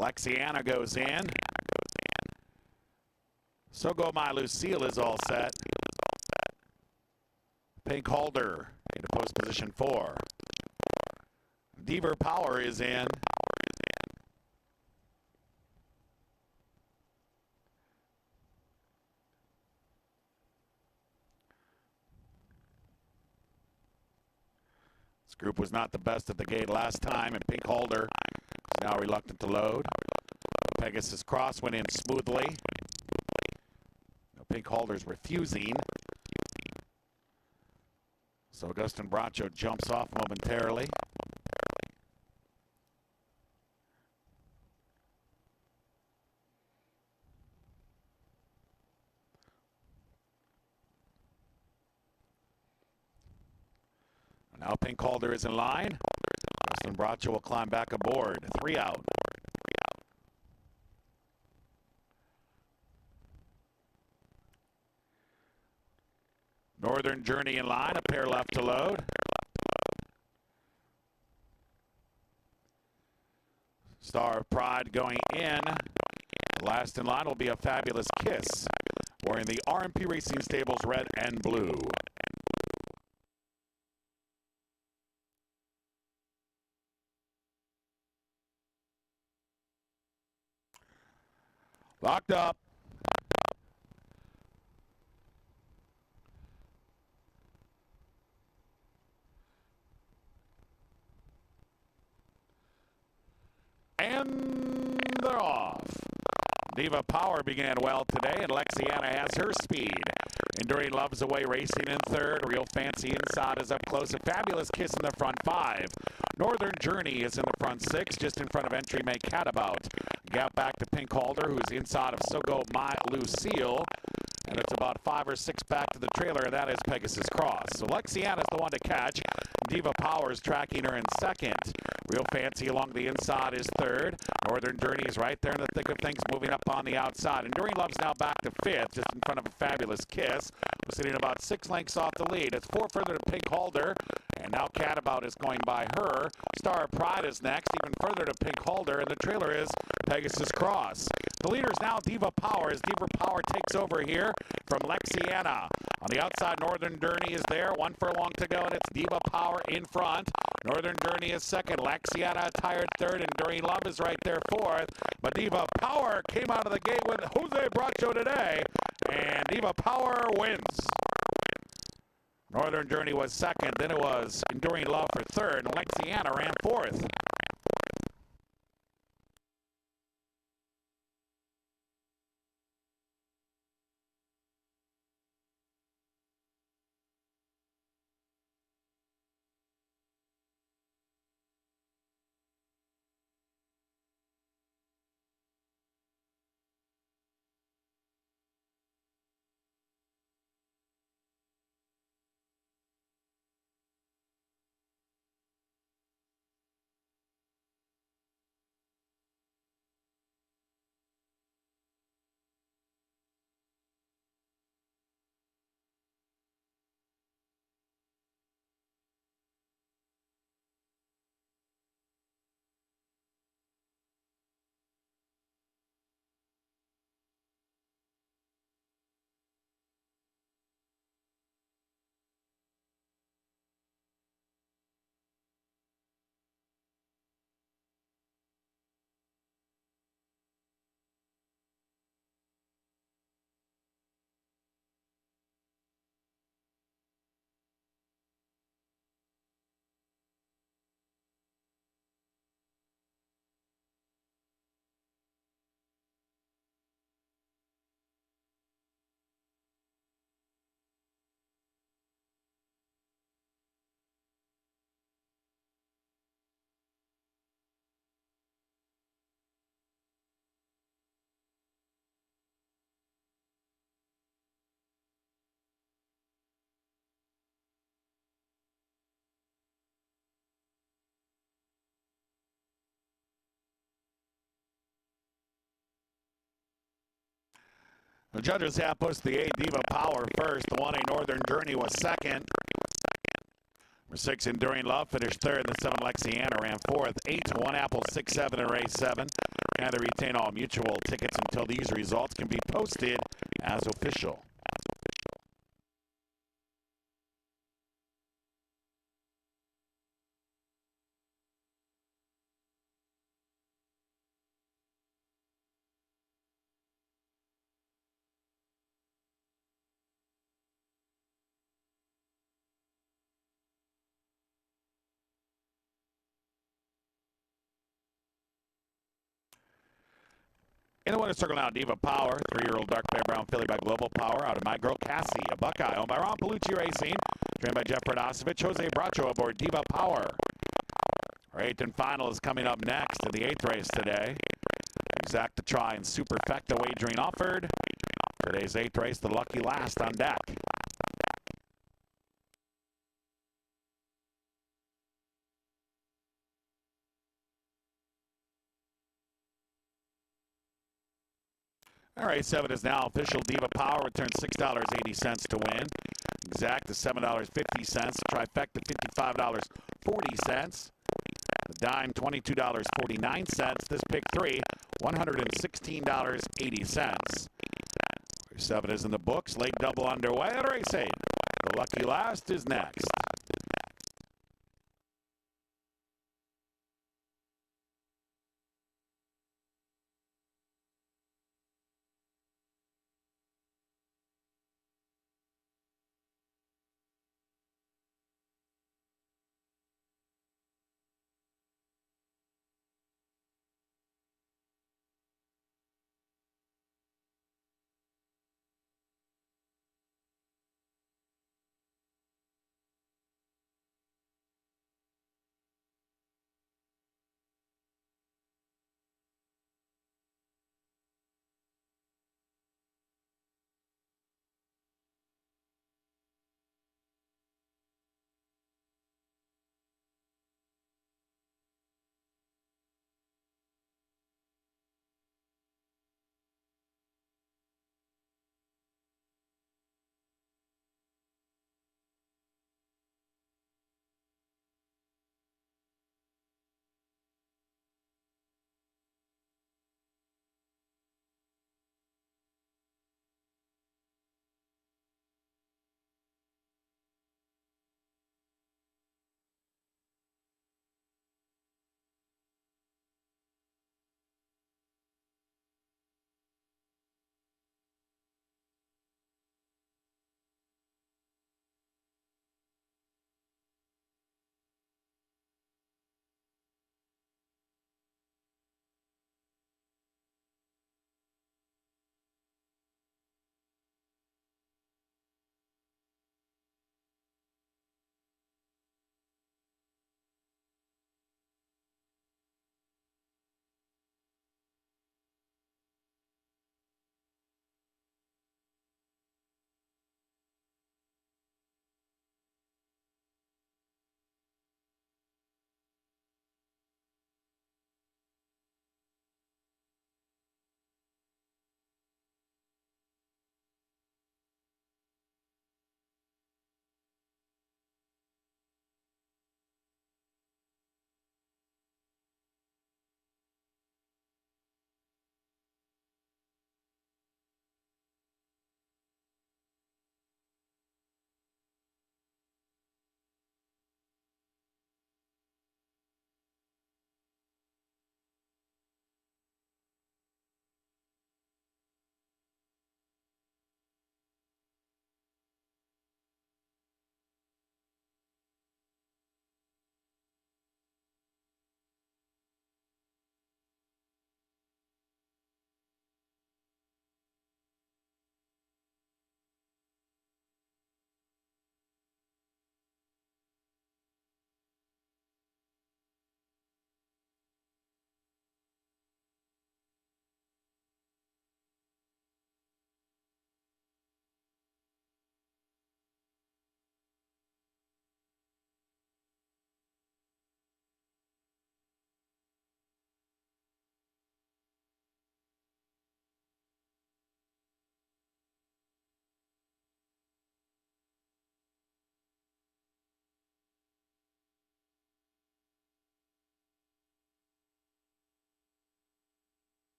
S1: Lexiana goes in. So Go My Lucille is all set. Pink Holder into post position 4. Deaver Power is in. This group was not the best at the gate last time, and Pink Holder is now reluctant to load. Pegasus Cross went in smoothly. The pink holder's refusing. So Augustin Bracho jumps off momentarily. Now pink holder is in line. Augustin Bracho will climb back aboard. 3 out. Northern Journey in line, a pair left to load. Star of Pride going in. Last in line will be a Fabulous Kiss, wearing the RMP Racing Stables red and blue. Locked up. And they're off. Diva Power began well today, and Lexiana has her speed. Enduring Love's away racing in third. Real Fancy inside is up close. A Fabulous Kiss in the front 5. Northern Journey is in the front 6, just in front of entry May Catabout. Gap back to Pink Holder, who's inside of So Go My Lucille. And it's about 5 or 6 back to the trailer, and that is Pegasus Cross. So Lexiana's the one to catch. Diva Power's tracking her in second. Real Fancy along the inside is third. Northern Journey is right there in the thick of things, moving up on the outside. Enduring Love's now back to 5th, just in front of a Fabulous Kiss. We're sitting about 6 lengths off the lead. It's 4 further to Pink Holder, and now Catabout is going by her. Star of Pride is next, even further to Pink Holder, and the trailer is Pegasus Cross. The leader is now Diva Power, as Diva Power takes over here from Lexiana. On the outside, Northern Journey is there. 1 furlong to go, and it's Diva Power in front. Northern Journey is second. Lexiana tired third, and Enduring Love is right there fourth. But Diva Power came out of the gate with Jose Bracho today, and Diva Power wins. Northern Journey was second. Then it was Enduring Love for third, and Lexiana ran fourth. The judges have pushed the 8 Diva Power first. The 1A Northern Journey was second. Number 6 Enduring Love finished third. The 7 Lexiana ran fourth. 8 1 Apple 6 7 in race 7. And they retain all mutual tickets until these results can be posted as official. In the winner's circle now, Diva Power, 3-year-old dark bear brown filly by Global Power out of My Girl Cassie, a Buckeye owned by Ron Palucci Racing, trained by Jeff Radosevich, Jose Bracho aboard Diva Power. Our 8th and final is coming up next in the 8th race today. Exacta Try and Superfecta wagering offered. Today's 8th race, the lucky last on deck. All right, 7 is now official. Diva Power returns $6.80 to win. Exacta $7.50. Trifecta $55.40. The dime $22.49. This pick 3 $116.80. 7 is in the books. Late double underway at race 8. The lucky last is next.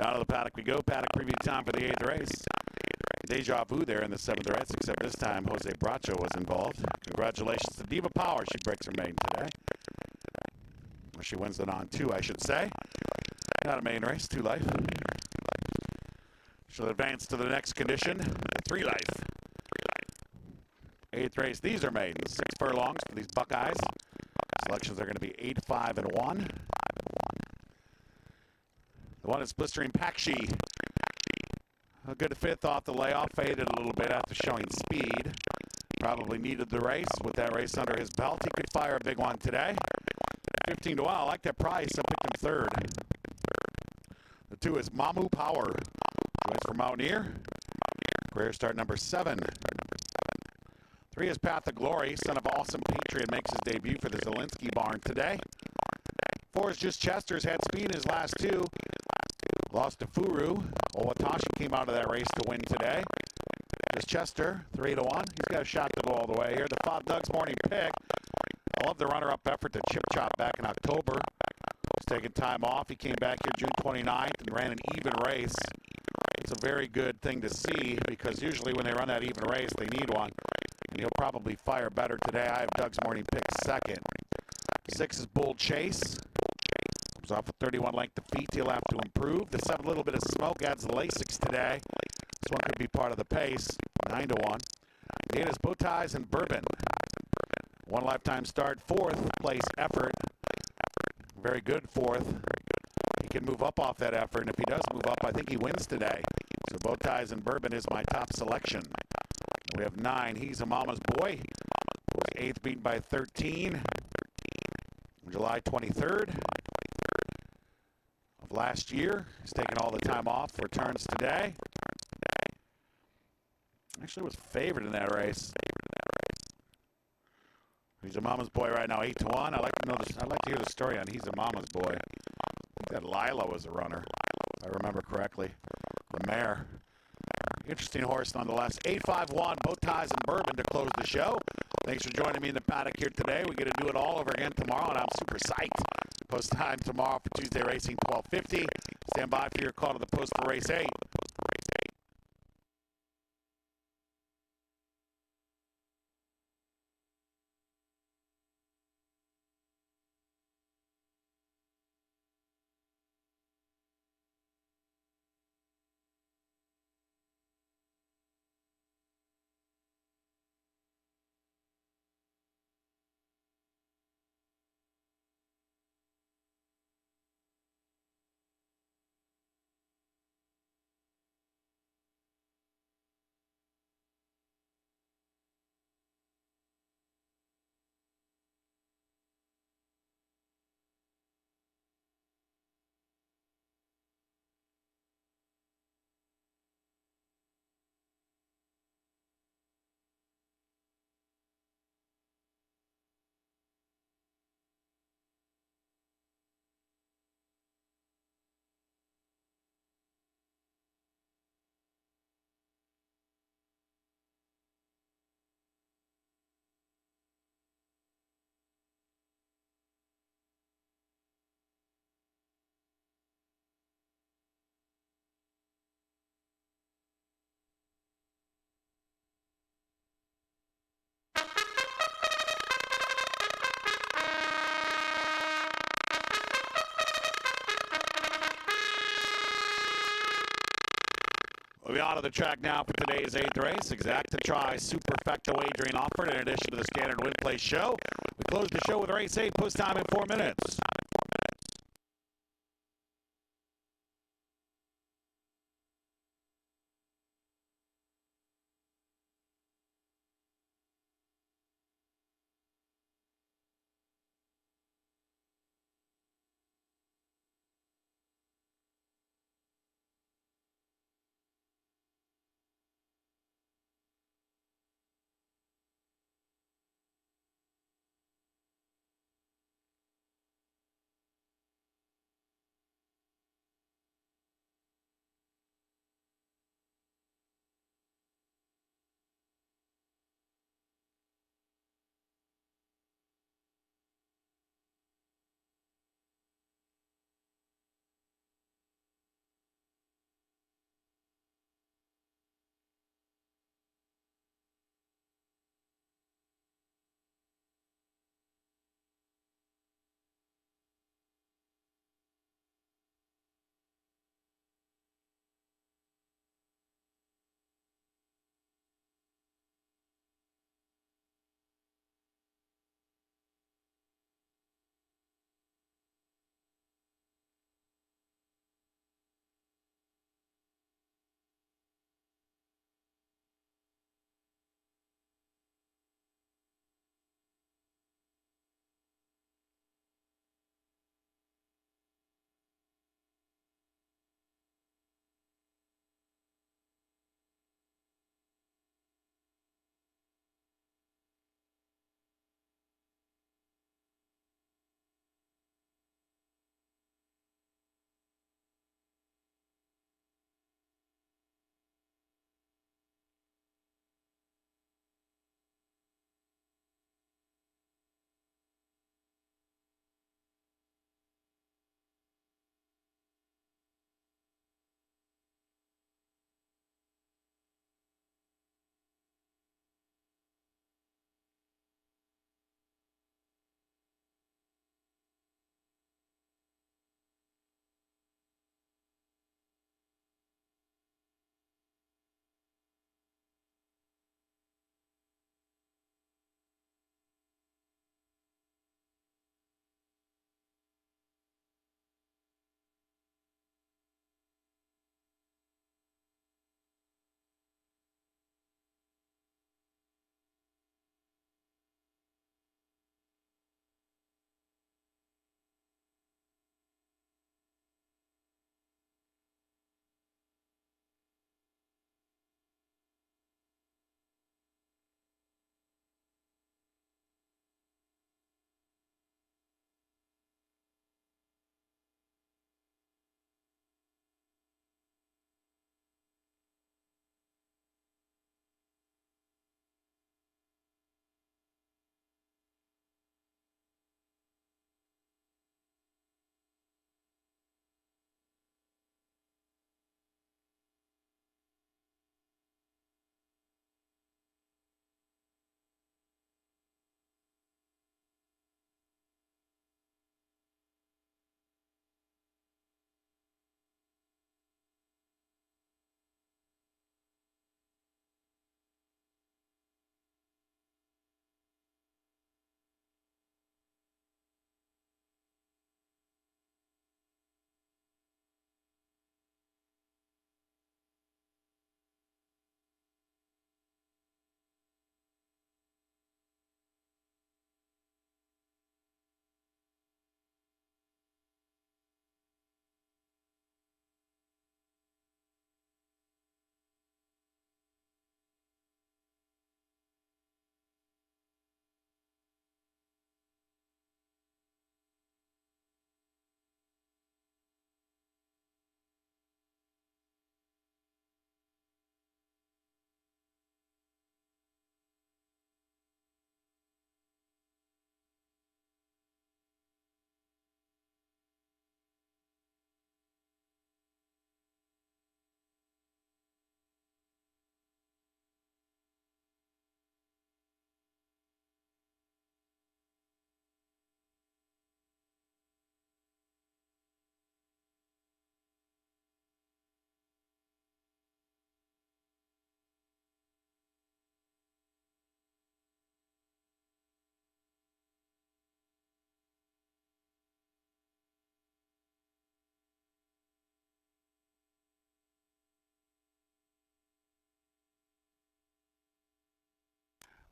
S1: Down to the paddock we go. Paddock preview time for the 8th race. Deja vu there in the 7th race, except this time Jose Bracho was involved. Congratulations to Diva Power. She breaks her maiden today. Or she wins the non-2, I should say. Not a main race, 2 life. She'll advance to the next condition, 3 life. 8th race, these are maidens. 6 furlongs for these Buckeyes. Selections are going to be 8, 5, and 1. The one is Blistering Pakshi. A good 5th off the layoff, faded a little bit after showing speed. Probably needed the race. With that race under his belt, he could fire a big one today. 15 to 1. I like that price. I picked him 3rd. The 2 is Mamu Power. Joins for Mountaineer. Career start number 7. 3 is Path of Glory. Son of Awesome Patriot makes his debut for the Zielinski barn today. 4 is Just Chester's. Had speed in his last 2. Lost to Furu. Owatashi came out of that race to win today. Just Chester, 3 to 1. He's got a shot to go all the way here. The Bob Doug's morning pick. I love the runner-up effort to Chip Chop back in October. He's taking time off. He came back here June 29th and ran an even race. It's a very good thing to see because usually when they run that even race, they need one. And he'll probably fire better today. I have Doug's morning pick 2nd. 6 is Bull Chase. Comes off a 31 length defeat. He'll have to improve. The 7, a little bit of smoke, adds the Lasix today. This one could be part of the pace. 9 to 1. 8 is Bow Ties and Bourbon. 1 lifetime start. 4th place effort. Very good 4th. He can move up off that effort, and if he does move up, I think he wins today. So Bow Ties and Bourbon is my top selection. We have 9. He's a Mama's Boy. 8th beaten by 13. July 23rd of last year. He's taken all the time off. Returns today. Actually was favored in that race. He's a Mama's Boy right now, 8 to 1. I'd like to know this. I'd like to hear the story on He's a Mama's Boy. I think that Lila was a runner, if I remember correctly. The mare. Interesting horse nonetheless. 8-5-1, Bow Ties and Bourbon to close the show. Thanks for joining me in the paddock here today. We get to do it all over again tomorrow, and I'm super psyched. Post time tomorrow for Tuesday Racing, 12:50. Stand by for your call to the post for race 8. We'll be on to the track now for today's 8th race. Exacta Tri Superfecta wagering offered in addition to the standard win play show. We close the show with race 8, post time in 4 minutes.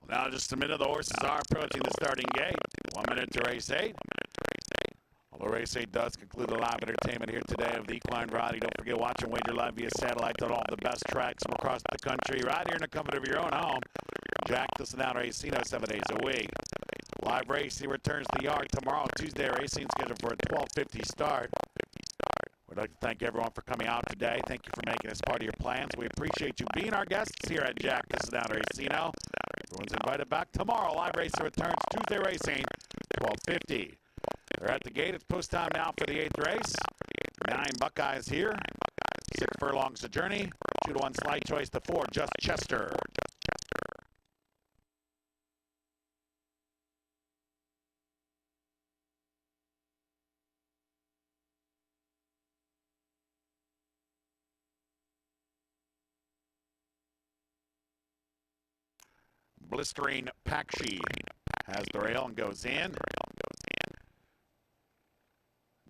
S1: Now just a minute, the horses are approaching the starting gate. 1 minute to race 8. Although race 8 does conclude the live entertainment here today of the equine variety. Don't forget, watch and wager live via satellite on all the best tracks from across the country, right here in the comfort of your own home. Jack Thistledown Racing 7 days a week. Live racing returns to the yard tomorrow, Tuesday. Racing scheduled for a 12:50 start. We'd like to thank everyone for coming out today. Thank you for making us part of your plans. We appreciate you being our guests here at Jack Thistledown Racing. Everyone's invited back tomorrow. Live racing returns Tuesday racing, 12:50. They're at the gate. It's post time now for the 8th race. 9 Buckeyes here. 6 furlongs to journey. 2 to 1 slight choice to 4. Just Chester. Blistering Pakshi has the rail and goes in.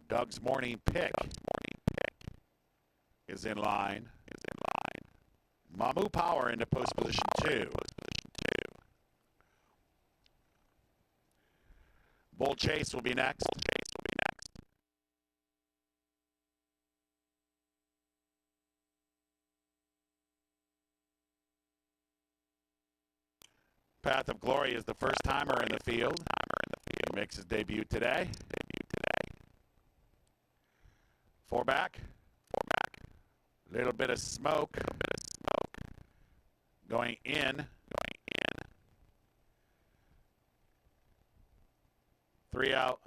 S1: Doug's Morning Pick is in line. Mamu Power into post position 2. Bull Chase will be next. Path of Glory is the first timer in the field. He makes his debut today. 4 back. Little bit of smoke. Going in. 3 out.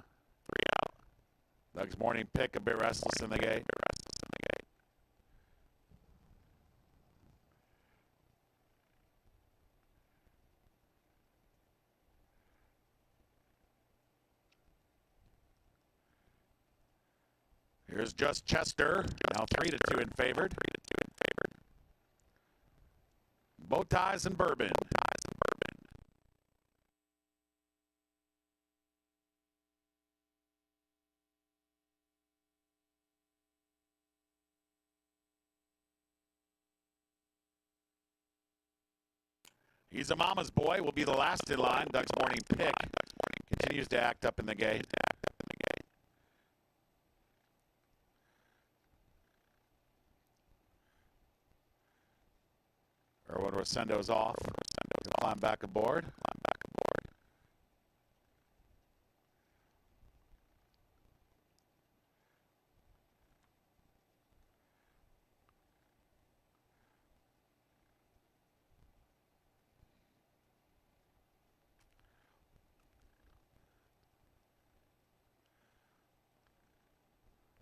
S1: Doug's Morning Pick a bit restless in the gate. Here's Just Chester, now 3 to 2 in favored. Bow Ties and Bourbon. He's a mama's boy, will be the last in line. Doug's Morning Pick continues to act up in the gate. Erwin Rosendo's off. He'll climb back aboard.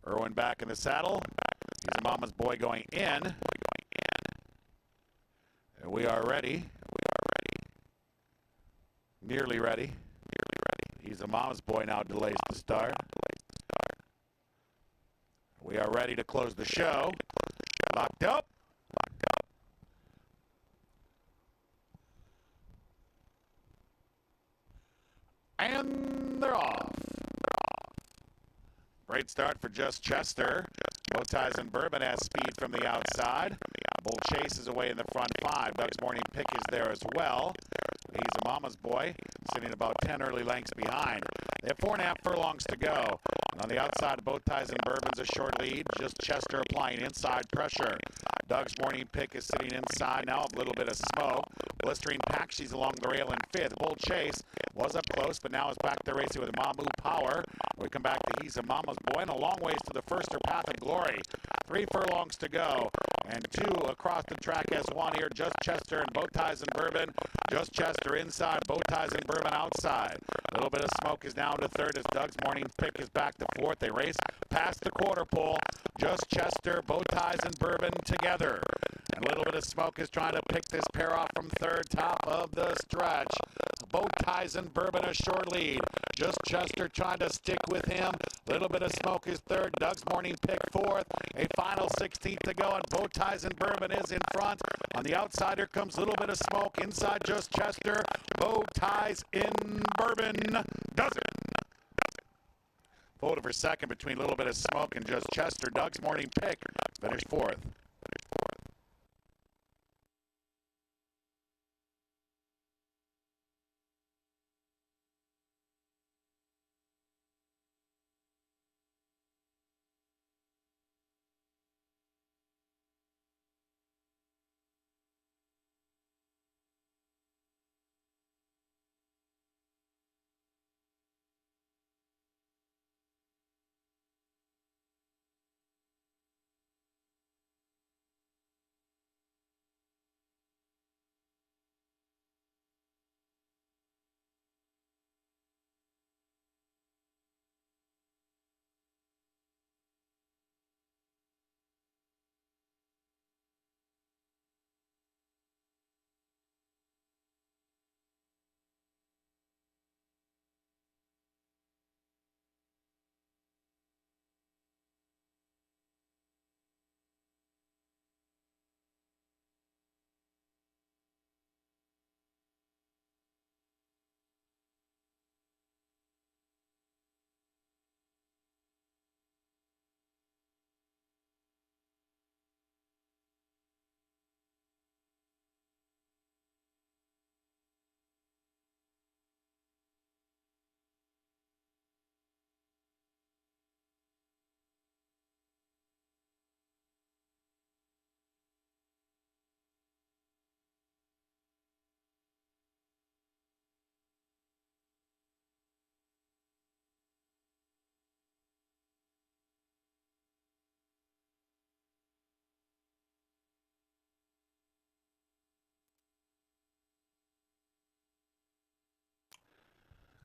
S1: Erwin back in the saddle. He's a mama's boy going in. And we are ready. Nearly ready. He's a mama's boy now, delays the start. We are ready to close the show. Locked up. And they're off. Great start for Just Chester. Bow Ties and Bourbon has speed from the outside. Bull Chase is away in the front 5. Doug's Morning Pick is there as well. He's a mama's boy, sitting about 10 early lengths behind. They have 4.5 furlongs to go. And on the outside, Bow Ties and Bourbon's a short lead. Just Chester applying inside pressure. Doug's Morning Pick is sitting inside now, a little bit of smoke. Blistering Pakshi's along the rail in 5th. Bull Chase was up close, but now is back to racing with Mamu Power. We come back to He's a Mama's Boy, and a long ways to the first or Path of Glory. 3 furlongs to go, and 2 across the track as 1 here. Just Chester and Bow Ties and Bourbon. Just Chester inside, Bow Ties and Bourbon outside. A little bit of smoke is down to 3rd as Doug's Morning Pick is back to 4th. They race past the quarter pole. Just Chester, Bow Ties and Bourbon together. And a little bit of smoke is trying to pick this pair off from 3rd, top of the stretch. Bow Ties and Bourbon a short lead. Just Chester trying to stick with him. Little bit of smoke is 3rd. Doug's Morning Pick 4th. A final 16th to go, and Bow Ties and Bourbon is in front. On the outside, here comes a little bit of smoke. Inside, Just Chester. Bow Ties in Bourbon does it. Pulled for second between a little bit of smoke and Just Chester. Doug's Morning Pick finished 4th.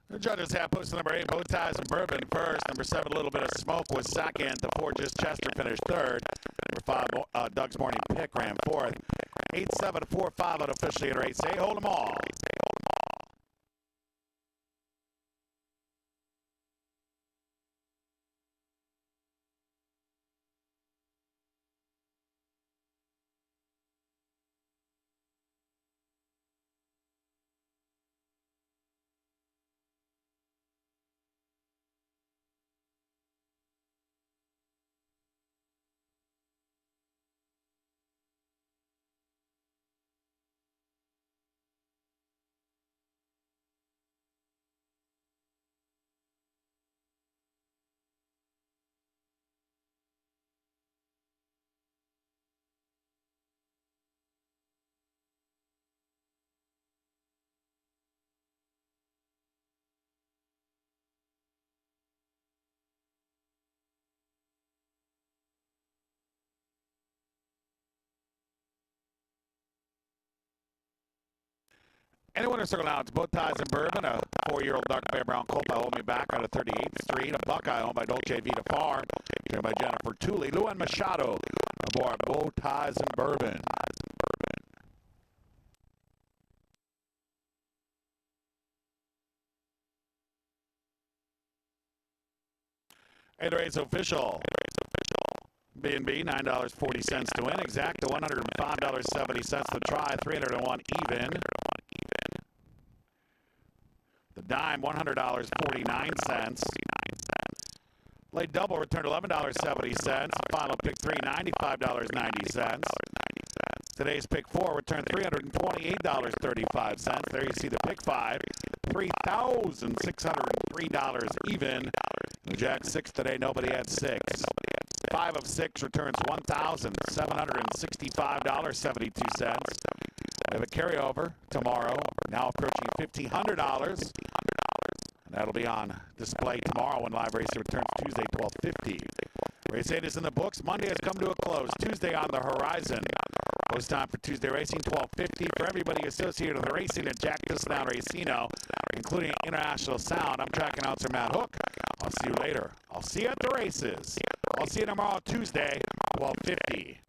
S1: The judges have posted number 8, Bow Ties and Bourbon first. Number 7, A Little Bit of Smoke was second. The 4, Just Chester finished third. Number 5, Doug's Morning Pick ran fourth. 8, 7, 4, 5 unofficially in race A. Hold them all. Anyone who circle out, it's Bow Ties and Bourbon, a 4-year-old dark bear brown colt by Hold Me Back out of 38th Street, a Buckeye owned by Dolce Vita Farm, trained by Jennifer Tooley, Luan Machado, aboard Bow Ties and Bourbon. Hey, the race official. B&B, $9.40 to win. Exact to $105.70 to try. 301 even. The dime, $100.49. Late double returned $11.70. Final pick 3, $95.90. Today's pick 4 returned $328.35. There you see the pick 5, $3,603 even. The Jack 6 today, nobody had 6. 5 of 6 returns $1,765.72. We have a carryover tomorrow, now approaching $1,500. And that'll be on display tomorrow when live racing returns Tuesday, 12:50. Race 8 is in the books. Monday has come to a close. Tuesday on the horizon. Post time for Tuesday racing, 12:50. For everybody associated with the racing at Jack Thistledown Racino, including International Sound, I'm track announcer Matt Hook. I'll see you later. I'll see you at the races. I'll see you tomorrow, Tuesday, 12:50.